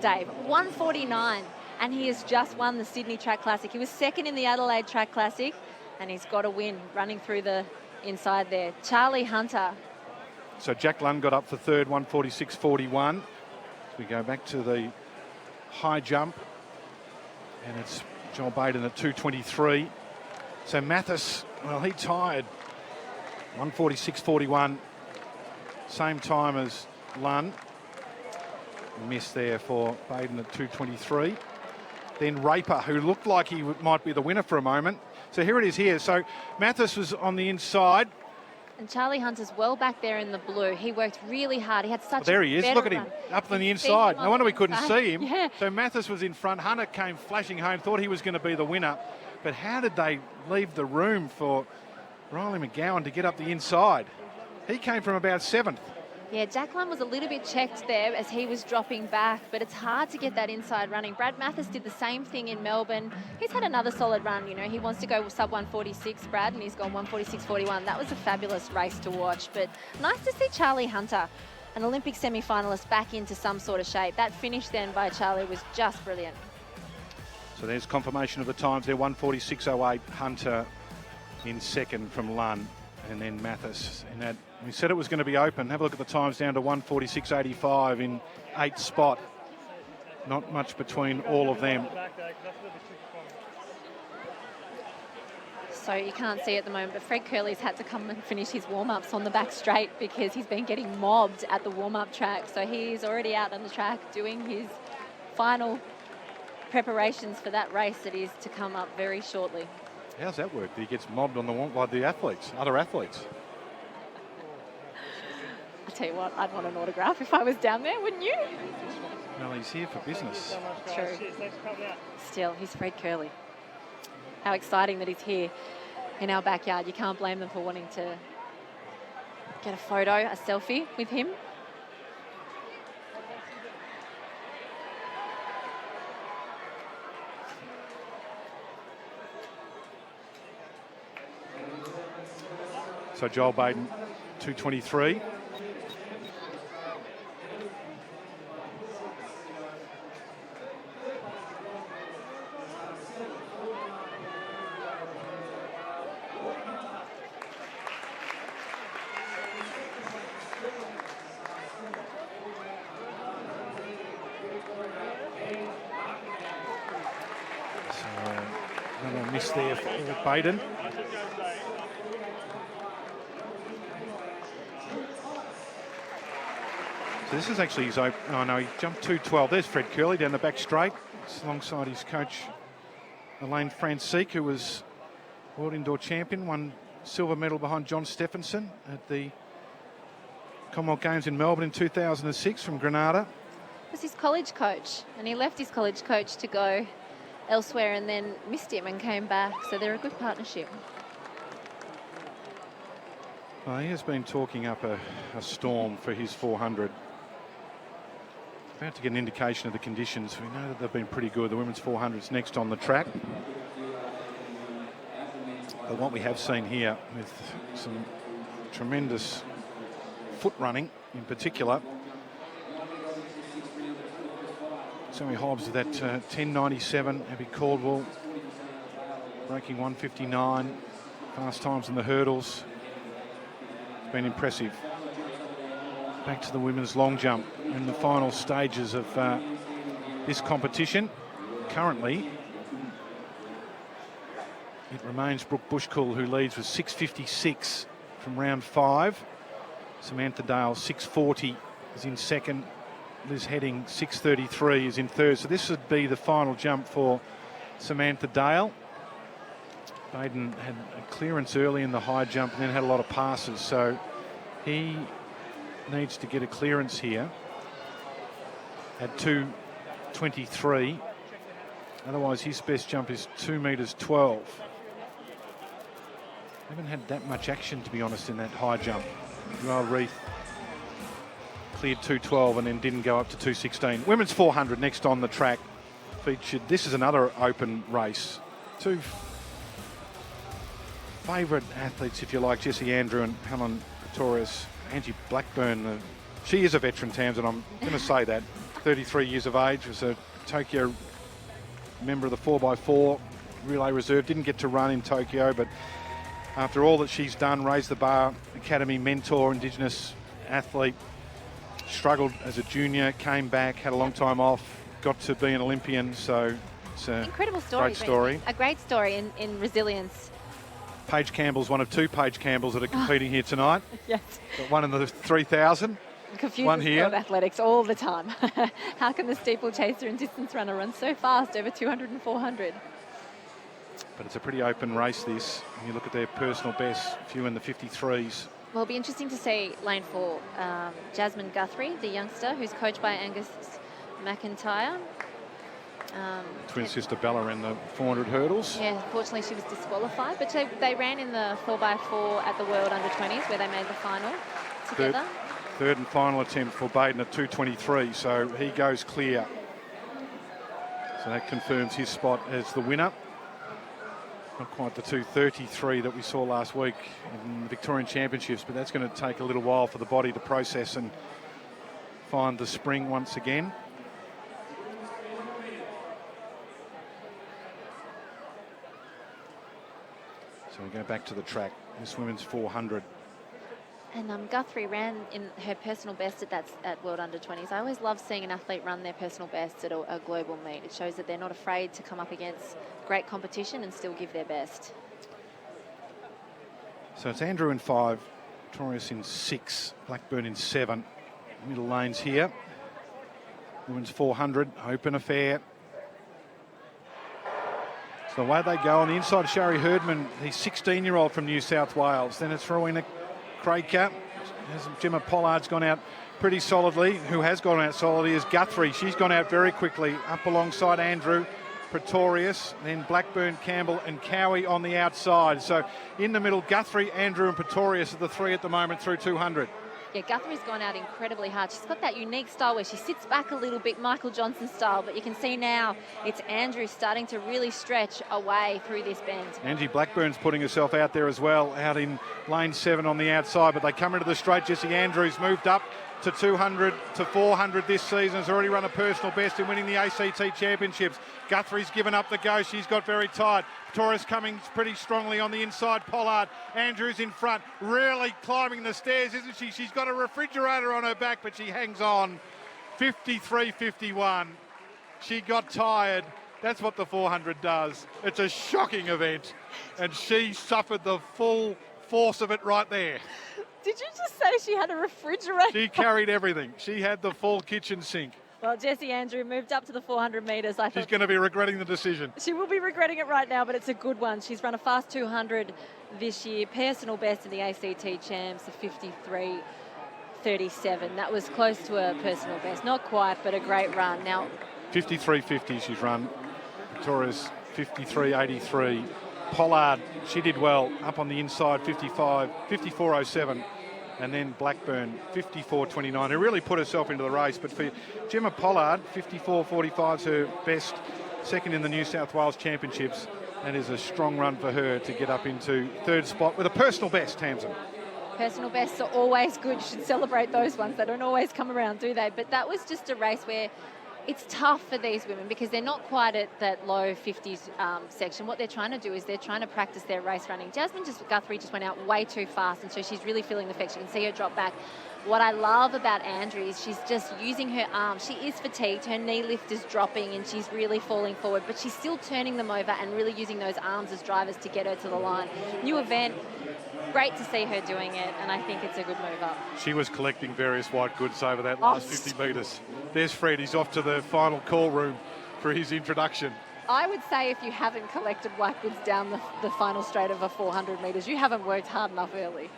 Dave. 1:49, and he has just won the Sydney Track Classic. He was second in the Adelaide Track Classic, and he's got a win running through the inside there. Charlie Hunter. So Jack Lund got up for third, 1:46.41. We go back to the high jump, and it's Joel Baden at 2:23. So Mathis, well, he tied 1:46.41, same time as Lund. Missed there for Baden at 2:23. Then Raper, who looked like he might be the winner for a moment. So here it is here. So Mathis was on the inside. And Charlie Hunter's well back there in the blue. He worked really hard. He had such there he is. better Look at him run. up on the inside. No wonder we couldn't inside. see him. Yeah. So Mathis was in front. Hunter came flashing home, thought he was going to be the winner. But how did they leave the room for Riley McGowan to get up the inside? He came from about 7th. Yeah, Jack Lund was a little bit checked there as he was dropping back, but it's hard to get that inside running. Brad Mathis did the same thing in Melbourne. He's had another solid run, you know. He wants to go sub 1:46, Brad, and he's gone 1:46.41. That was a fabulous race to watch, but nice to see Charlie Hunter, an Olympic semi-finalist, back into some sort of shape. That finish then by Charlie was just brilliant. So there's confirmation of the times there, 1:46.08, Hunter in second from Lund, and then Mathis in that. We said it was going to be open. Have a look at the times down to 1:46.85 in 8th spot. Not much between all of them. So you can't see at the moment, but Fred Kerley's had to come and finish his warm-ups on the back straight because he's been getting mobbed at the warm-up track. So he's already out on the track doing his final preparations for that race that is to come up very shortly. How's that work? He gets mobbed on the warm by the athletes, other athletes. I'll tell you what, I'd want an autograph if I was down there, wouldn't you? Well, he's here for business. True. Still, he's Fred Kerley. How exciting that he's here in our backyard. You can't blame them for wanting to get a photo, a selfie with him. So Joel Baden, 2:23. Another miss there for Baden. So this is actually his open. Oh no, he jumped 2:12. There's Fred Kerley down the back straight. It's alongside his coach, Elaine Francique, who was World Indoor Champion, won silver medal behind John Stephenson at the Commonwealth Games in Melbourne in 2006 from Grenada. Was his college coach, and he left his college coach to go elsewhere and then missed him and came back. So they're a good partnership. Well, he has been talking up a storm for his 400. About to get an indication of the conditions. We know that they've been pretty good. The women's 400's next on the track. But what we have seen here with some tremendous foot running in particular. Zoe Hobbs with that 10.97. Abby Caldwell breaking 1:59. Fast times in the hurdles. It's been impressive. Back to the women's long jump in the final stages of this competition. Currently, it remains Brooke Bushkull who leads with 6:56 from round 5. Samantha Dale 6:40 is in second. Liz Heading 6:33 is in third. So this would be the final jump for Samantha Dale. Baden had a clearance early in the high jump and then had a lot of passes. So he needs to get a clearance here at 2:23. Otherwise his best jump is 2 metres 12. Haven't had that much action, to be honest, in that high jump. Well, Reith cleared 2:12 and then didn't go up to 2:16. Women's 400 next on the track. Featured. This is another open race. Two favourite athletes, if you like, Jessie Andrew and Helen Pretorius. Angie Blackburn, she is a veteran, Tamsin, I'm going to say that. 33 years of age, was a Tokyo member of the 4x4 relay reserve. Didn't get to run in Tokyo, but after all that she's done, Raise the Bar Academy mentor, Indigenous athlete, struggled as a junior, came back, had a long time off, got to be an Olympian, so it's a incredible story. Great story. A great story in resilience. Paige Campbell's one of two Paige Campbells that are competing here tonight. Yes. Got one in the 3,000. Confuses one here. world athletics all the time. How can the steeplechaser and distance runner run so fast over 200 and 400? But it's a pretty open race, this. When you look at their personal best, a few in the 53s. Well, it'll be interesting to see lane 4, Jasmine Guthrie, the youngster, who's coached by Angus McIntyre. Twin sister Bella in the 400 hurdles. Yeah, unfortunately she was disqualified, but they ran in the 4x4 at the World Under-20s where they made the final together. Third and final attempt for Baden at 2:23, so he goes clear. So that confirms his spot as the winner. Not quite the 2:33 that we saw last week in the Victorian Championships, but that's going to take a little while for the body to process and find the spring once again. So we go back to the track. This women's 400. And Guthrie ran in her personal best at World Under-20s. I always love seeing an athlete run their personal best at a global meet. It shows that they're not afraid to come up against great competition and still give their best. So it's Andrew in 5, Pretorius in 6, Blackburn in 7. Middle lanes here. Women's 400, open affair. So away they go on the inside. Shari Herdman, the 16-year-old from New South Wales. Then it's Rowena Craker. Gemma Pollard's gone out pretty solidly. Who has gone out solidly is Guthrie. She's gone out very quickly up alongside Andrew, Pretorius, then Blackburn, Campbell and Cowie on the outside. So in the middle, Guthrie, Andrew and Pretorius are the three at the moment through 200. Yeah, Guthrie's gone out incredibly hard. She's got that unique style where she sits back a little bit, Michael Johnson style, but you can see now it's Andrew starting to really stretch away through this bend. Angie Blackburn's putting herself out there as well, out in lane 7 on the outside, but they come into the straight. Jessie Andrews moved up to 200 to 400 this season, has already run a personal best in winning the ACT Championships. Guthrie's given up the ghost. She's got very tight. Torres coming pretty strongly on the inside. Pollard, Andrews in front, really climbing the stairs, isn't she? She's got a refrigerator on her back, but she hangs on. 53.51. She got tired. That's what the 400 does. It's a shocking event, and she suffered the full force of it right there. Did you just say she had a refrigerator? She carried everything. She had the full kitchen sink. Well, Jessie Andrew moved up to the 400 metres. She's going to be regretting the decision. She will be regretting it right now, but it's a good one. She's run a fast 200 this year, personal best in the ACT Champs, a 53.37. That was close to a personal best. Not quite, but a great run. Now, 53.50 she's run. Victoria's 53.83. Pollard, she did well, up on the inside, 54.07. And then Blackburn, 54.29, who really put herself into the race. But for Gemma Pollard, 54.45 is her best, second in the New South Wales Championships. That is a strong run for her to get up into third spot with a personal best, Tamsin. Personal bests are always good. You should celebrate those ones. They don't always come around, do they? But that was just a race where it's tough for these women because they're not quite at that low 50s section. What they're trying to do is they're trying to practice their race running. Guthrie just went out way too fast, and so she's really feeling the effects. You can see her drop back. What I love about Andrew is she's just using her arms. She is fatigued. Her knee lift is dropping, and she's really falling forward, but she's still turning them over and really using those arms as drivers to get her to the line. New event. Great to see her doing it, and I think it's a good move up. She was collecting various white goods over that last 50 metres. There's Fred. He's off to the final call room for his introduction. I would say if you haven't collected white goods down the final straight of a 400 metres, you haven't worked hard enough early.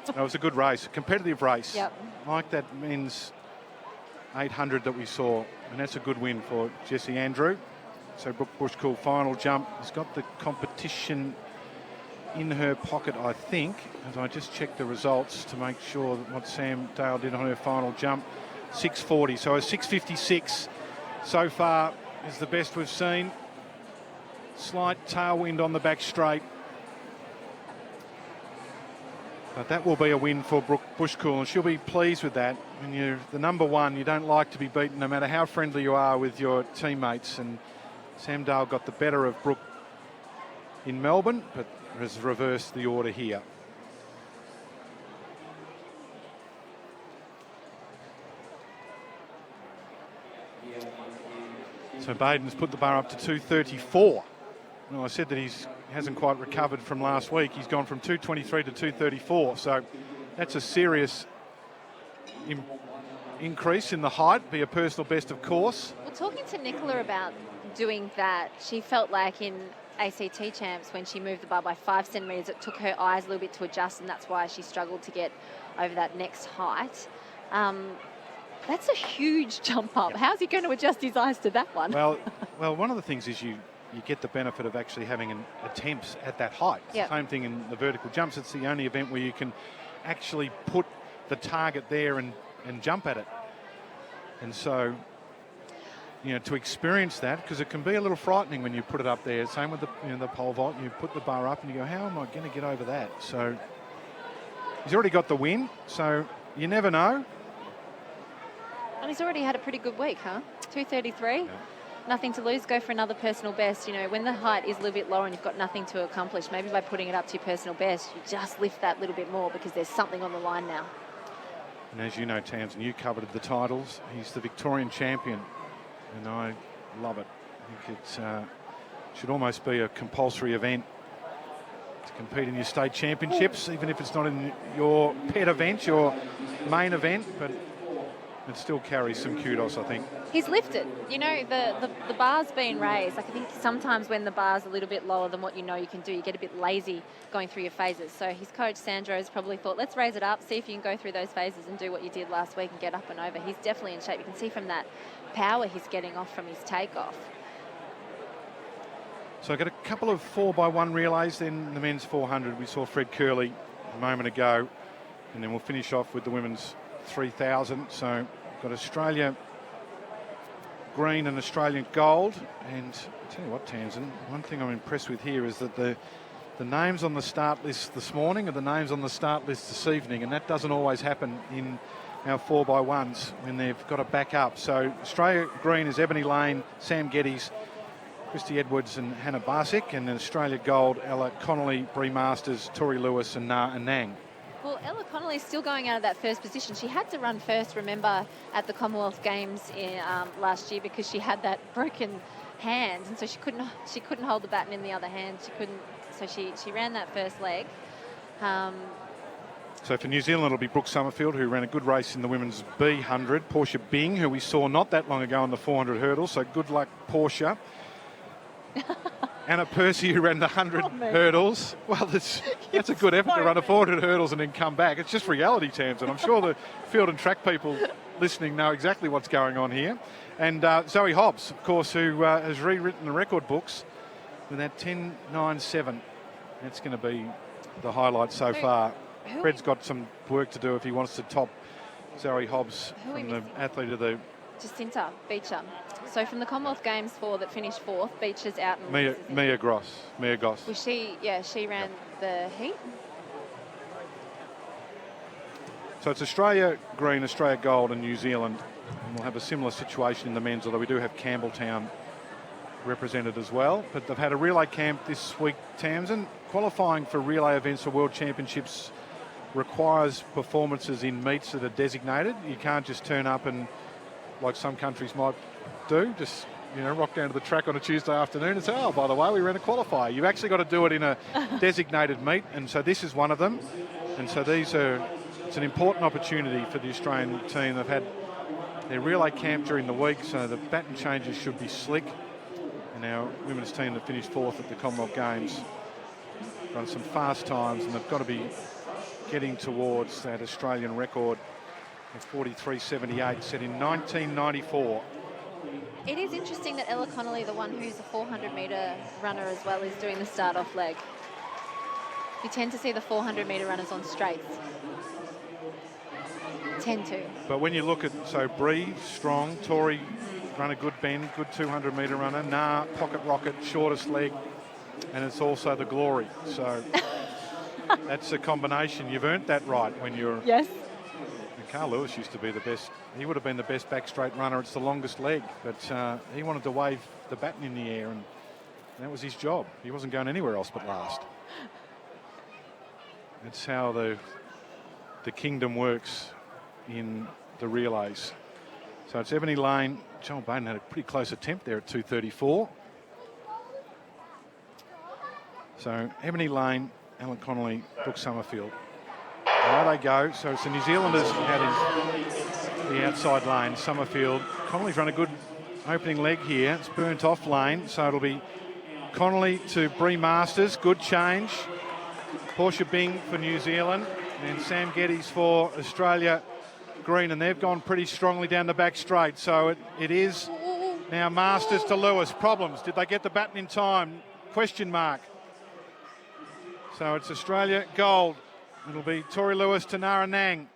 It was a good race, a competitive race. Yep. Like that men's 800 that we saw, and that's a good win for Jessie Andrew. So Brooke Bushkuhl, final jump, has got the competition in her pocket, I think, as I just checked the results to make sure that what Sam Dale did on her final jump, 6:40. So a 6:56 so far is the best we've seen. Slight tailwind on the back straight. But that will be a win for Brooke Bushkuhl, and she'll be pleased with that. When you're the number one, you don't like to be beaten no matter how friendly you are with your teammates. And Sam Dale got the better of Brooke in Melbourne, but has reversed the order here. So Baden's put the bar up to 234. Well, I said that he hasn't quite recovered from last week. He's gone from 223 to 234. So that's a serious increase in the height. Be a personal best, of course. Well, talking to Nicola about doing that, she felt like in ACT champs, when she moved the bar by 5 centimetres, it took her eyes a little bit to adjust, and that's why she struggled to get over that next height. That's a huge jump up. How's he going to adjust his eyes to that one? Well, one of the things is you get the benefit of actually having attempts at that height. It's the same thing in the vertical jumps. It's the only event where you can actually put the target there and jump at it. And so, you know, to experience that, because it can be a little frightening when you put it up there. Same with the pole vault. You put the bar up and you go, how am I going to get over that? So he's already got the win. So you never know. And he's already had a pretty good week, huh? 233. Yeah. Nothing to lose. Go for another personal best. You know, when the height is a little bit lower and you've got nothing to accomplish, maybe by putting it up to your personal best, you just lift that little bit more because there's something on the line now. And as you know, Tamsin, you covered the titles. He's the Victorian champion, and I love it. I think it should almost be a compulsory event to compete in your state championships, even if it's not in your pet event, your main event, but it still carries some kudos, I think. He's lifted. You know, the bar's been raised. Like, I think sometimes when the bar's a little bit lower than what you know you can do, you get a bit lazy going through your phases. So his coach, Sandro's probably thought, let's raise it up, see if you can go through those phases and do what you did last week and get up and over. He's definitely in shape. You can see from that power he's getting off from his takeoff. So I got a couple of 4x1 relays, then the men's 400. We saw Fred Kerley a moment ago, and then we'll finish off with the women's 3,000. So got Australia green and Australian gold. And I'll tell you what, Tamsin, one thing I'm impressed with here is that the names on the start list this morning are the names on the start list this evening, and that doesn't always happen in our 4x1s when they've got to back up. So Australia green is Ebony Lane, Sam Geddes, Christy Edwards and Hannah Barsick, and then Australia gold, Ella Connolly, Bree Masters, Tori Lewis and Na Anang. Well, Ella Connolly is still going out of that first position. She had to run first, remember, at the Commonwealth Games last year because she had that broken hand, and so she couldn't hold the baton in the other hand. So she ran that first leg. So for New Zealand, it'll be Brooke Summerfield, who ran a good race in the women's B100. Portia Bing, who we saw not that long ago on the 400 hurdles. So good luck, Portia. Anna Percy, who ran the 100 hurdles. Well, that's a good effort to run a 400 hurdles and then come back. It's just reality, Tamsin. I'm sure the field and track people listening know exactly what's going on here. And Zoe Hobbs, of course, who has rewritten the record books with that 10.97. That's going to be the highlight so far. Fred's got some work to do if he wants to top Zoe Hobbs from the athlete of the... Jacinta Beecher. So from the Commonwealth Games that finished fourth, Beecher's out. Mia Goss. Well, she ran the heat. So it's Australia green, Australia gold and New Zealand. And we'll have a similar situation in the men's, although we do have Campbelltown represented as well. But they've had a relay camp this week, Tamsin. Qualifying for relay events or world championships requires performances in meets that are designated. You can't just turn up and, like some countries might do, just rock down to the track on a Tuesday afternoon and say, oh, by the way, we ran a qualifier. You've actually got to do it in a designated meet, and so this is one of them. And so it's an important opportunity for the Australian team. They've had their relay camp during the week, so the baton changes should be slick. And our women's team that finished fourth at the Commonwealth Games run some fast times, and they've got to be getting towards that Australian record of 43.78 set in 1994. It is interesting that Ella Connolly, the one who's a 400-metre runner as well, is doing the start-off leg. You tend to see the 400-metre runners on straights. Tend to. But when you look at, so Bree, strong, Tori run a good bend, good 200-metre runner, Nah, pocket rocket, shortest leg, and it's also the glory. So that's a combination. You've earned that right when you're... Yes. And Carl Lewis used to be the best. He would have been the best back straight runner. It's the longest leg, but he wanted to wave the baton in the air, and that was his job. He wasn't going anywhere else but last. That's how the kingdom works in the relays. So it's Ebony Lane. Joel Baden had a pretty close attempt there at 2:34. So Ebony Lane, Ellen Connolly, Brooke Summerfield. There they go. So it's the New Zealanders out in the outside lane. Summerfield. Connolly's run a good opening leg here. It's burnt off lane. So it'll be Connolly to Bree Masters. Good change. Portia Bing for New Zealand. And Sam Geddes for Australia Green. And they've gone pretty strongly down the back straight. So it is now Masters to Lewis. Problems. Did they get the baton in time? Question mark. So it's Australia gold. It'll be Tori Lewis to Nara Nang.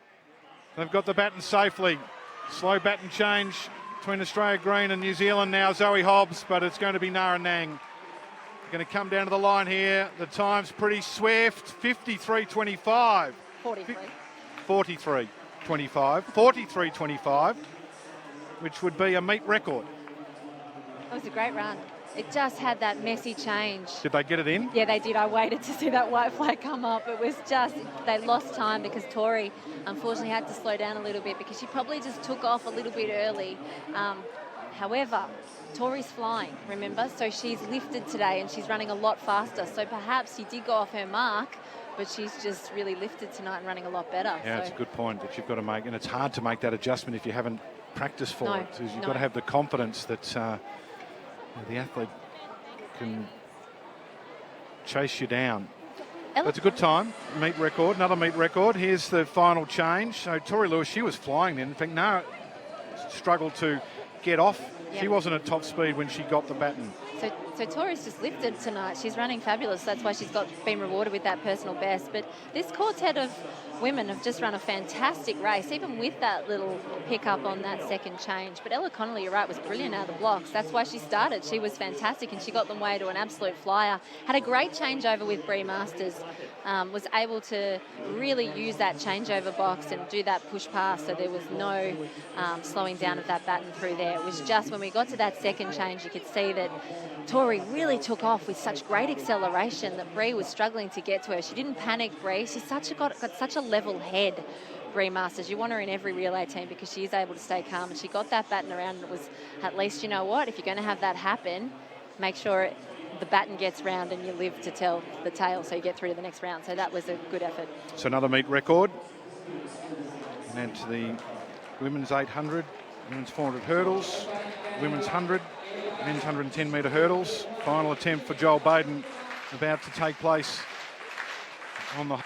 They've got the baton safely. Slow baton change between Australia Green and New Zealand now. Zoe Hobbs, but it's going to be Nara Nang. Going to come down to the line here. The time's pretty swift. 53.25. 43.25. 43.25, which would be a meet record. It was a great run. It just had that messy change. Did they get it in? Yeah, they did. I waited to see that white flag come up. It was just, they lost time because Tori unfortunately had to slow down a little bit because she probably just took off a little bit early. However, Tori's flying, remember? So she's lifted today and she's running a lot faster. So perhaps she did go off her mark, but she's just really lifted tonight and running a lot better. Yeah, so it's a good point that you've got to make. And it's hard to make that adjustment if you haven't practiced for it. So you've no. got to have the confidence that the athlete can chase you down. It's a good time. Meet record, another meet record. Here's the final change. So Tori Lewis, she was flying then. In fact, Nara struggled to get off. Yep. She wasn't at top speed when she got the baton. So Tori's just lifted tonight. She's running fabulous. That's why she's been rewarded with that personal best. But this quartet of women have just run a fantastic race, even with that little hiccup on that second change. But Ella Connolly, you're right, was brilliant out of the blocks. That's why she started. She was fantastic, and she got them way to an absolute flyer. Had a great changeover with Bree Masters. Was able to really use that changeover box and do that push pass, so there was no slowing down of that baton through there. It was just when we got to that second change, you could see that Tori really took off with such great acceleration that Bree was struggling to get to her. She didn't panic, Bree. She's got such a level head, Bree Masters. You want her in every relay team because she is able to stay calm, and she got that baton around, and it was at least, you know what, if you're going to have that happen, make sure the baton gets round and you live to tell the tale so you get through to the next round. So that was a good effort. So another meet record. And then to the women's 800, women's 400 hurdles, women's 100, men's 110 metre hurdles. Final attempt for Joel Baden about to take place on the...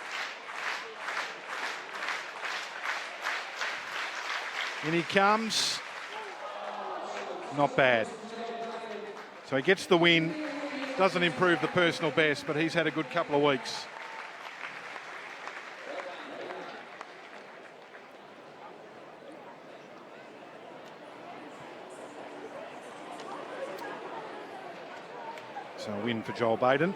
In he comes. Not bad. So he gets the win. Doesn't improve the personal best, but he's had a good couple of weeks. So a win for Joel Baden.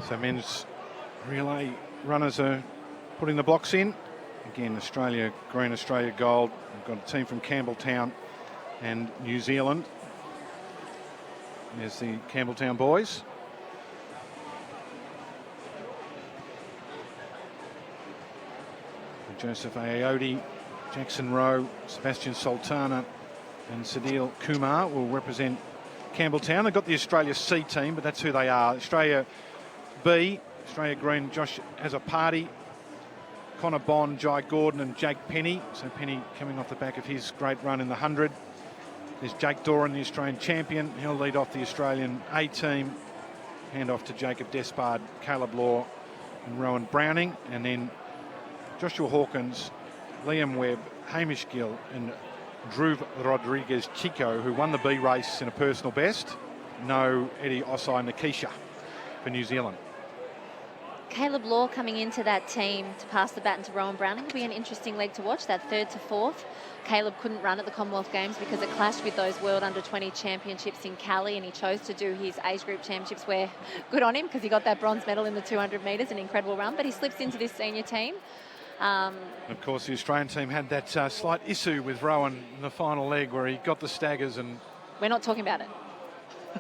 So men's relay runners are putting the blocks in. Again, Australia green, Australia gold. We've got a team from Campbelltown and New Zealand. There's the Campbelltown boys. Joseph Aoudi, Jackson Rowe, Sebastian Sultana and Sadil Kumar will represent Campbelltown. They've got the Australia C team, but that's who they are. Australia B, Australia Green, Josh Azzopardi, Connor Bond, Jai Gordon and Jake Penny. So Penny coming off the back of his great run in the 100. There's Jake Doran, the Australian champion. He'll lead off the Australian A team. hand off to Jacob Despard, Caleb Law and Rowan Browning, and then Joshua Hawkins, Liam Webb, Hamish Gill and Drew Rodriguez Chico, who won the B race in a personal best. No Eddie Osei-Nketia for New Zealand. Caleb Law coming into that team to pass the baton to Rowan Browning will be an interesting leg to watch, that 3rd to 4th. Caleb couldn't run at the Commonwealth Games because it clashed with those World Under-20 Championships in Cali, and he chose to do his age group championships where, good on him, because he got that bronze medal in the 200 metres, an incredible run, but he slips into this senior team. Of course, the Australian team had that slight issue with Rowan in the final leg where he got the staggers and... We're not talking about it.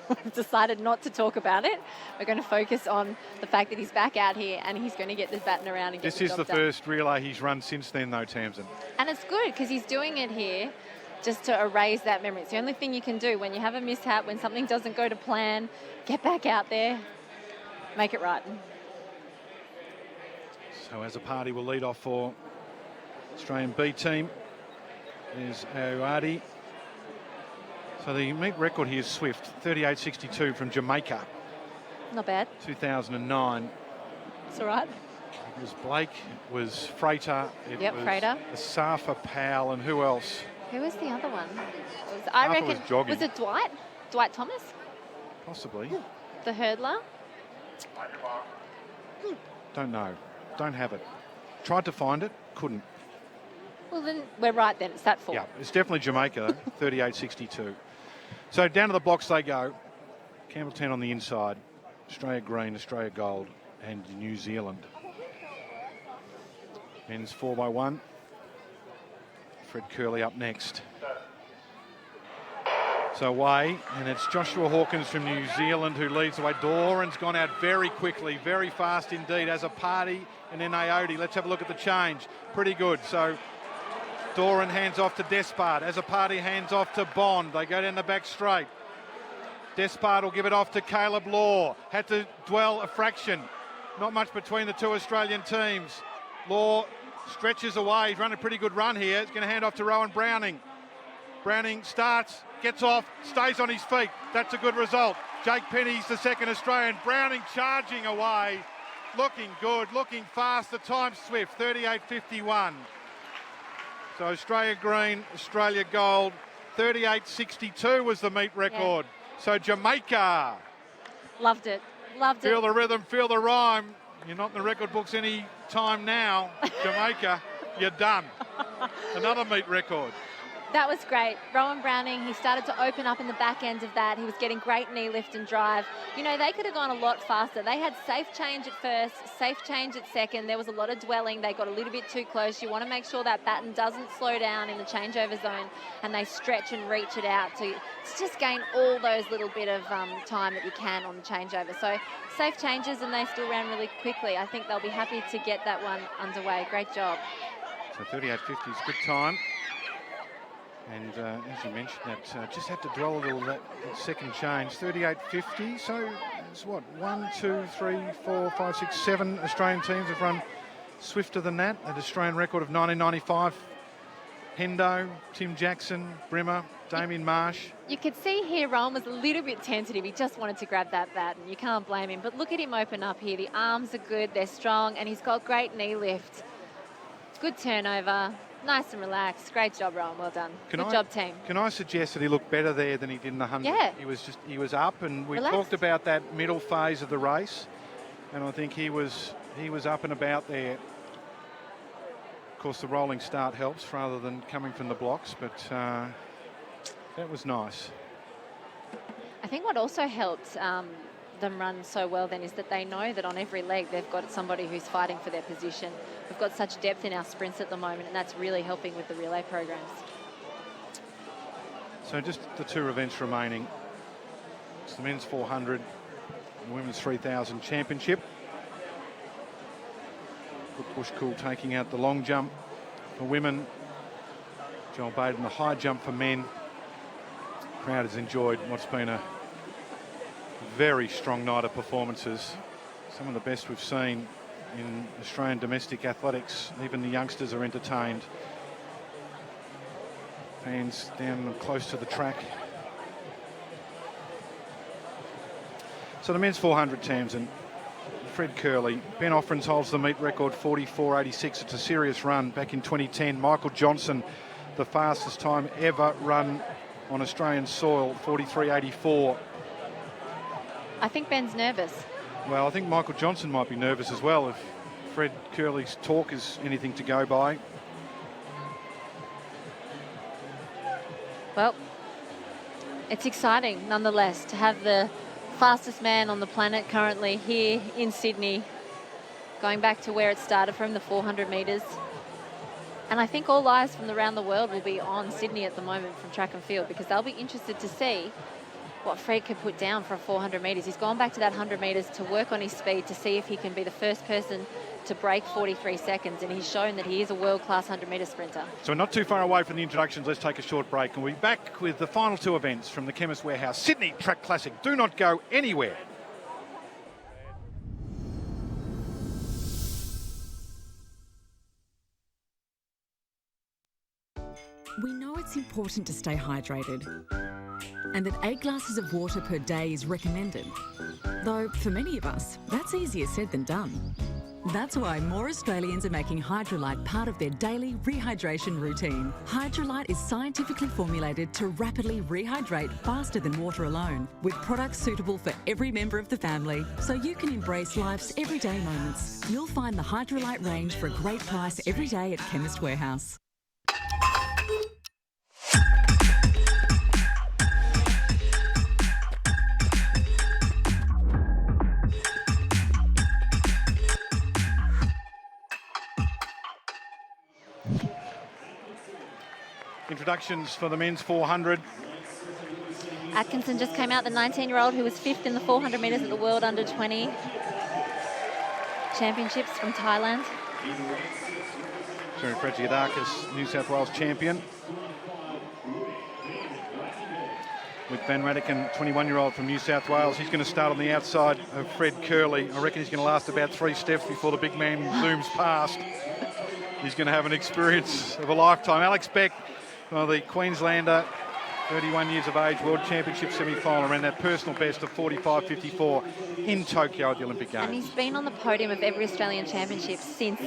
We've decided not to talk about it. We're going to focus on the fact that he's back out here and he's going to get the baton around and get This is the first relay he's run since then, though, Tamsin. And it's good because he's doing it here just to erase that memory. It's the only thing you can do when you have a mishap, when something doesn't go to plan. Get back out there, make it right. So as a party will lead off for Australian B team is Aoadi. So the meet record here is swift, 38.62 from Jamaica. Not bad. 2009. It's all right. It was Blake, it was Freighter, it was Freighter. Asafa Powell, and who else? Who was the other one? I reckon, was it Dwight? Dwight Thomas? Possibly. The hurdler? Don't know. Don't have it. Tried to find it, couldn't. Well, then we're right then. It's that 4. Yeah, it's definitely Jamaica, 38.62. So down to the blocks they go. Campbelltown on the inside. Australia green, Australia gold, and New Zealand. Men's 4x1. Fred Kerley up next. So away, and it's Joshua Hawkins from New Zealand who leads the way. Doran's gone out very quickly, very fast indeed, as a party, and then Aoadi. Let's have a look at the change. Pretty good. So Doran hands off to Despard. As a party hands off to Bond. They go down the back straight. Despard will give it off to Caleb Law. Had to dwell a fraction. Not much between the two Australian teams. Law stretches away. He's run a pretty good run here. He's going to hand off to Rowan Browning. Browning starts, gets off, stays on his feet. That's a good result. Jake Penny's the second Australian. Browning charging away. Looking good, looking fast. The time swift, 38.51. So Australia green, Australia gold. 38.62 was the meet record. Yeah. So Jamaica. Loved it. Loved it. Feel the rhythm, feel the rhyme. You're not in the record books any time now. Jamaica, you're done. Another meet record. That was great. Rowan Browning, he started to open up in the back end of that. He was getting great knee lift and drive. You know, they could have gone a lot faster. They had safe change at first, safe change at second. There was a lot of dwelling. They got a little bit too close. You want to make sure that baton doesn't slow down in the changeover zone and they stretch and reach it out to just gain all those little bit of time that you can on the changeover. So safe changes and they still ran really quickly. I think they'll be happy to get that one underway. Great job. So 38.50 is a good time. And as you mentioned, that just had to dwell a little that second change. 38.50. So it's what, 1, 2, 3, 4, 5, 6, 7 Australian teams have run swifter than that. An Australian record of 1995. Hendo, Tim Jackson, Brimmer, Damien Marsh. You could see here Rowan was a little bit tentative. He just wanted to grab that bat, and you can't blame him. But look at him open up here. The arms are good, they're strong, and he's got great knee lift. Good turnover. Nice and relaxed. Great job, Rowan. Well done. Good job, team. Can I suggest that he looked better there than he did in the 100? Yeah. He was up, and we talked about that middle phase of the race, and I think he was up and about there. Of course, the rolling start helps rather than coming from the blocks, but that was nice. I think what also helped them run so well then is that they know that on every leg they've got somebody who's fighting for their position. We've got such depth in our sprints at the moment, and that's really helping with the relay programs. So just the two events remaining. It's the men's 400 and women's 3,000 championship. Bushkull taking out the long jump for women. Joel Baden the high jump for men. The crowd has enjoyed what's been a very strong night of performances. Some of the best we've seen in Australian domestic athletics. Even the youngsters are entertained. Fans down close to the track. So the men's 400, Tamsin, Fred Kerley. Ben Offrens holds the meet record, 44.86. It's a serious run. Back in 2010, Michael Johnson, the fastest time ever run on Australian soil, 43.84. I think Ben's nervous. Well, I think Michael Johnson might be nervous as well if Fred Kerley's talk is anything to go by. Well, it's exciting nonetheless to have the fastest man on the planet currently here in Sydney, going back to where it started from, the 400 metres. And I think all eyes from around the world will be on Sydney at the moment from track and field, because they'll be interested to see what Fred could put down for 400 metres. He's gone back to that 100 metres to work on his speed to see if he can be the first person to break 43 seconds, and he's shown that he is a world-class 100-metre sprinter. So we're not too far away from the introductions. Let's take a short break, and we'll be back with the final two events from the Chemist Warehouse Sydney Track Classic. Do not go anywhere. We know it's important to stay hydrated and that 8 glasses of water per day is recommended. Though for many of us, that's easier said than done. That's why more Australians are making Hydrolite part of their daily rehydration routine. Hydrolite is scientifically formulated to rapidly rehydrate faster than water alone, with products suitable for every member of the family, so you can embrace life's everyday moments. You'll find the Hydrolite range for a great price every day at Chemist Warehouse. Introductions for the men's 400. Atkinson just came out, the 19-year-old who was 5th in the 400 metres at the World Under-20 Championships from Thailand. Fred New South Wales champion. With Van Radican, 21-year-old from New South Wales. He's going to start on the outside of Fred Kerley. I reckon he's going to last about 3 steps before the big man zooms past. He's going to have an experience of a lifetime. Alex Beck, the Queenslander, 31 years of age, World Championship semi-final, ran that personal best of 45.54 in Tokyo at the Olympic Games. And he's been on the podium of every Australian Championship since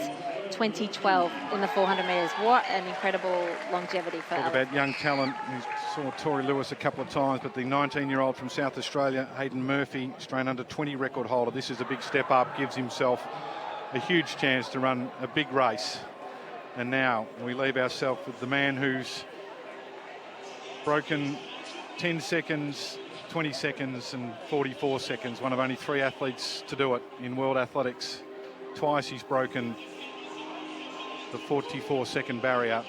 2012 in the 400 metres. What an incredible longevity for Talk Alex. about young talent. We saw Tori Lewis a couple of times, but the 19-year-old from South Australia, Hayden Murphy, Australian under-20 record holder. This is a big step up, gives himself a huge chance to run a big race. And now we leave ourselves with the man who's broken 10 seconds, 20 seconds and 44 seconds, one of only 3 athletes to do it in world athletics. Twice he's broken the 44-second barrier.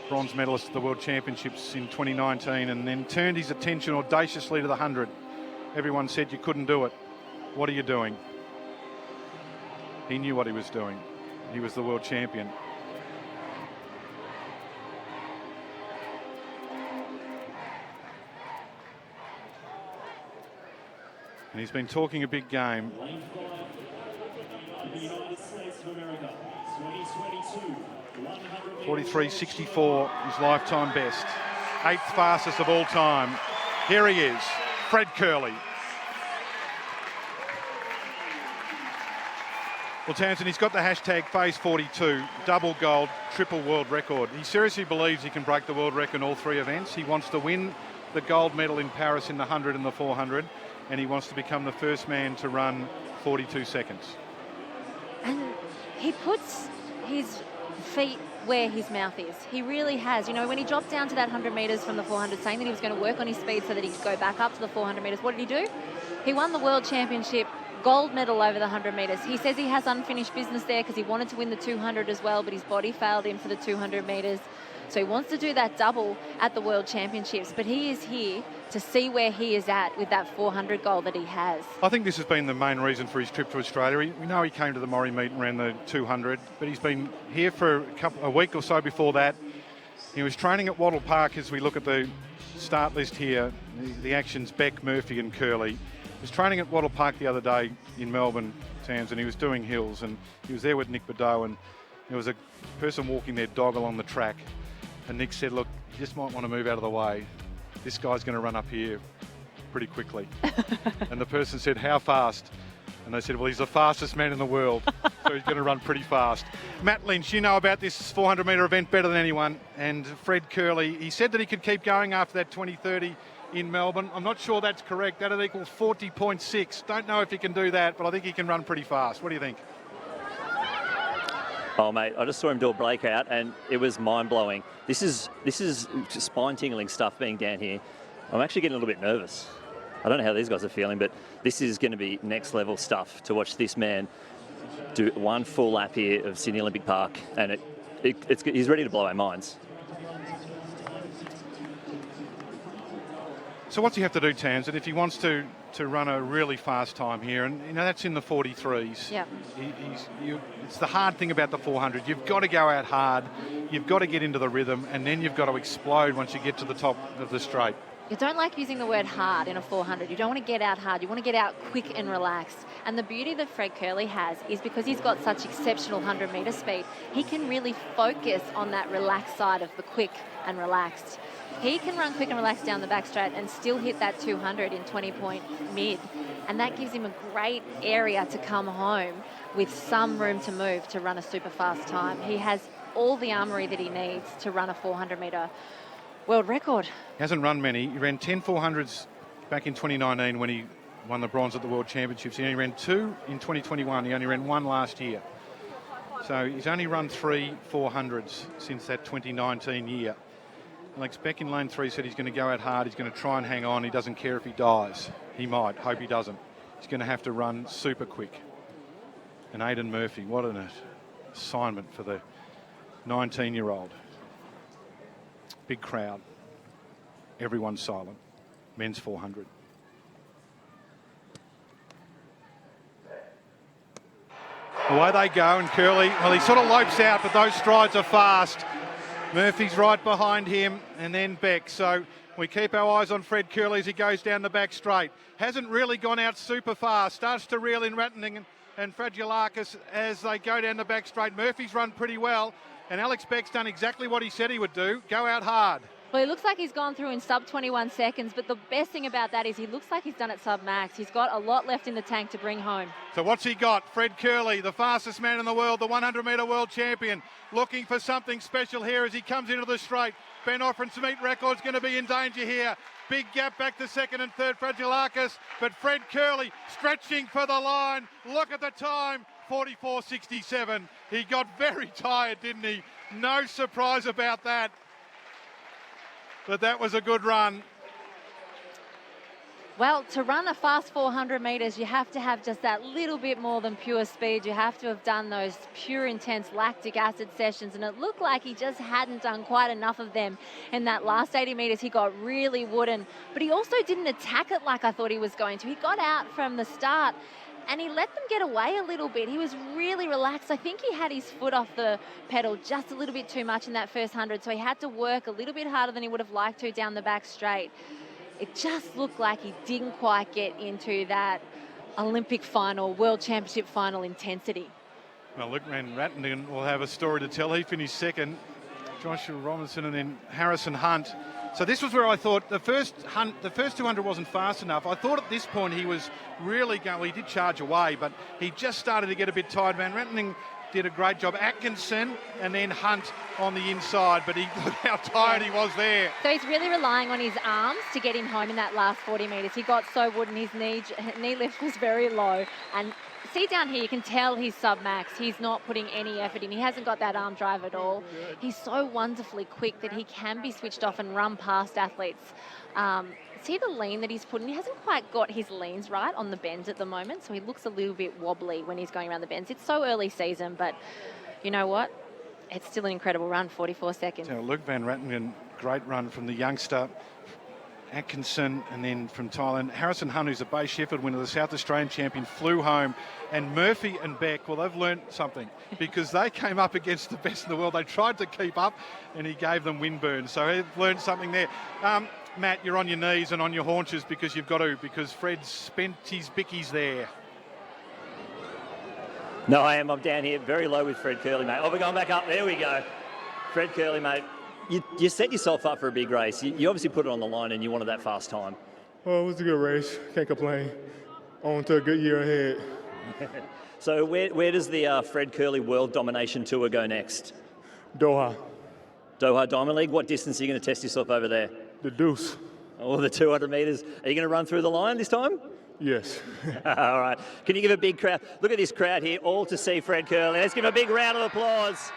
Bronze medalist at the World Championships in 2019, and then turned his attention audaciously to the 100. Everyone said you couldn't do it. What are you doing? He knew what he was doing. He was the world champion. And he's been talking a big game. 43.64, his lifetime best. 8th fastest of all time. Here he is, Fred Kerley. Well, Tamsin, he's got the hashtag Phase 42, double gold, triple world record. He seriously believes he can break the world record in all 3 events. He wants to win the gold medal in Paris in the 100 and the 400, and he wants to become the first man to run 42 seconds. And he puts his feet where his mouth is. He really has. You know, when he dropped down to that 100 metres from the 400, saying that he was going to work on his speed so that he could go back up to the 400 metres, what did he do? He won the World Championship gold medal over the 100 metres. He says he has unfinished business there because he wanted to win the 200 as well, but his body failed him for the 200 metres. So he wants to do that double at the World Championships, but he is here to see where he is at with that 400 gold that he has. I think this has been the main reason for his trip to Australia. We know he came to the Murray meet and ran the 200, but he's been here for a week or so before that. He was training at Wattle Park. As we look at the start list here, the actions Beck, Murphy and Kerley. He was training at Wattle Park the other day in Melbourne, Tams, and he was doing hills, and he was there with Nick Bordeaux, and there was a person walking their dog along the track, and Nick said, look, you just might want to move out of the way. This guy's going to run up here pretty quickly. And the person said, how fast? And they said, well, he's the fastest man in the world, so he's going to run pretty fast. Matt Lynch, you know about this 400-metre event better than anyone. And Fred Kerley, he said that he could keep going after that 20:30 in Melbourne. I'm not sure that's correct. That'd equal 40.6. Don't know if he can do that, but I think he can run pretty fast. What do you think? Oh, mate, I just saw him do a breakout, and it was mind-blowing. This is spine-tingling stuff being down here. I'm actually getting a little bit nervous. I don't know how these guys are feeling, but this is going to be next-level stuff to watch this man do one full lap here of Sydney Olympic Park, and he's ready to blow our minds. So what's he have to do, Tamsin, if he wants to run a really fast time here? And, you know, that's in the 43s. Yeah. It's the hard thing about the 400. You've got to go out hard. You've got to get into the rhythm, and then you've got to explode once you get to the top of the straight. You don't like using the word hard in a 400. You don't want to get out hard. You want to get out quick and relaxed. And the beauty that Fred Kerley has is because he's got such exceptional 100-metre speed, he can really focus on that relaxed side of the quick and relaxed. He can run quick and relaxed down the back straight and still hit that 200 in 20-point mid. And that gives him a great area to come home with some room to move to run a super fast time. He has all the armoury that he needs to run a 400-metre world record. He hasn't run many. He ran 10 400s back in 2019 when he won the bronze at the World Championships. He only ran 2 in 2021. He only ran 1 last year. So he's only run 3 400s since that 2019 year. Alex Beck in lane 3 said he's going to go out hard. He's going to try and hang on. He doesn't care if he dies. He might. Hope he doesn't. He's going to have to run super quick. And Aidan Murphy, what an assignment for the 19-year-old. Big crowd. Everyone's silent. Men's 400. Away they go, and Kerley, well, he sort of lopes out, but those strides are fast. Murphy's right behind him, and then Beck. So we keep our eyes on Fred Kerley as he goes down the back straight. Hasn't really gone out super fast. Starts to reel in Rattigan and Fragilakis as they go down the back straight. Murphy's run pretty well, and Alex Beck's done exactly what he said he would do, go out hard. Well, he looks like he's gone through in sub 21 seconds, but the best thing about that is he looks like he's done it sub max. He's got a lot left in the tank to bring home. So what's he got? Fred Kerley, the fastest man in the world, the 100-metre world champion, looking for something special here as he comes into the straight. Ben Offren's meet record's going to be in danger here. Big gap back to second and third, Fragilakis, but Fred Kerley stretching for the line. Look at the time, 44.67. He got very tired, didn't he? No surprise about that. But that was a good run. Well, to run a fast 400 metres, you have to have just that little bit more than pure speed. You have to have done those pure, intense lactic acid sessions, and it looked like he just hadn't done quite enough of them in that last 80 metres. He got really wooden, but he also didn't attack it like I thought he was going to. He got out from the start, and he let them get away a little bit. He was really relaxed. I think he had his foot off the pedal just a little bit too much in that first 100, so he had to work a little bit harder than he would have liked to down the back straight. It just looked like he didn't quite get into that Olympic final, World Championship final intensity. Well, Luke Van Rattigan will have a story to tell. He finished second. Joshua Robinson and then Harrison Hunt. So this was where I thought the first 200 wasn't fast enough. I thought at this point he was really going, well, he did charge away, but he just started to get a bit tired. Van Rattigan did a great job. Atkinson and then Hunt on the inside, but look how tired he was there. So he's really relying on his arms to get him home in that last 40 metres. He got so wooden, his knee lift was very low. And see down here, you can tell he's sub-max. He's not putting any effort in. He hasn't got that arm drive at all. He's so wonderfully quick that he can be switched off and run past athletes. See the lean that he's put in? He hasn't quite got his leans right on the bends at the moment, so he looks a little bit wobbly when he's going around the bends. It's so early season, but you know what? It's still an incredible run, 44 seconds. So Luke Van Rattigan, great run from the youngster. Atkinson, and then from Thailand, Harrison Hunt, who's a Bay Sheffield winner, the South Australian champion, flew home. And Murphy and Beck, well, they've learnt something because they came up against the best in the world. They tried to keep up, and he gave them wind burn. So they've learned something there. Matt, you're on your knees and on your haunches because you've got to, because Fred spent his bickies there. No, I am. I'm down here very low with Fred Kerley, mate. Oh, we're going back up. There we go. Fred Kerley, mate. You set yourself up for a big race. You obviously put it on the line and you wanted that fast time. Well, it was a good race. Can't complain. On to a good year ahead. So where does the Fred Kerley World Domination Tour go next? Doha. Doha Diamond League. What distance are you going to test yourself over there? The deuce. Oh, the 200 metres. Are you going to run through the line this time? Yes. All right. Can you give a big crowd? Look at this crowd here, all to see Fred Kerley. Let's give him a big round of applause.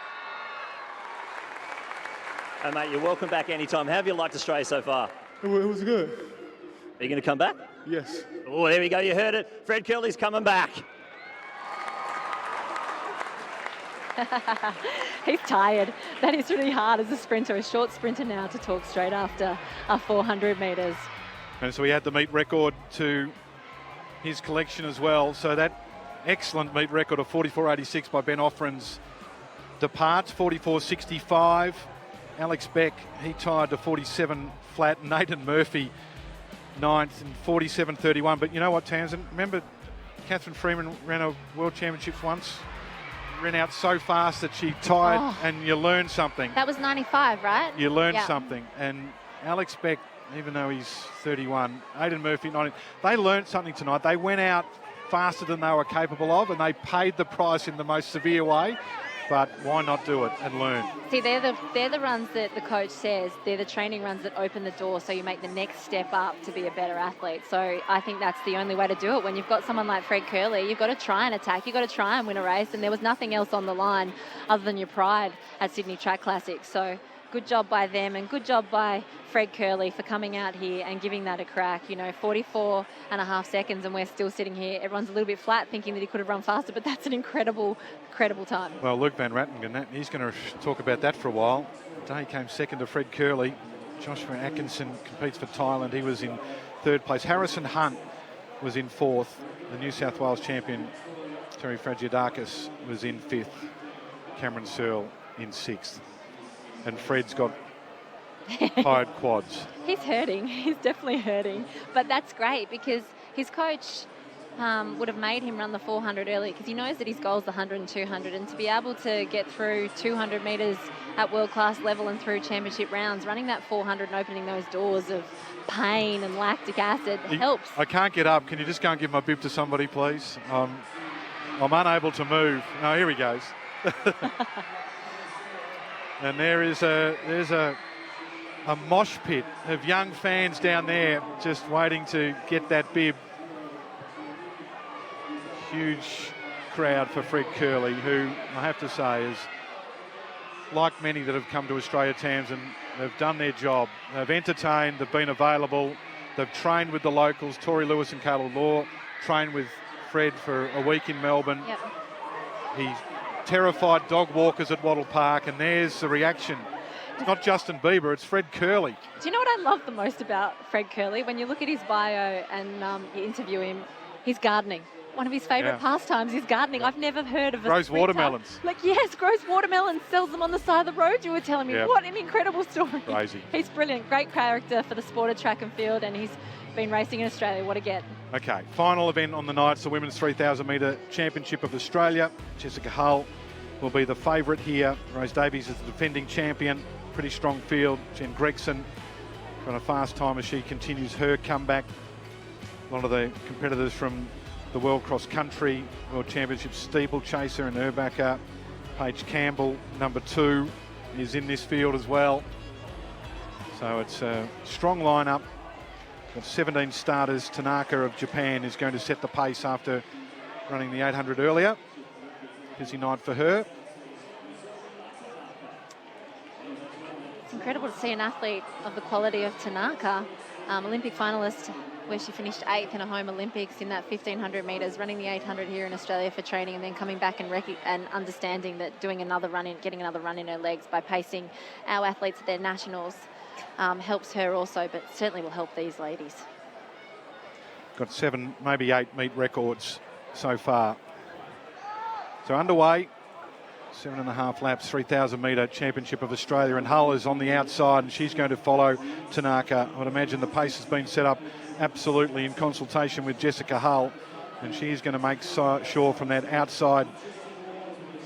And mate, you're welcome back anytime. How have you liked Australia so far? It was good. Are you going to come back? Yes. Oh, there we go. You heard it. Fred Kerley's coming back. He's tired. That is really hard as a sprinter, a short sprinter now, to talk straight after a 400 metres. And so he had the meet record to his collection as well. So that excellent meet record of 44.86 by Ben Offrens departs. 44.65. Alex Beck, he tied to 47 flat. Nathan Murphy, 9th, and 47.31. But you know what, Townsend? Remember Catherine Freeman ran a World Championships once? Ran out so fast that she tied, and you learn something. That was 95, right? You learn something. And Alex Beck, even though he's 31, Aidan Murphy, 19, they learned something tonight. They went out faster than they were capable of, and they paid the price in the most severe way. But why not do it and learn? See, they're the runs that the coach says, they're the training runs that open the door so you make the next step up to be a better athlete. So I think that's the only way to do it. When you've got someone like Fred Kerley, you've got to try and attack, you've got to try and win a race, and there was nothing else on the line other than your pride at Sydney Track Classic. So good job by them, and good job by Fred Kerley for coming out here and giving that a crack. 44.5 seconds, and we're still sitting here. Everyone's a little bit flat thinking that he could have run faster, but that's an incredible time. Well, Luke Van Rattingen, he's going to talk about that for a while. Today came second to Fred Kerley. Joshua Atkinson competes for Thailand. He was in 3rd place. Harrison Hunt was in 4th. The New South Wales champion, Terry Fragiadakis, was in 5th. Cameron Searle in 6th. And Fred's got tired quads. He's hurting. He's definitely hurting. But that's great because his coach would have made him run the 400 early because he knows that his goal is the 100 and 200. And to be able to get through 200 metres at world-class level and through championship rounds, running that 400 and opening those doors of pain and lactic acid helps. I can't get up. Can you just go and give my bib to somebody, please? I'm unable to move. No, here he goes. And there's a mosh pit of young fans down there just waiting to get that bib. Huge crowd for Fred Kerley, who I have to say is, like many that have come to Australia, Townsend, they've done their job. They've entertained, they've been available, they've trained with the locals. Tori Lewis and Caleb Law trained with Fred for a week in Melbourne. Yep. He terrified dog walkers at Wattle Park, and there's the reaction. It's not Justin Bieber, it's Fred Kerley. Do you know what I love the most about Fred Kerley? When you look at his bio and you interview him, he's gardening. One of his favourite pastimes is gardening. I've never heard of a grows sprinter. Watermelons. Grows watermelons, sells them on the side of the road, you were telling me. Yep. What an incredible story. Crazy. He's brilliant. Great character for the sport of track and field, and he's been racing in Australia. What a get. Okay, final event on the night. It's the Women's 3,000 metre Championship of Australia. Jessica Hull will be the favourite here. Rose Davies is the defending champion. Pretty strong field. Jen Gregson on a fast time as she continues her comeback. A lot of the competitors from the World Cross Country, World Championship steeplechaser and Urbacher. Paige Campbell, number 2, is in this field as well. So it's a strong lineup. Got 17 starters. Tanaka of Japan is going to set the pace after running the 800 earlier. Busy night for her. It's incredible to see an athlete of the quality of Tanaka, Olympic finalist, where she finished 8th in a home Olympics in that 1,500 metres, running the 800 here in Australia for training, and then coming back and understanding that getting another run in her legs by pacing our athletes at their nationals helps her also, but certainly will help these ladies. Got 7, maybe 8 meet records so far. So underway, 7.5 laps, 3,000 metre Championship of Australia, and Hull is on the outside and she's going to follow Tanaka. I would imagine the pace has been set up absolutely in consultation with Jessica Hull, and she's going to make sure from that outside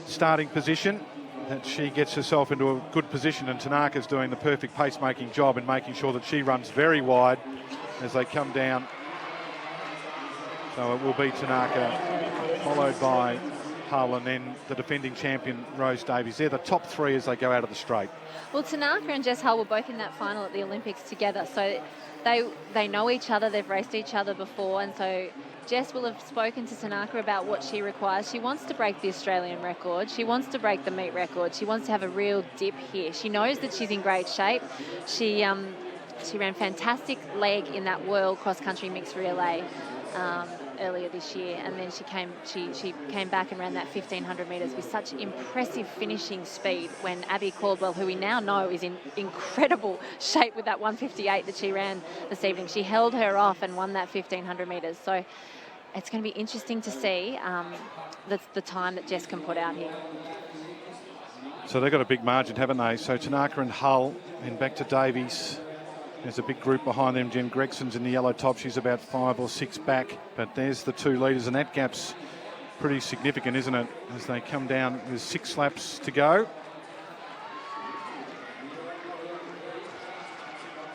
starting position that she gets herself into a good position, and Tanaka's doing the perfect pacemaking job in making sure that she runs very wide as they come down. So it will be Tanaka, followed by Hull, and then the defending champion, Rose Davies. They're the top three as they go out of the straight. Well, Tanaka and Jess Hull were both in that final at the Olympics together, so they know each other, they've raced each other before, and so Jess will have spoken to Tanaka about what she requires. She wants to break the Australian record. She wants to break the meet record. She wants to have a real dip here. She knows that she's in great shape. She ran fantastic leg in that World Cross Country Mixed Relay earlier this year, and then she came back and ran that 1,500 metres with such impressive finishing speed when Abby Caldwell, who we now know is in incredible shape with that 1:58 that she ran this evening, she held her off and won that 1,500 metres. So it's going to be interesting to see the time that Jess can put out here. So they've got a big margin, haven't they? So Tanaka and Hull, and back to Davies. There's a big group behind them. Jen Gregson's in the yellow top. She's about 5 or 6 back. But there's the 2 leaders, and that gap's pretty significant, isn't it? As they come down, there's 6 laps to go.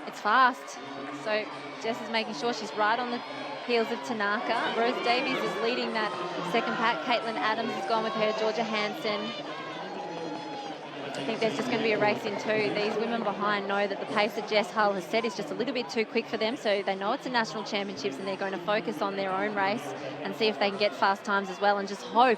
It's fast. So Jess is making sure she's right on the heels of Tanaka. Rose Davies is leading that second pack. Caitlin Adams has gone with her. Georgia Hansen. I think there's just going to be a race in 2. These women behind know that the pace that Jess Hull has set is just a little bit too quick for them, so they know it's a national championships and they're going to focus on their own race and see if they can get fast times as well, and just hope.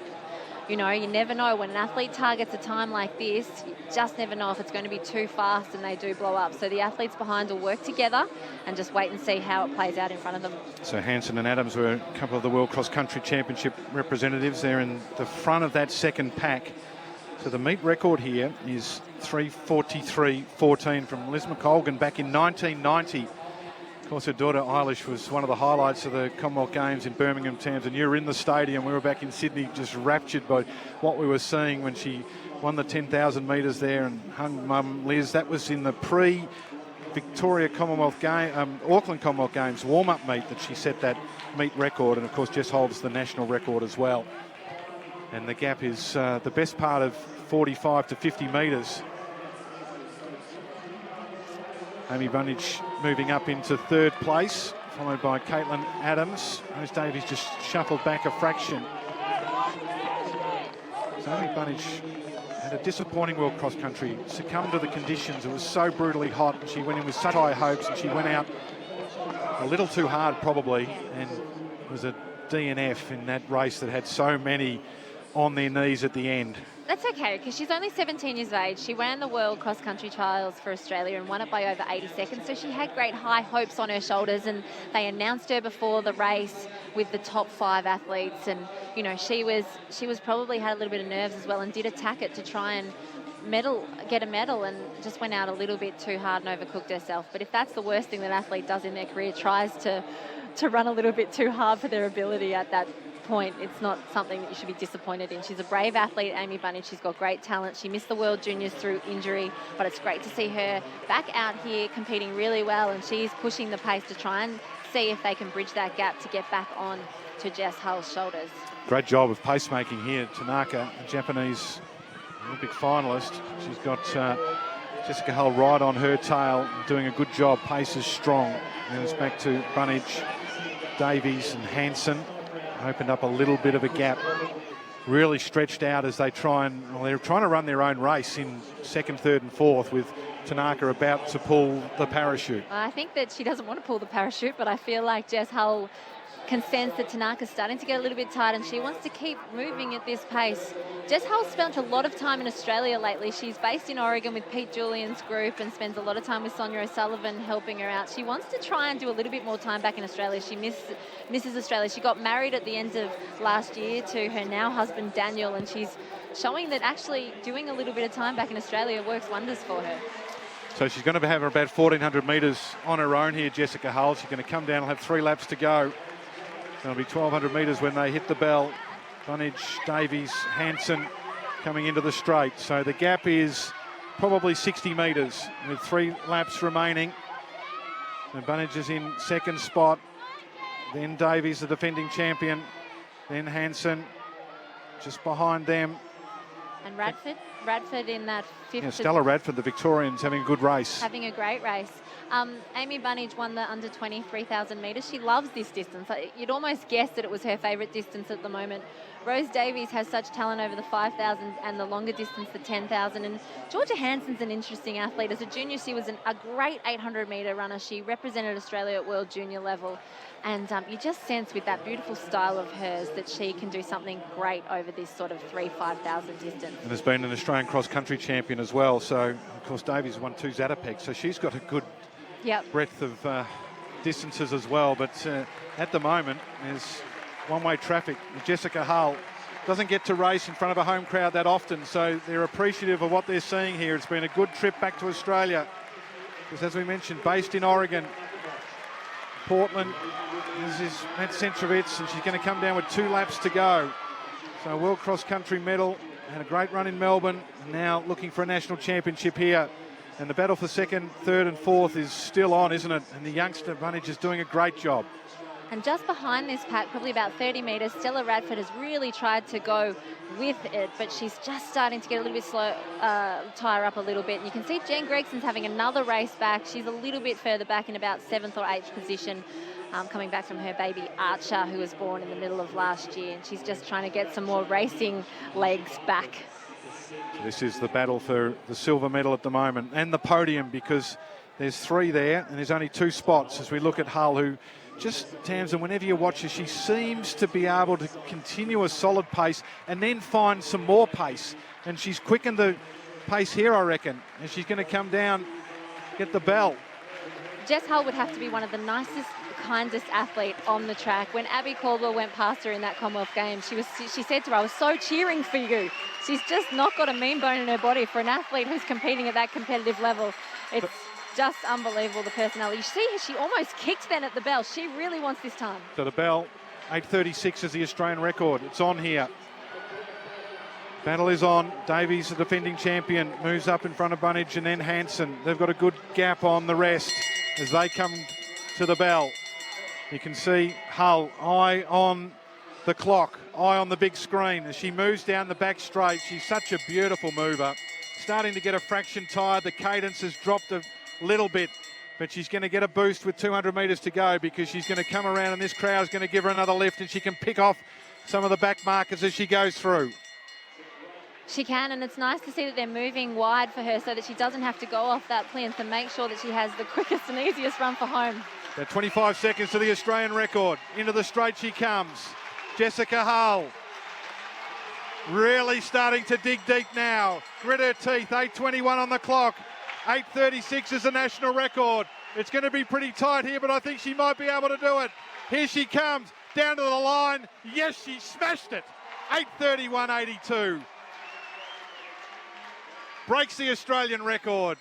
You know, you never know when an athlete targets a time like this, you just never know if it's going to be too fast and they do blow up. So the athletes behind will work together and just wait and see how it plays out in front of them. So Hansen and Adams were a couple of the World Cross Country Championship representatives. They're in the front of that second pack. So the meet record here is 3:43.14 from Liz McColgan back in 1990. Of course, her daughter Eilish was one of the highlights of the Commonwealth Games in Birmingham, Thames, and you were in the stadium. We were back in Sydney just raptured by what we were seeing when she won the 10,000 metres there and hung mum Liz. That was in the pre-Victoria Commonwealth Game, Auckland Commonwealth Games warm-up meet that she set that meet record, and of course Jess holds the national record as well. And the gap is the best part of 45 to 50 metres. Amy Bunnage moving up into 3rd place, followed by Caitlin Adams. Rose Davies just shuffled back a fraction. So Amy Bunnage had a disappointing World Cross Country, succumbed to the conditions. It was so brutally hot, and she went in with such high hopes, and she went out a little too hard probably, and was a DNF in that race that had so many on their knees at the end. That's okay, because she's only 17 years of age. She ran the World Cross Country Trials for Australia and won it by over 80 seconds, so she had great high hopes on her shoulders, and they announced her before the race with the top 5 athletes, and you know, she was probably had a little bit of nerves as well, and did attack it to try and get a medal, and just went out a little bit too hard and overcooked herself. But if that's the worst thing that an athlete does in their career, tries to run a little bit too hard for their ability at that point, it's not something that you should be disappointed in. She's a brave athlete, Amy Bunnage. She's got great talent. She missed the World Juniors through injury, but it's great to see her back out here competing really well, and she's pushing the pace to try and see if they can bridge that gap to get back on to Jess Hull's shoulders. Great job of pacemaking here. Tanaka, a Japanese Olympic finalist. She's got Jessica Hull right on her tail, doing a good job. Pace is strong. And it's back to Bunnage, Davies and Hansen. Opened up a little bit of a gap. Really stretched out as they're trying to run their own race in 2nd, 3rd and 4th, with Tanaka about to pull the parachute. I think that she doesn't want to pull the parachute, but I feel like Jess Hull can sense that Tanaka's starting to get a little bit tired, and she wants to keep moving at this pace. Jess Hull's spent a lot of time in Australia lately. She's based in Oregon with Pete Julian's group and spends a lot of time with Sonia O'Sullivan helping her out. She wants to try and do a little bit more time back in Australia. She misses Australia. She got married at the end of last year to her now husband Daniel, and she's showing that actually doing a little bit of time back in Australia works wonders for her. So she's going to have about 1,400 metres on her own here, Jessica Hull. She's going to come down and have 3 laps to go. It'll be 1,200 metres when they hit the bell. Bunnage, Davies, Hansen coming into the straight. So the gap is probably 60 metres with 3 laps remaining. And Bunnage is in 2nd spot. Then Davies, the defending champion. Then Hansen just behind them. And Radford in that fifth. Yeah, Stella Radford, the Victorians, having a good race. Having a great race. Amy Bunnage won the under 20 3,000 metres. She loves this distance. You'd almost guess that it was her favourite distance at the moment. Rose Davies has such talent over the 5,000 and the longer distance, the 10,000. And Georgia Hansen's an interesting athlete. As a junior, she was a great 800-metre runner. She represented Australia at World Junior level. And you just sense with that beautiful style of hers that she can do something great over this sort of 5,000 distance. And has been an Australian cross-country champion as well. So, of course, Davies won 2 Zatopeks. So she's got a good breadth of distances as well. But at the moment, there's one-way traffic. Jessica Hull doesn't get to race in front of a home crowd that often. So they're appreciative of what they're seeing here. It's been a good trip back to Australia. Because as we mentioned, based in Oregon, Portland, this is Matt Centrovitz, and she's going to come down with 2 laps to go. So a World Cross Country medal, had a great run in Melbourne, now looking for a national championship here. And the battle for 2nd, 3rd and 4th is still on, isn't it? And the youngster Bunnage is doing a great job. And just behind this pack, probably about 30 metres, Stella Radford has really tried to go with it, but she's just starting to get a little bit slow, tire up a little bit. And you can see Jen Gregson's having another race back. She's a little bit further back in about 7th or 8th position, coming back from her baby Archer, who was born in the middle of last year. And she's just trying to get some more racing legs back. So this is the battle for the silver medal at the moment and the podium, because there's 3 there and there's only 2 spots as we look at Hull, who just, Tamsin, whenever you watch her, she seems to be able to continue a solid pace and then find some more pace. And she's quickened the pace here, I reckon. And she's going to come down, get the bell. Jess Hull would have to be one of the nicest, kindest athlete on the track. When Abby Caldwell went past her in that Commonwealth Games, she said to her, "I was so cheering for you." She's just not got a mean bone in her body for an athlete who's competing at that competitive level. It's just unbelievable, the personality. You see, she almost kicked then at the bell. She really wants this time. So the bell, 8:36 is the Australian record. It's on here. Battle is on. Davies, the defending champion, moves up in front of Bunnage and then Hansen. They've got a good gap on the rest as they come to the bell. You can see Hull, eye on the clock, eye on the big screen as she moves down the back straight. She's such a beautiful mover. Starting to get a fraction tired. The cadence has dropped a little bit, but she's going to get a boost with 200 metres to go, because she's going to come around and this crowd is going to give her another lift, and she can pick off some of the back markers as she goes through. She can, and it's nice to see that they're moving wide for her so that she doesn't have to go off that plinth, and make sure that she has the quickest and easiest run for home. That 25 seconds to the Australian record. Into the straight she comes. Jessica Hull really starting to dig deep now. Grit her teeth, 8:21 on the clock. 8:36 is the national record. It's going to be pretty tight here, but I think she might be able to do it. Here she comes, down to the line. Yes, she smashed it. 8:31.82. Breaks the Australian record.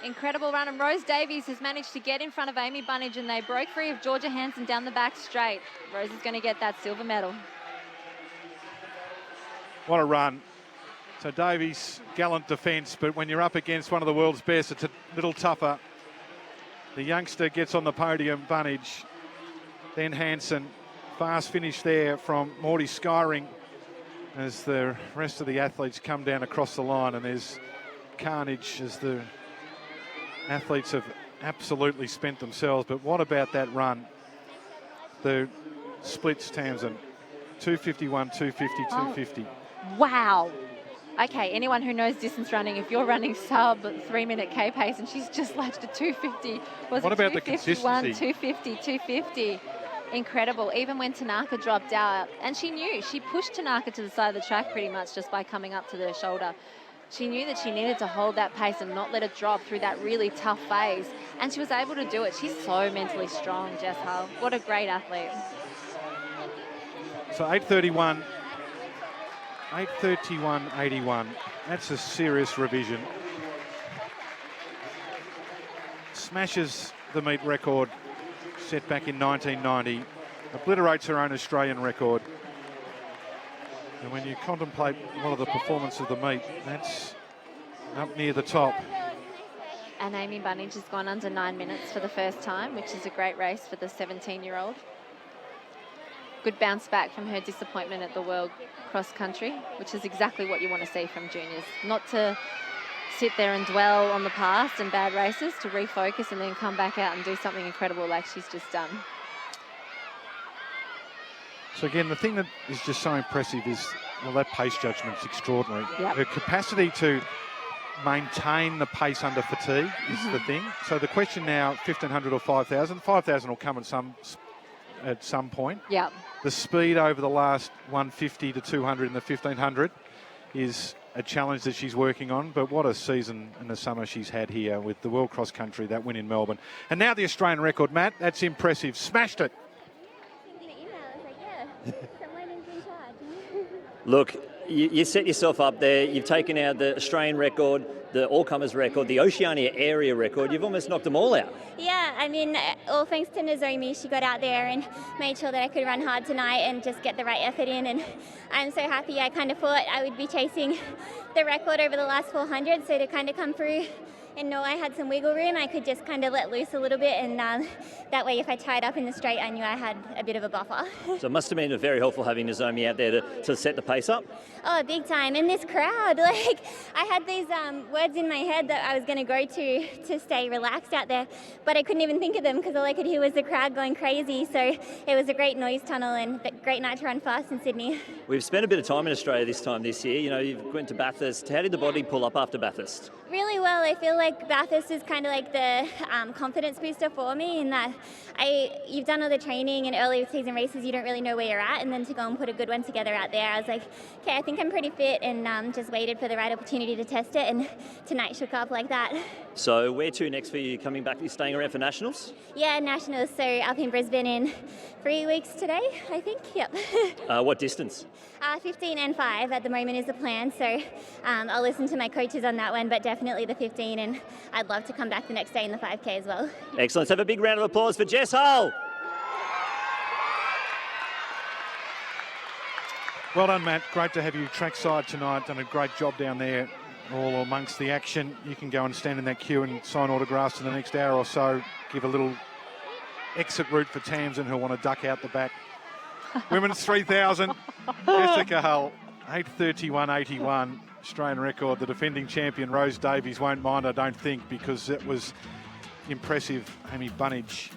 Incredible run, and Rose Davies has managed to get in front of Amy Bunnage, and they broke free of Georgia Hansen down the back straight. Rose is going to get that silver medal. What a run. So Davies, gallant defence, but when you're up against one of the world's best, it's a little tougher. The youngster gets on the podium, Bunnage, then Hansen. Fast finish there from Morty Skyring as the rest of the athletes come down across the line, and there's carnage as the athletes have absolutely spent themselves. But what about that run? The splits, Tamsin, 251, 250, 250. Wow. Okay, anyone who knows distance running, if you're running sub 3-minute K pace and she's just latched a 250, what about the consistency? 250, 250. Incredible. Even when Tanaka dropped out, and she knew, she pushed Tanaka to the side of the track pretty much just by coming up to the shoulder. She knew that she needed to hold that pace and not let it drop through that really tough phase, and she was able to do it. She's so mentally strong, Jess Hull. What a great athlete. So 8:31. 8:31.81. That's a serious revision. Smashes the meet record set back in 1990. Obliterates her own Australian record. And when you contemplate one of the performances of the meet, that's up near the top. And Amy Bunnage has gone under 9 minutes for the first time, which is a great race for the 17-year-old. good bounce back from her disappointment at the World Cross Country, which is exactly what you want to see from juniors. Not to sit there and dwell on the past and bad races, to refocus and then come back out and do something incredible like she's just done. So again, the thing that is just so impressive is, well, that pace judgment's extraordinary. Yep. Her capacity to maintain the pace under fatigue is the thing. So the question now, 1,500 or 5,000. 5,000 will come at some point. Yeah. The speed over the last 150 to 200 in the 1,500 is a challenge that she's working on, but what a season in the summer she's had here with the World Cross Country, that win in Melbourne. And now the Australian record, Matt, that's impressive. Smashed it. Look, you set yourself up there. You've taken out the Australian record, the all-comers record, the Oceania area record. You've almost knocked them all out. Yeah, I mean, all thanks to Nozomi. She got out there and made sure that I could run hard tonight and just get the right effort in. And I'm so happy. I kind of thought I would be chasing the record over the last 400, so to kind of come through and know I had some wiggle room, I could just kind of let loose a little bit, and that way if I tied up in the straight, I knew I had a bit of a buffer. So it must have been very helpful having Nozomi out there to set the pace up. Oh, big time. And this crowd, like, I had these words in my head that I was going to go to stay relaxed out there, but I couldn't even think of them because all I could hear was the crowd going crazy. So it was a great noise tunnel and a great night to run fast in Sydney. We've spent a bit of time in Australia this year. You know, you went to Bathurst. How did the body pull up after Bathurst? Really well. I feel like Bathurst is kind of like the confidence booster for me, in that you've done all the training and early season races, you don't really know where you're at, and then to go and put a good one together out there, I was like, okay, I think I'm pretty fit, and just waited for the right opportunity to test it, and tonight shook up like that. So where to next for you? Coming back, you staying around for Nationals? Yeah, Nationals, so up in Brisbane in 3 weeks today, I think, yep. What distance? 15 and 5 at the moment is the plan, so I'll listen to my coaches on that one, but definitely the 15, and I'd love to come back the next day in the 5K as well. Excellent. Let's have a big round of applause for Jess Hull. Well done, Matt. Great to have you trackside tonight. Done a great job down there, all amongst the action. You can go and stand in that queue and sign autographs in the next hour or so. Give a little exit route for Tamsin, who'll want to duck out the back. Women's 3,000, Jessica Hull, 8:31.81, Australian record. The defending champion, Rose Davies, won't mind, I don't think, because it was impressive. Amy Bunnage.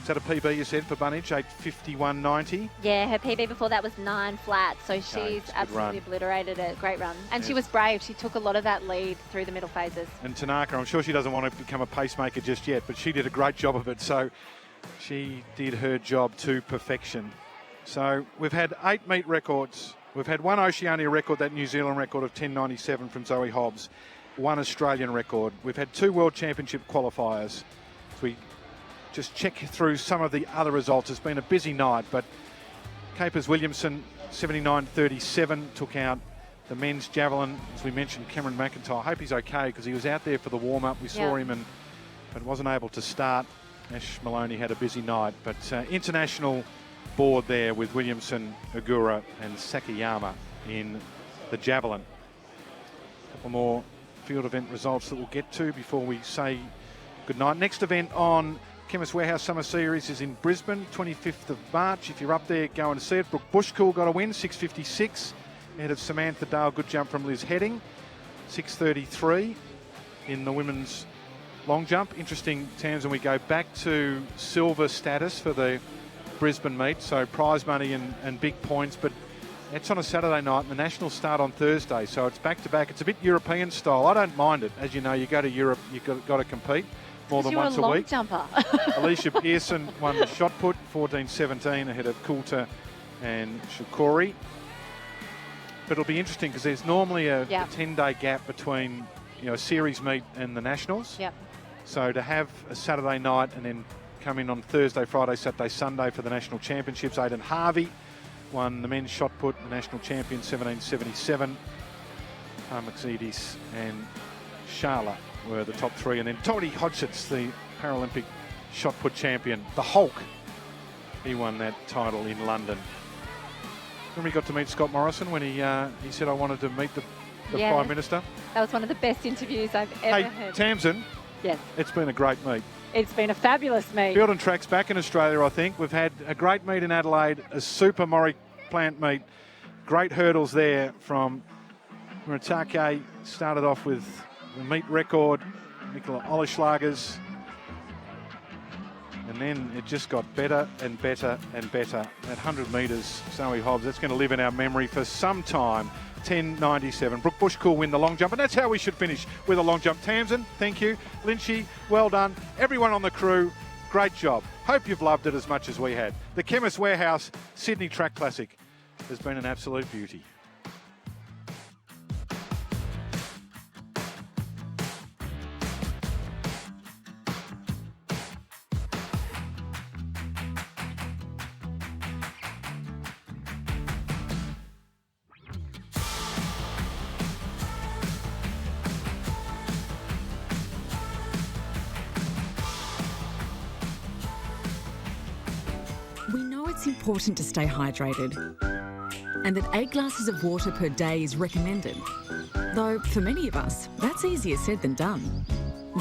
Is that a PB you said for Bunnage, 8:51.90? Yeah, her PB before that was 9 flat, so she's absolutely obliterated it. Great run. And she was brave. She took a lot of that lead through the middle phases. And Tanaka, I'm sure she doesn't want to become a pacemaker just yet, but she did a great job of it, so she did her job to perfection. So we've had 8 meet records. We've had 1 Oceania record, that New Zealand record of 10.97 from Zoe Hobbs, 1 Australian record. We've had 2 World Championship qualifiers. So we just check through some of the other results. It's been a busy night, but Capers Williamson, 79.37, took out the men's javelin. As we mentioned, Cameron McIntyre. I hope he's okay because he was out there for the warm-up. We saw him but wasn't able to start. Ash Maloney had a busy night, but international board there with Williamson, Ogura and Sakayama in the javelin. A couple more field event results that we'll get to before we say goodnight. Next event on Chemist Warehouse Summer Series is in Brisbane, 25th of March. If you're up there, go and see it. Brooke Bushkuhl got a win, 6.56, ahead of Samantha Dale. Good jump from Liz Heading, 6.33 in the women's long jump. Interesting, Tamsin, we go back to silver status for the Brisbane meet, so prize money and big points, but it's on a Saturday night and the Nationals start on Thursday, so it's back-to-back. It's a bit European style. I don't mind it. As you know, you go to Europe, you've got to compete more than once a week. You're a long jumper. Alicia Pearson won the shot put, 14.17, ahead of Coulter and Shukuri. But it'll be interesting because there's normally a 10-day gap between a series meet and the Nationals. Yep. So to have a Saturday night and then come in on Thursday, Friday, Saturday, Sunday for the National Championships. Aidan Harvey won the men's shot put, the national champion, 17.77. Parmaxidis and Sharla were the top 3. And then Tony Hodgson's the Paralympic shot put champion, the Hulk. He won that title in London. Remember he got to meet Scott Morrison when he said, I wanted to meet the Prime Minister? That was one of the best interviews I've ever heard. Tamsin, Yes. It's been a great meet. It's been a fabulous meet. Field and Track's back in Australia, I think. We've had a great meet in Adelaide, a super Maury plant meet. Great hurdles there from Muratake. Started off with the meet record, Nicola Olischlager's. And then it just got better and better and better. At 100 metres, Zoe Hobbs, that's going to live in our memory for some time. 10.97. Brooke Bushk will win the long jump, and that's how we should finish with a long jump. Tamsin, thank you. Lynchy, well done. Everyone on the crew, great job. Hope you've loved it as much as we had. The Chemist Warehouse Sydney Track Classic has been an absolute beauty. We know it's important to stay hydrated and that 8 glasses of water per day is recommended. Though for many of us, that's easier said than done.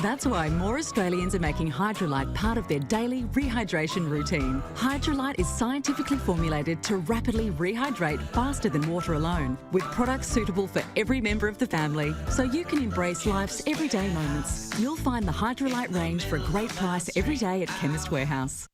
That's why more Australians are making Hydrolite part of their daily rehydration routine. Hydrolite is scientifically formulated to rapidly rehydrate faster than water alone, with products suitable for every member of the family, so you can embrace life's everyday moments. You'll find the Hydrolite range for a great price every day at Chemist Warehouse.